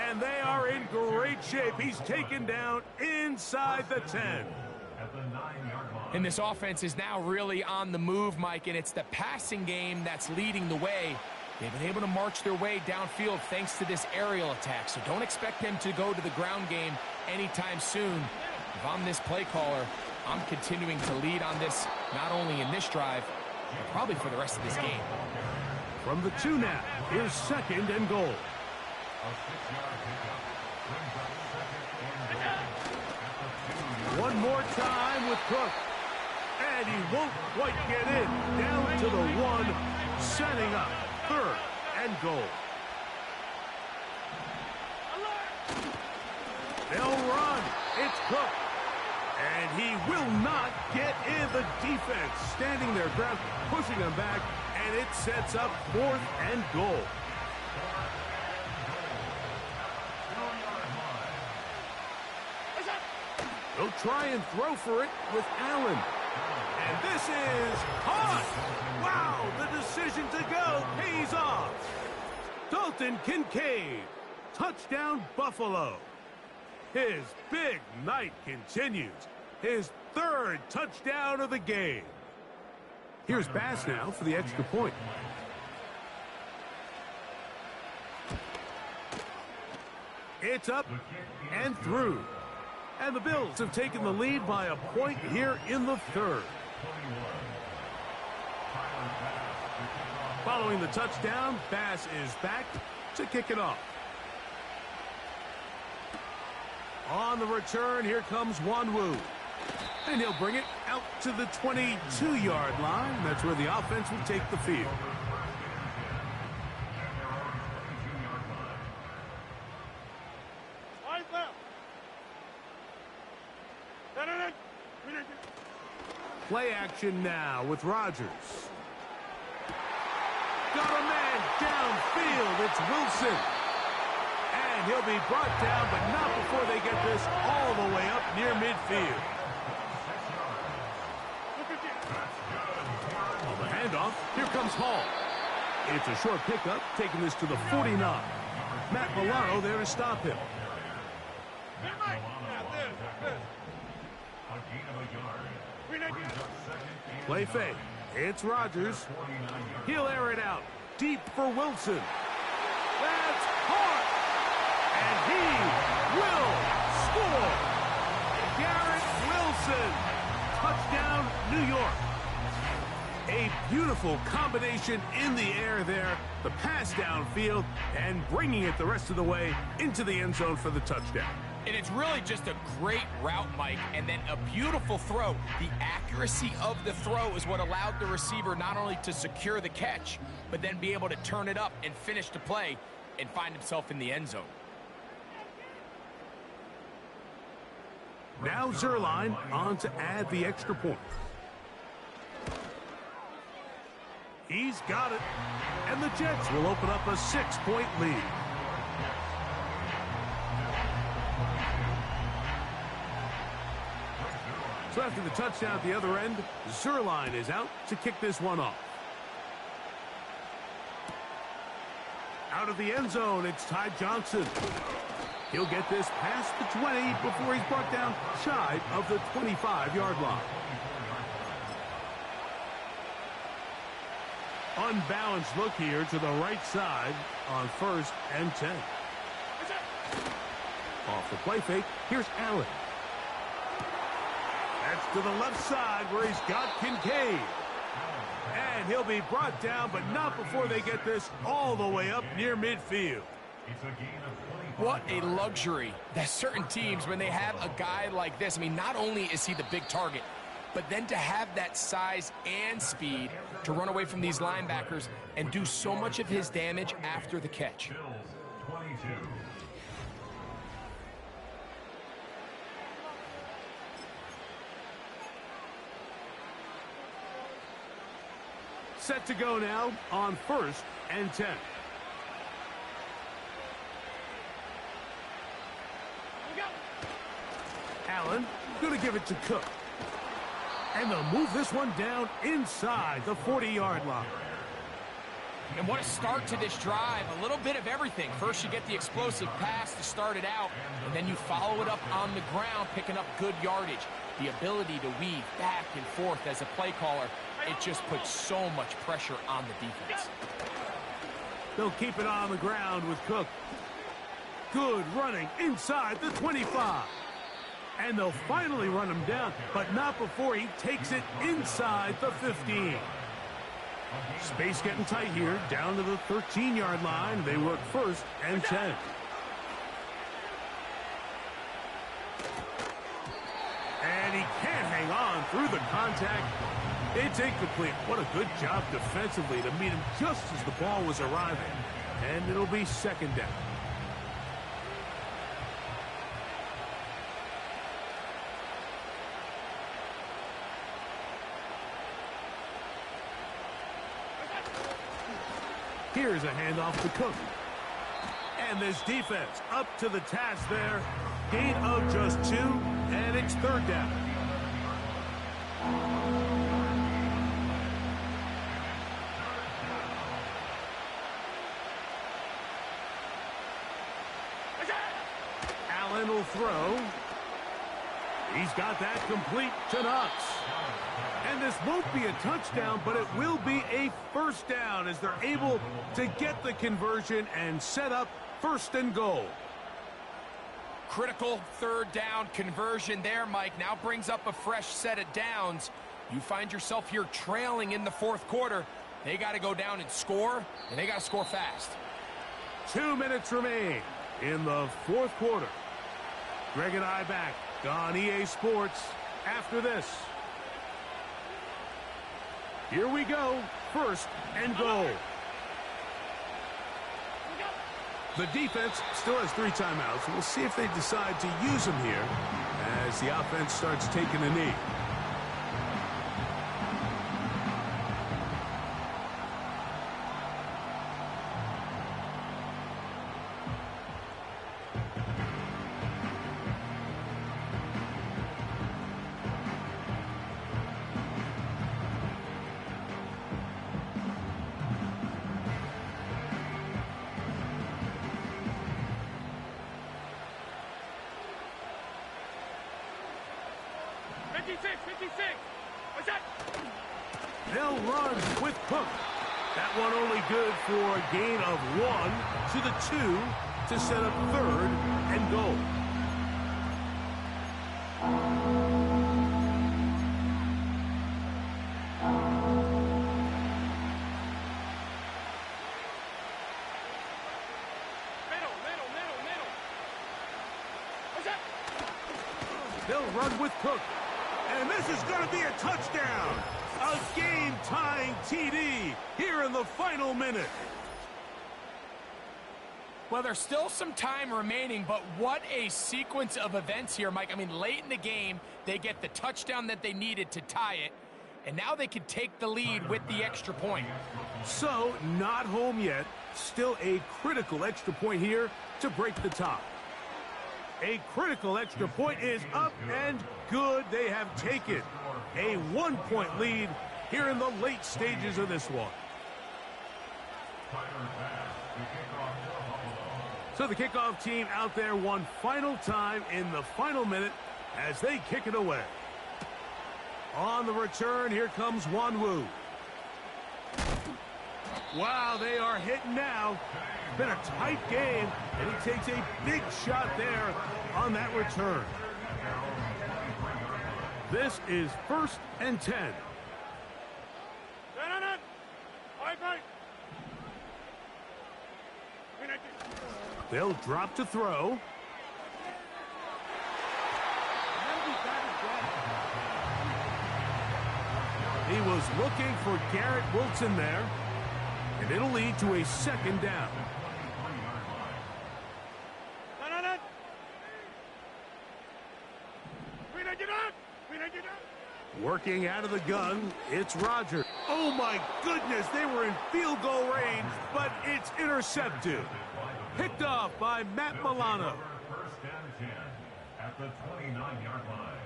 And they are in great shape. He's taken down inside the 10. And this offense is now really on the move, Mike, and it's the passing game that's leading the way. They've been able to march their way downfield thanks to this aerial attack, so don't expect them to go to the ground game anytime soon. If I'm this play caller, I'm continuing to lead on this, not only in this drive, but probably for the rest of this game. From the 2 now, here's second and goal. One more time with Cook. And he won't quite get in. Down to the one, setting up 3rd and goal. They'll run. It's Cook. And he will not get in. The defense standing their ground, pushing them back, and it sets up 4th and goal. They'll try and throw for it with Allen. And this is caught. Wow, the decision to go pays off. Dalton Kincaid. Touchdown, Buffalo. His big night continues. His 3rd touchdown of the game. Here's Bass now for the extra point. It's up and through. And the Bills have taken the lead by a point here in the 3rd. Following the touchdown, Bass is back to kick it off. On the return, here comes Wanwu. And he'll bring it out to the 22-yard line. That's where the offense will take the field. Play action now with Rodgers. Got a man downfield. It's Wilson. And he'll be brought down, but not before they get this all the way up near midfield. On the handoff, here comes Hall. It's a short pickup, taking this to the 49. Matt Milano there to stop him. Play fake. It's Rodgers. He'll air it out. Deep for Wilson. That's caught. And he will score. Garrett Wilson. Touchdown, New York. A beautiful combination in the air there. The pass downfield and bringing it the rest of the way into the end zone for the touchdown. And it's really just a great route, Mike, and then a beautiful throw. The accuracy of the throw is what allowed the receiver not only to secure the catch, but then be able to turn it up and finish the play and find himself in the end zone. Now Zerline on to add the extra point. He's got it. And the Jets will open up a 6-point lead. So after the touchdown at the other end, Zerline is out to kick this one off. Out of the end zone, it's Ty Johnson. He'll get this past the 20 before he's brought down shy of the 25-yard line. Unbalanced look here to the right side on 1st and 10. Off the play fake, here's Allen. That's to the left side where he's got Kincaid. And he'll be brought down, but not before they get this all the way up near midfield. What a luxury that certain teams, when they have a guy like this, I mean, not only is he the big target, but then to have that size and speed to run away from these linebackers and do so much of his damage after the catch. Set to go now on 1st and 10. Allen going to give it to Cook. And they'll move this one down inside the 40-yard line. And what a start to this drive. A little bit of everything. First, you get the explosive pass to start it out, and then you follow it up on the ground, picking up good yardage. The ability to weave back and forth as a play caller, it just puts so much pressure on the defense. They'll keep it on the ground with Cook. Good running inside the 25. And they'll finally run him down, but not before he takes it inside the 15. Space getting tight here, down to the 13-yard line. They work 1st and 10. And through the contact. It's incomplete. What a good job defensively to meet him just as the ball was arriving. And it'll be second down. Here's a handoff to Cook. And this defense up to the task there. Gain of just 2, and it's third down. Allen will throw. He's got that complete to Knox. And this won't be a touchdown, but it will be a first down as they're able to get the conversion and set up first and goal. Critical third down conversion there, Mike. Now brings up a fresh set of downs. You find yourself here trailing in the fourth quarter. They got to go down and score, and they got to score fast. 2 minutes remain in the fourth quarter. Greg and I back on EA Sports after this. Here we go. First and goal. The defense still has 3 timeouts. We'll see if they decide to use them here as the offense starts taking a knee. They'll run with Cook. That one only good for a gain of 1 to the 2 to set up third and goal. They'll run with Cook. And this is going to be a touchdown. A game-tying TD here in the final minute. Well, there's still some time remaining, but what a sequence of events here, Mike. I mean, late in the game, they get the touchdown that they needed to tie it, and now they can take the lead with the extra point. So, not home yet. Still a critical extra point here to break the tie. A critical extra point is up and good. They have taken a 1-point lead here in the late stages of this one. So the kickoff team out there one final time in the final minute as they kick it away. On the return, here comes Wanwu. Wow, they are hitting now. It's been a tight game, and he takes a big shot there on that return. This is first and 10. They'll drop to throw. He was looking for Garrett Wilson there, and it'll lead to a second down. Working out of the gun, it's Rodgers. Oh my goodness, they were in field goal range, but it's intercepted. Picked off by Matt Milano. First and 10 at the 29-yard line.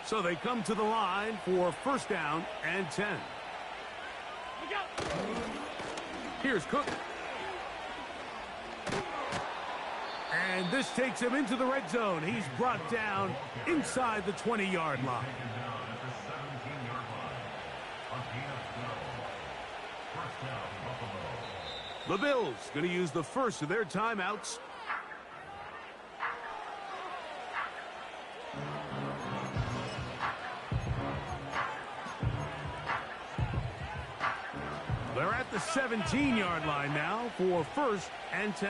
So they come to the line for first down and 10. Here's Cook. And this takes him into the red zone. He's brought down inside the 20-yard line. The Bills going to use the first of their timeouts. They're at the 17-yard line now for first and 10.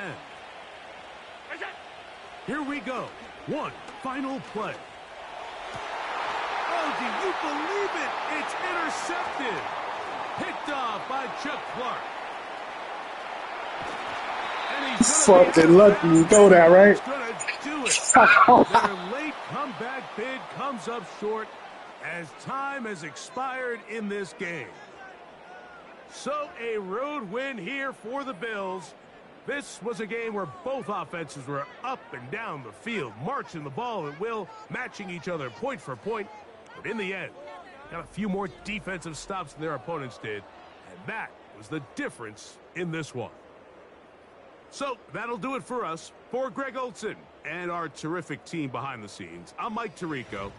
Here we go. One final play. Oh, do you believe it? It's intercepted. Picked off by Chuck Clark. And he's fucking lucky you go there, right? Gonna do it. Their late comeback bid comes up short as time has expired in this game. So a road win here for the Bills. This was a game where both offenses were up and down the field, marching the ball at will, matching each other point for point. But in the end, got a few more defensive stops than their opponents did, and that was the difference in this one. So that'll do it for us. For Greg Olson and our terrific team behind the scenes, I'm Mike Tirico.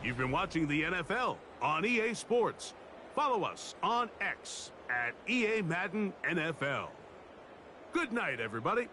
You've been watching the NFL on EA Sports. Follow us on X at EA Madden NFL. Good night, everybody.